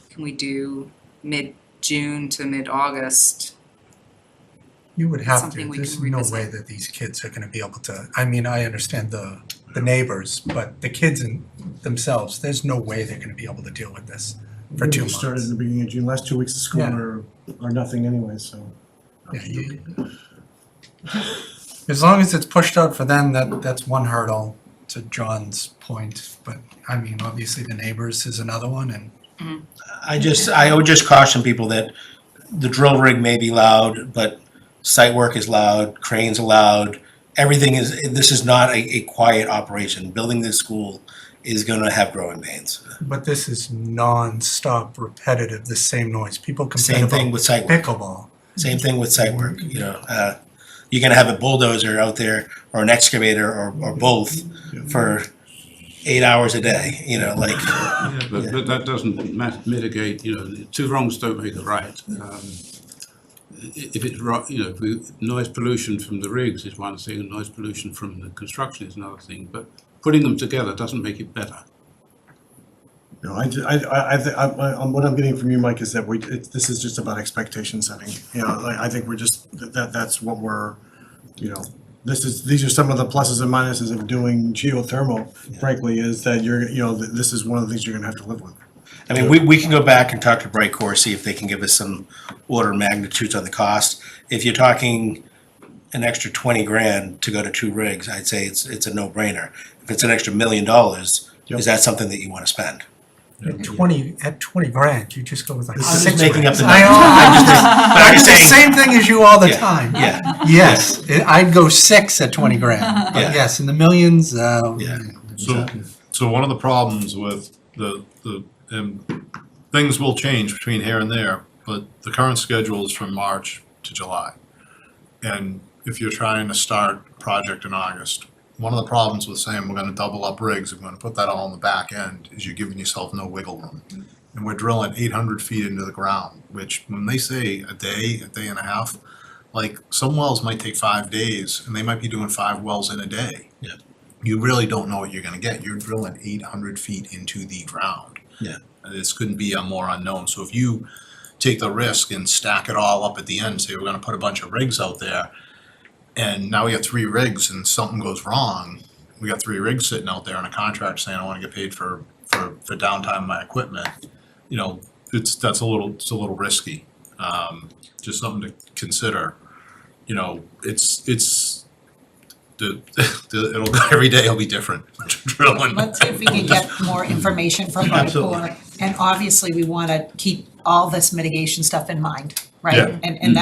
can we do mid-June to mid-August? You would have Something to, we there's can no revisit. way that these kids are gonna be able to, I mean, I understand the neighbors, but the kids in themselves, there's no way they're gonna be able to deal with this for 2 We started months. in the beginning of June, last 2 weeks of school Yeah. are nothing anyway, so. Yeah, as long as it's pushed out for them, that's one hurdle, to John's point, but I mean, obviously the neighbors is another one, and I would just caution people that the drill rig may be loud, but site work is loud, cranes are loud. This is not a quiet operation. Building this school is gonna have growing pains. but this is non-stop repetitive, the same noise. People complain Same thing about with site work. pickleball. Same thing with site work, you're gonna have a bulldozer out there or an excavator or both for 8 hours a day, like. But that doesn't mitigate, two wrongs don't make a right. If it's right, noise pollution from the rigs is one thing, and noise pollution from the construction is another thing, but putting them together doesn't make it better. No, what I'm getting from you, Mike, is that this is just about expectation setting. I think we're just, that's what we're, these are some of the pluses and minuses of doing geothermal, frankly, is that this is one of the things you're gonna have to live with. I mean, we can go back and talk to Brightcore, see if they can give us some order of magnitudes on the cost. If you're talking an extra 20 grand to go to 2 rigs, I'd say it's a no-brainer. If it's an extra $1 million, Yep. is that something that you wanna spend? At 20 grand, you just go with like I'm just 6 making up grand. the I numbers. know, But I'm just it's the saying, same thing as you all the Yeah, time. yeah. Yes, I'd go 6 at 20 grand, Yeah. but yes, in the millions, Yeah. So one of the problems with things will change between here and there, but the current schedule is from March to July. And if you're trying to start a project in August, one of the problems with saying we're gonna double up rigs, and we're gonna put that all on the back end, is you're giving yourself no wiggle room. And we're drilling 800 feet into the ground, which when they say a day and a half, like some wells might take 5 days and they might be doing 5 wells in a day. Yeah. You really don't know what you're gonna get. You're drilling 800 feet into the ground. Yeah. This couldn't be a more unknown. So if you take the risk and stack it all up at the end, say we're gonna put a bunch of rigs out there, and now we have 3 rigs and something goes wrong, we got 3 rigs sitting out there on a contract saying I wanna get paid for downtime of my equipment, it's a little risky. Just something to consider. It'll every day will be different drilling. Let's see if we can get more information from Absolutely. Brightcore. And obviously, we want to keep all this mitigation stuff in mind, right? Yeah. And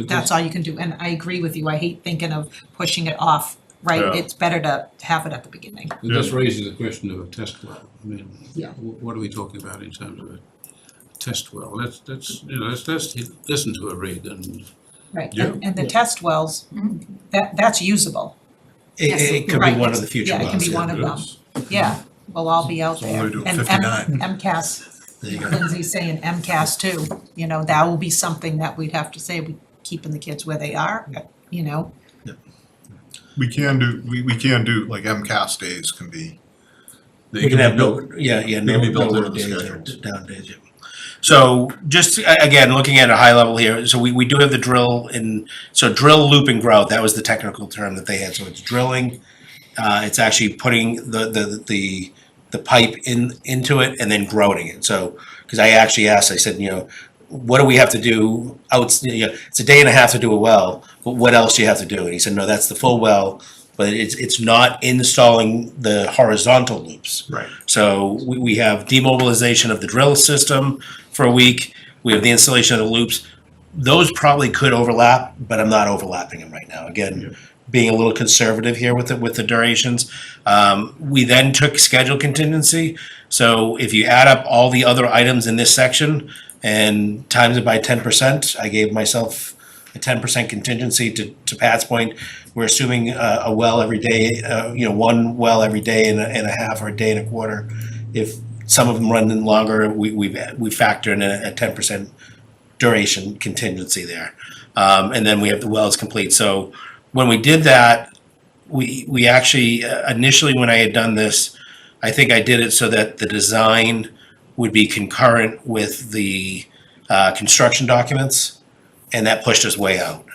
that's all you can do. And I agree with you. I hate thinking of pushing it off, right? Yeah. It's better to have it at the beginning. It just raises the question of a test well. I mean, Yeah. what are we talking about in terms of a test well? Let's listen to a rig and Right. Yeah. And the test wells, that's usable. It could be Right. one of the future Yeah, it can wells. be one of them. Yeah, we'll all be out So there. we're doing And 59. MCAS, There you go. Lindsay's saying MCAS too, that will be something that we'd have to say, we keeping the kids where they are, We can do, like MCAS days can be That We you can have build- no, yeah, It no, can be no built work into the days or schedules. down days, yeah. So just, again, looking at a high level here, so we do have the drill so drill, loop and grout, that was the technical term that they had, so it's drilling. It's actually putting the pipe into it and then grouting it, so, because I actually asked, I said, what do we have to do it's a day and a half to do a well, but what else do you have to do? And he said, no, that's the full well, but it's not installing the horizontal loops. Right. So we have demobilization of the drill system for a week. We have the installation of the loops. Those probably could overlap, but I'm not overlapping them right now. Again, being a little conservative here with the durations. We then took schedule contingency. So if you add up all the other items in this section and times it by 10%, I gave myself a 10% contingency to Pat's point. We're assuming a well every day, one well every day and a half or a day and a quarter. If some of them run in longer, we factor in a 10% duration contingency there. And then we have the wells complete. So when we did that, we actually, initially when I had done this, I think I did it so that the design would be concurrent with the construction documents, and that pushed us way out.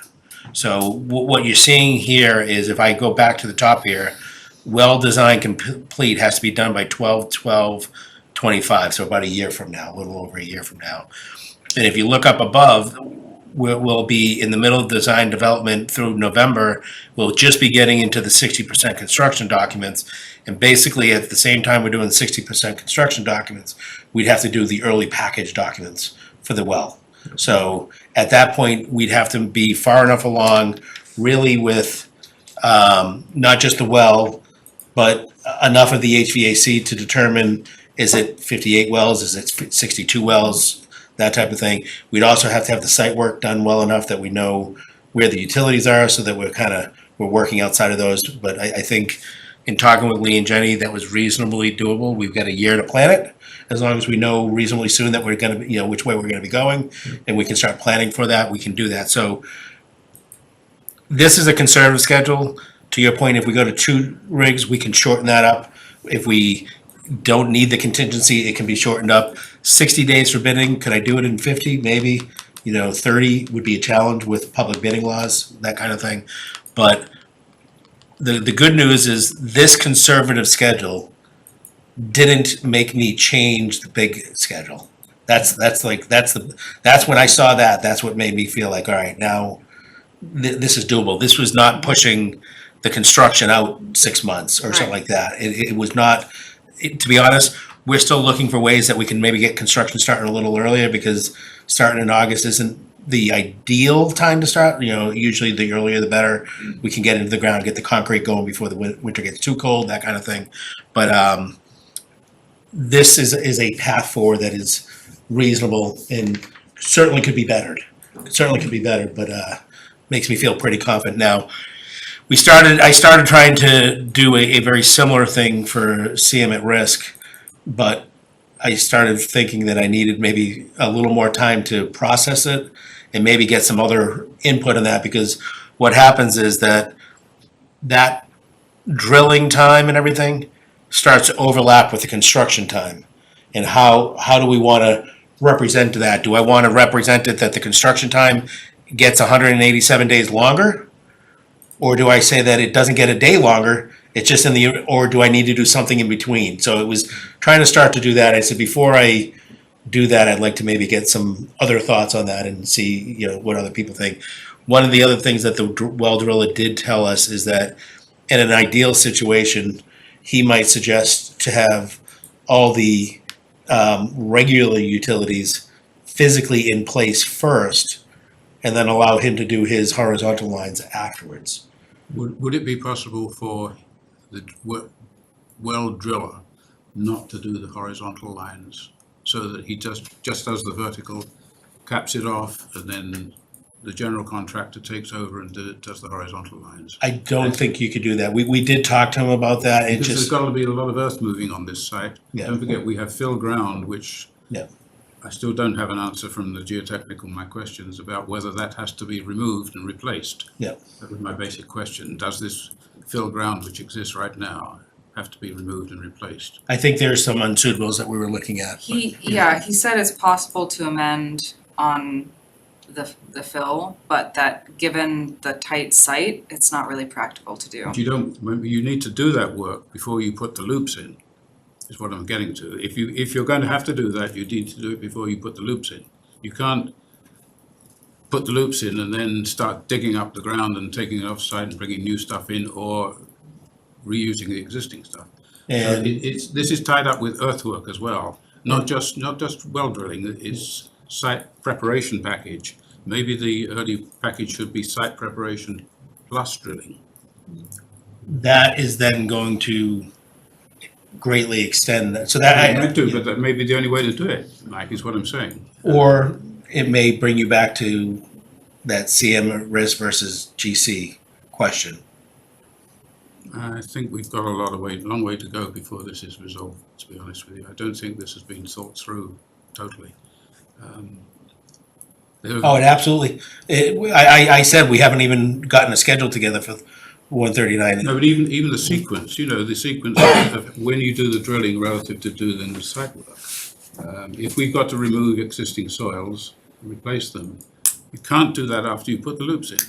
So what you're seeing here is, if I go back to the top here, well design complete has to be done by 12/12/25, so about a year from now, a little over a year from now. And if you look up above, we'll be in the middle of design development through November. We'll just be getting into the 60% construction documents. And basically, at the same time we're doing 60% construction documents, we'd have to do the early package documents for the well. So at that point, we'd have to be far enough along, really, with not just the well, but enough of the HVAC to determine, is it 58 wells, is it 62 wells, that type of thing. We'd also have to have the site work done well enough that we know where the utilities are, so that we're working outside of those. But I think in talking with Lee and Jenny, that was reasonably doable. We've got a year to plan it, as long as we know reasonably soon that we're gonna be, which way we're gonna be going, and we can start planning for that, we can do that. So this is a conservative schedule. To your point, if we go to 2 rigs, we can shorten that up. If we don't need the contingency, it can be shortened up. 60 days for bidding, could I do it in 50? Maybe. 30 would be a challenge with public bidding laws, that kind of thing. But the good news is, this conservative schedule didn't make me change the big schedule. That's when I saw that, that's what made me feel like, all right, now this is doable. This was not pushing the construction out 6 months or something like that. It was not, to be honest, we're still looking for ways that we can maybe get construction starting a little earlier, because starting in August isn't the ideal time to start. Usually the earlier the better. We can get into the ground, get the concrete going before the winter gets too cold, that kind of thing. But this is a path forward that is reasonable and certainly could be bettered. But makes me feel pretty confident now. I started trying to do a very similar thing for CM at risk, but I started thinking that I needed maybe a little more time to process it and maybe get some other input on that, because what happens is that drilling time and everything starts to overlap with the construction time. And how do we want to represent that? Do I want to represent it that the construction time gets 187 days longer? Or do I say that it doesn't get a day longer, it's just or do I need to do something in between? So it was trying to start to do that. I said, before I do that, I'd like to maybe get some other thoughts on that and see, what other people think. One of the other things that the well driller did tell us is that in an ideal situation, he might suggest to have all the regular utilities physically in place first, and then allow him to do his horizontal lines afterwards. Would it be possible for the well driller not to do the horizontal lines, so that he just does the vertical, caps it off, and then the general contractor takes over and does the horizontal lines? I don't think you could do that. We did talk to him about that. Because there's got to be a lot of earth moving on this site. Yeah. Don't forget, we have fill ground, which Yeah. I still don't have an answer from the geotechnical, my questions about whether that has to be removed and replaced. Yeah. That was my basic question. Does this fill ground which exists right now, have to be removed and replaced. I think there's some unsuitables that we were looking at. He said it's possible to amend on the fill, but that given the tight site, it's not really practical to do. But you need to do that work before you put the loops in, is what I'm getting to. If you're going to have to do that, you need to do it before you put the loops in. You can't put the loops in and then start digging up the ground and taking it off-site and bringing new stuff in or reusing the existing stuff. And This is tied up with earthwork as well, not just well drilling, it's site preparation package. Maybe the early package should be site preparation plus drilling. that is then going to greatly extend that, so But that may be the only way to do it, Mike, is what I'm saying. or it may bring you back to that CM risk versus GC question. I think we've got a long way to go before this is resolved, to be honest with you. I don't think this has been thought through totally. Oh, it absolutely, I said we haven't even gotten a schedule together for 139. No, but even the sequence, the sequence of when you do the drilling relative to doing the site work. If we've got to remove existing soils, replace them, you can't do that after you put the loops in.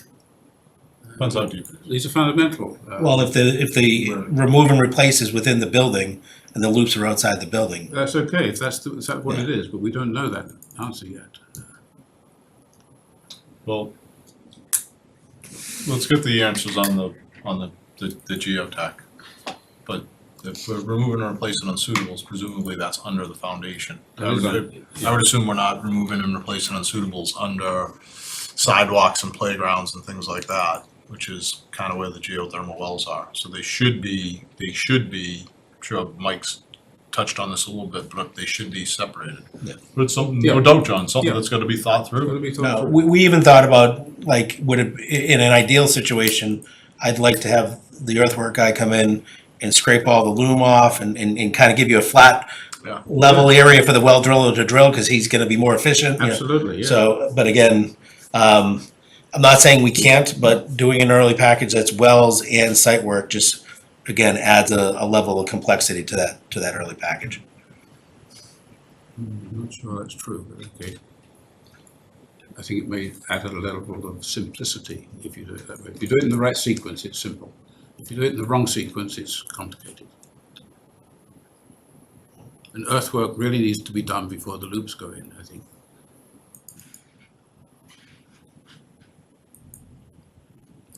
Depends how deep. These are fundamental. Well, if the remove and replace is within the building and the loops are outside the building. That's okay, if that's what it is, but we don't know that answer yet. Well, let's get the answers on the geotech. But if we're removing and replacing unsuitables, presumably that's under the foundation. I would assume we're not removing and replacing unsuitables under sidewalks and playgrounds and things like that, which is kind of where the geothermal wells are. So they should be, I'm sure Mike's touched on this a little bit, but they should be separated. Yeah. But it's something, no doubt, John, something that's gotta be thought through. No, we even thought about, like, in an ideal situation, I'd like to have the earthwork guy come in and scrape all the loom off and kind of give you a flat Yeah. level area for the well driller to drill, because he's gonna be more efficient. Absolutely, yeah. So, but again, I'm not saying we can't, but doing an early package that's wells and site work just, again, adds a level of complexity to that early package. I'm not sure that's true, but okay. I think it may add a level of simplicity if you do it that way. If you do it in the right sequence, it's simple. If you do it in the wrong sequence, it's complicated. And earthwork really needs to be done before the loops go in, I think.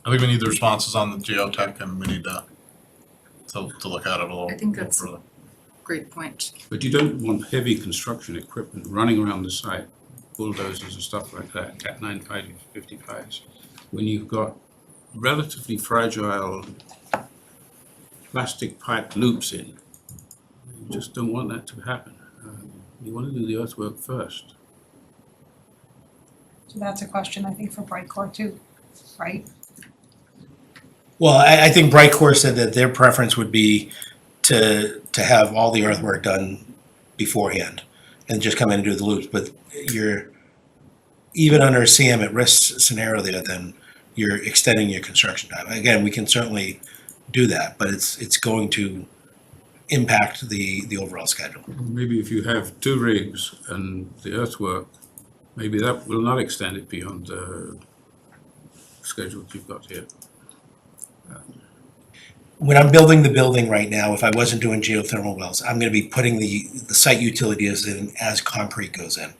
I think we need the responses on the geotech and we need to look at it a little I think that's further. Great point. But you don't want heavy construction equipment running around the site, bulldozers and stuff like that, Cat 955s, when you've got relatively fragile plastic pipe loops in. You just don't want that to happen. You want to do the earthwork first. So that's a question, I think, for Brightcore too, right? Well, I think Brightcore said that their preference would be to have all the earthwork done beforehand and just come in and do the loops, but you're, even under a CM at risk scenario there, then you're extending your construction time. Again, we can certainly do that, but it's going to impact the overall schedule. Maybe if you have 2 rigs and the earthwork, maybe that will not extend it beyond the schedule that you've got here. When I'm building the building right now, if I wasn't doing geothermal wells, I'm gonna be putting the site utilities in as concrete goes in.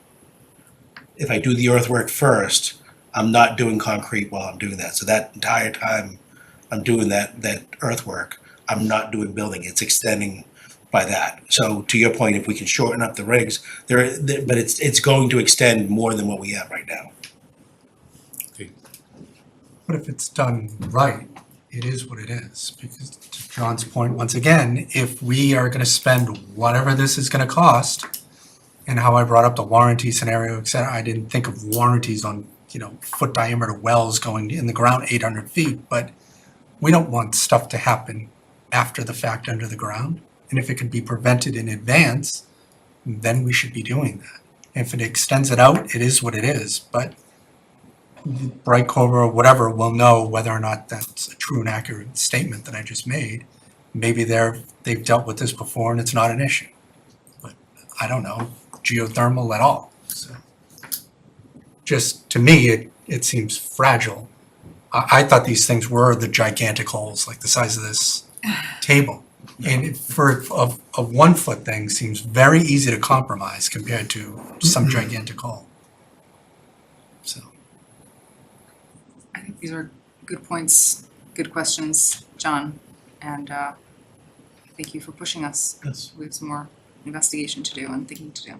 If I do the earthwork first, I'm not doing concrete while I'm doing that. So that entire time I'm doing that earthwork, I'm not doing building, it's extending by that. So to your point, if we can shorten up the rigs, but it's going to extend more than what we have right now. But if it's done right, it is what it is. Because to John's point, once again, if we are gonna spend whatever this is gonna cost, and how I brought up the warranty scenario, et cetera, I didn't think of warranties on, foot diameter wells going in the ground 800 feet, but we don't want stuff to happen after the fact under the ground. And if it can be prevented in advance, then we should be doing that. If it extends it out, it is what it is, but Bright Cobra or whatever will know whether or not that's a true and accurate statement that I just made. maybe they've dealt with this before and it's not an issue. But I don't know geothermal at all, so. Just, to me, it seems fragile. I thought these things were the gigantic holes, like the size of this table. And for a 1 foot thing seems very easy to compromise compared to some gigantic hole. So, I think these are good points, good questions, John, and thank you for pushing us. Yes. We have some more investigation to do and thinking to do.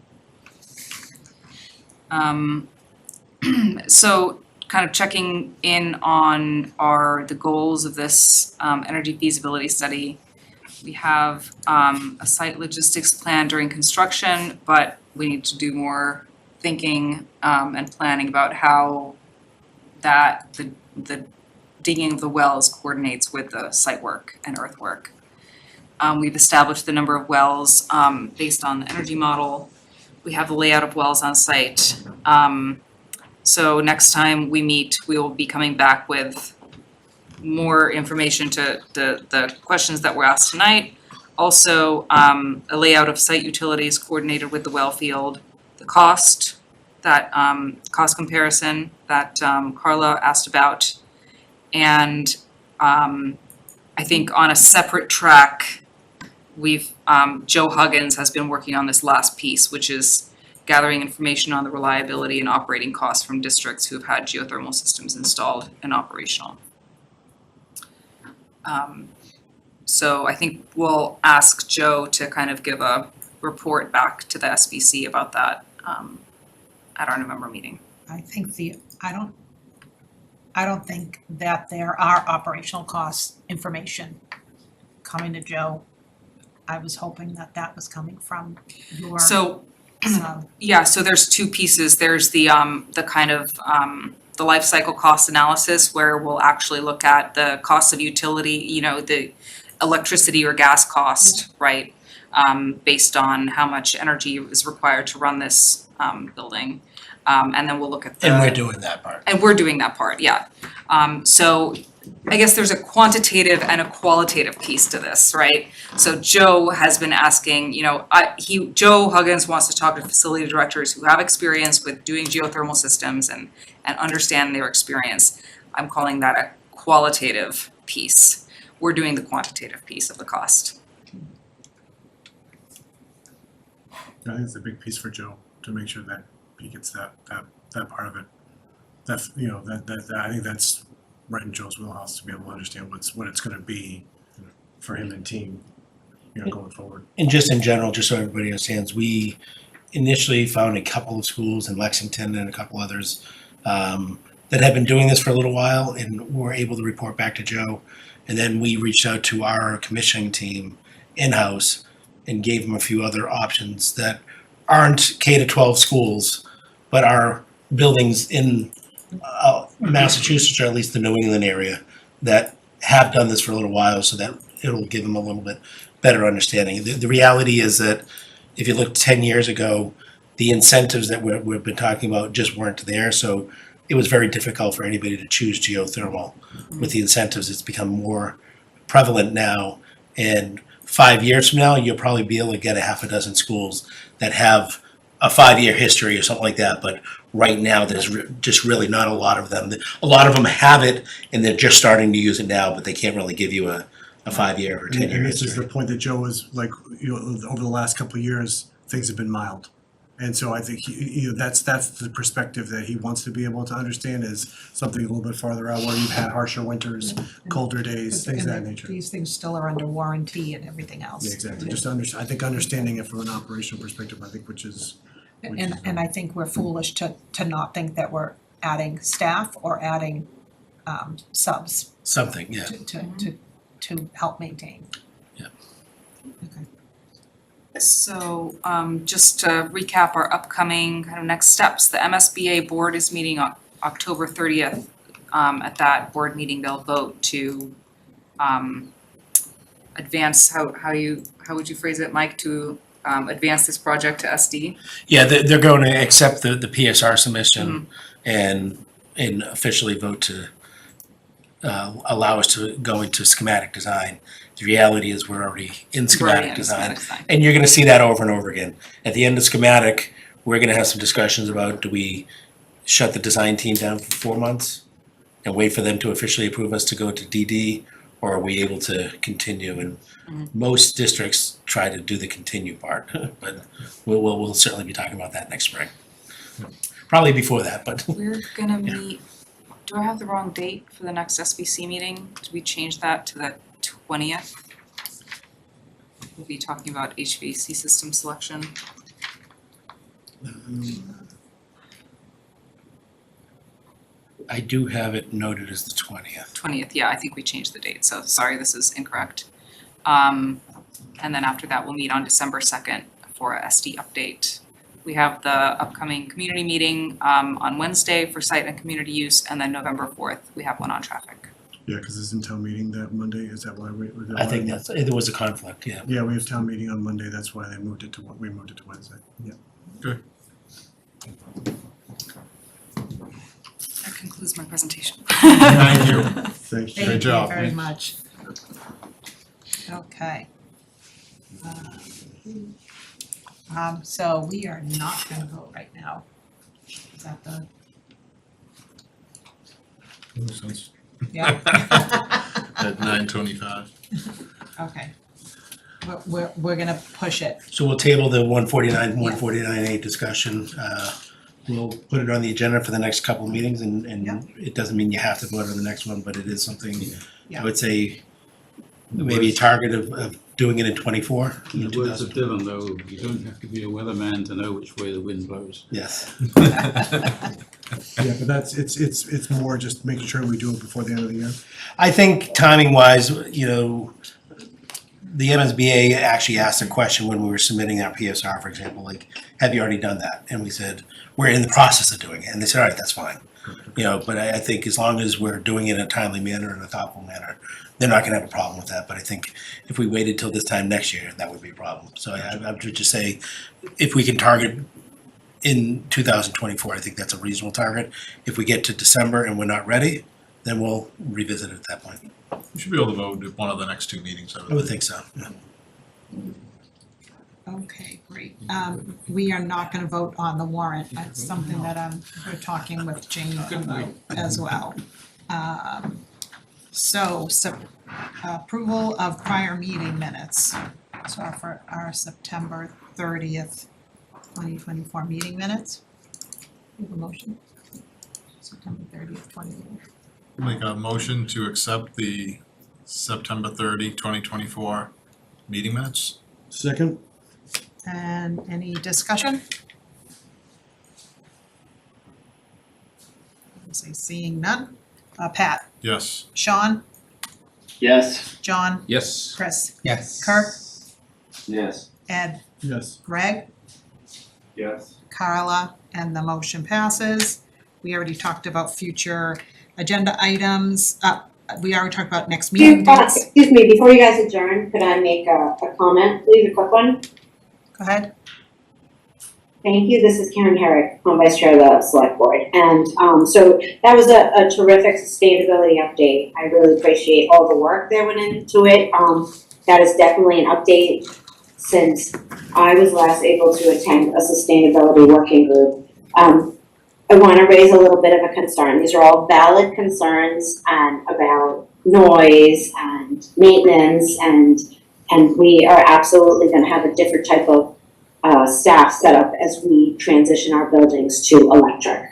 So kind of checking in on the goals of this energy feasibility study. We have a site logistics plan during construction, but we need to do more thinking and planning about how the digging of the wells coordinates with the site work and earthwork. We've established the number of wells based on the energy model. We have the layout of wells on site. So next time we meet, we will be coming back with more information to the questions that were asked tonight. Also, a layout of site utilities coordinated with the well field, the cost, that cost comparison that Carla asked about. And I think on a separate track, Joe Huggins has been working on this last piece, which is gathering information on the reliability and operating costs from districts who have had geothermal systems installed and operational. So I think we'll ask Joe to kind of give a report back to the SBC about that at our November meeting. I think I don't think that there are operational cost information coming to Joe. I was hoping that was coming from your. So there's two pieces. There's the kind of the life cycle cost analysis where we'll actually look at the cost of utility, the electricity or gas cost, right? Based on how much energy is required to run this building. And then we'll look at And we're doing that part. And we're doing that part, yeah. So I guess there's a quantitative and a qualitative piece to this, right? So Joe has been asking, Joe Huggins wants to talk to facility directors who have experience with doing geothermal systems and understand their experience. I'm calling that a qualitative piece. We're doing the quantitative piece of the cost. I think it's a big piece for Joe to make sure that he gets that part of it. I think that's right in Joe's wheelhouse to be able to understand what it's going to be for him and team, going forward. And just in general, just so everybody understands, we initially found a couple of schools in Lexington and a couple others that had been doing this for a little while and were able to report back to Joe. And then we reached out to our commissioning team in-house and gave them a few other options that aren't K-12 schools, but are buildings in Massachusetts, or at least the New England area, that have done this for a little while, so that it'll give them a little bit better understanding. The reality is that if you look 10 years ago, the incentives that we've been talking about just weren't there, so it was very difficult for anybody to choose geothermal. With the incentives, it's become more prevalent now, and 5 years from now, you'll probably be able to get a half a dozen schools that have a 5-year history or something like that, but right now there's just really not a lot of them. A lot of them have it and they're just starting to use it now, but they can't really give you a 5-year or 10-year And this is history. the point that Joe was like, over the last couple of years, things have been mild. And so I think that's the perspective that he wants to be able to understand, is something a little bit farther out where you've had harsher winters, colder days, things of that nature. These things still are under warranty and everything else. Yeah, exactly. Just I think understanding it from an operational perspective, I think, which is. And I think we're foolish to not think that we're adding staff or adding subs Something, yeah. to help maintain. Yeah. Okay. So just to recap our upcoming kind of next steps, the MSBA board is meeting on October 30th. At that board meeting, they'll vote to advance, how would you phrase it, Mike, to advance this project to SD? Yeah, they're going to accept the PSR submission and officially vote to allow us to go into schematic design. The reality is we're already in Right, schematic and design. schematic design. And you're gonna see that over and over again. At the end of schematic, we're gonna have some discussions about, do we shut the design team down for 4 months and wait for them to officially approve us to go to DD, or are we able to continue? And most districts try to do the continue part, but we'll certainly be talking about that next spring. Probably before that, but We're gonna meet, do I have the wrong date for the next SBC meeting? Did we change that to the 20th? We'll be talking about HVAC system selection. I do have it noted as the 20th. 20th, yeah, I think we changed the date, so sorry, this is incorrect. And then after that, we'll meet on December 2nd for a SD update. We have the upcoming community meeting on Wednesday for site and community use, and then November 4th, we have one on traffic. Yeah, because isn't town meeting that Monday? Is that why we? I think there was a conflict, yeah. Yeah, we have town meeting on Monday. That's why we moved it to Wednesday. Yeah. That concludes my presentation. Thank you. Thank you. Great job. Thank you very much. Okay. So we are not gonna vote right now. Is that the, Makes sense. yeah? At 9:25. Okay. We're gonna push it. So we'll table the 149A discussion. We'll put it on the agenda for the next couple of meetings, and Yeah. it doesn't mean you have to vote on the next one, but it is something, Yeah. I would say, maybe a target of doing it in 24. In the words of Dylan, though, you don't have to be a weatherman to know which way the wind blows. Yes. Yeah, but it's more just making sure we do it before the end of the year. I think timing wise, the MSBA actually asked a question when we were submitting our PSR, for example, like, have you already done that? And we said, we're in the process of doing it. And they said, all right, that's fine. But I think as long as we're doing it in a timely manner and a thoughtful manner, they're not gonna have a problem with that. But I think if we waited till this time next year, that would be a problem. So I would just say, if we can target in 2024, I think that's a reasonable target. If we get to December and we're not ready, then we'll revisit it at that point. We should be able to vote at one of the next two meetings. I would think so. Yeah. Okay, great. We are not gonna vote on the warrant. That's something that we're talking with Jane about as well. So approval of prior meeting minutes. So for our September 30th, 2024 meeting minutes. We have a motion. September 30th, 2024. Make a motion to accept the September 30, 2024 meeting minutes. Second? And any discussion? I say seeing none. Pat, Yes. Sean, Yes. John, Yes. Chris, Yes. Kirk, Yes. Ed, Yes. Greg, Yes. Carla, and the motion passes. We already talked about future agenda items. We already talked about next meeting dates. Excuse me, before you guys adjourn, could I make a comment, please, a quick one? Go ahead. Thank you, this is Karen Herrick, I'm Vice Chair of the Select Board, and so that was a terrific sustainability update. I really appreciate all the work that went into it. That is definitely an update since I was last able to attend a sustainability working group. I wanna raise a little bit of a concern. These are all valid concerns about noise and maintenance, and we are absolutely gonna have a different type of staff set up as we transition our buildings to electric.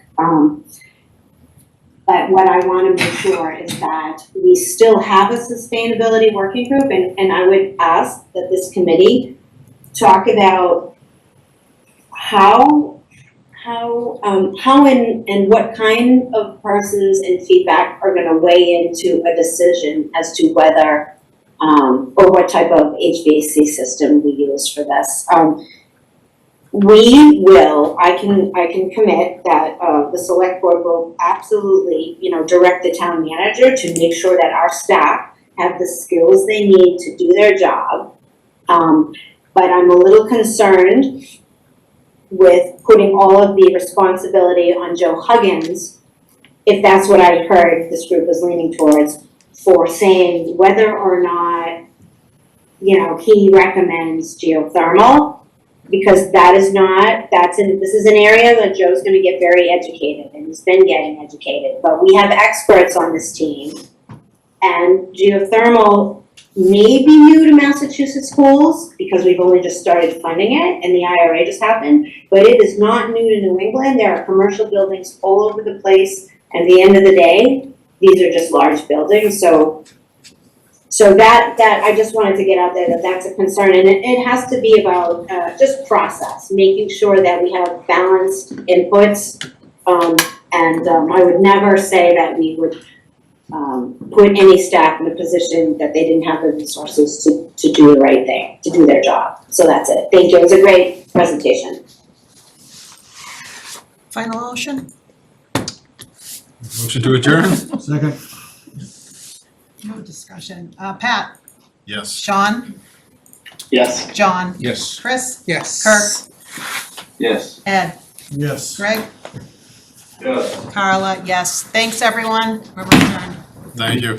But what I wanna make sure is that we still have a sustainability working group, and I would ask that this committee talk about how and what kind of persons and feedback are gonna weigh into a decision as to whether or what type of HVAC system we use for this. I can commit that the select board will absolutely, direct the town manager to make sure that our staff have the skills they need to do their job. But I'm a little concerned with putting all of the responsibility on Joe Huggins if that's what I heard this group was leaning towards, for saying whether or not, you know, he recommends geothermal, because this is an area that Joe's gonna get very educated, and he's been getting educated, but we have experts on this team. And geothermal may be new to Massachusetts schools, because we've only just started funding it, and the IRA just happened, but it is not new to New England. There are commercial buildings all over the place, and at the end of the day, these are just large buildings, so that I just wanted to get out there, that that's a concern, and it has to be about, just process, making sure that we have balanced inputs. I would never say that we would, put any staff in a position that they didn't have the resources to do the right thing, to do their job. So that's it. Thank you. It was a great presentation. Final motion? Motion to adjourn? Second. No discussion. Pat, Yes. Sean, Yes. John, Yes. Chris, Yes. Kirk, Yes. Ed, Yes. Greg, Yes. Carla, yes. Thanks, everyone. We're adjourned. Thank you.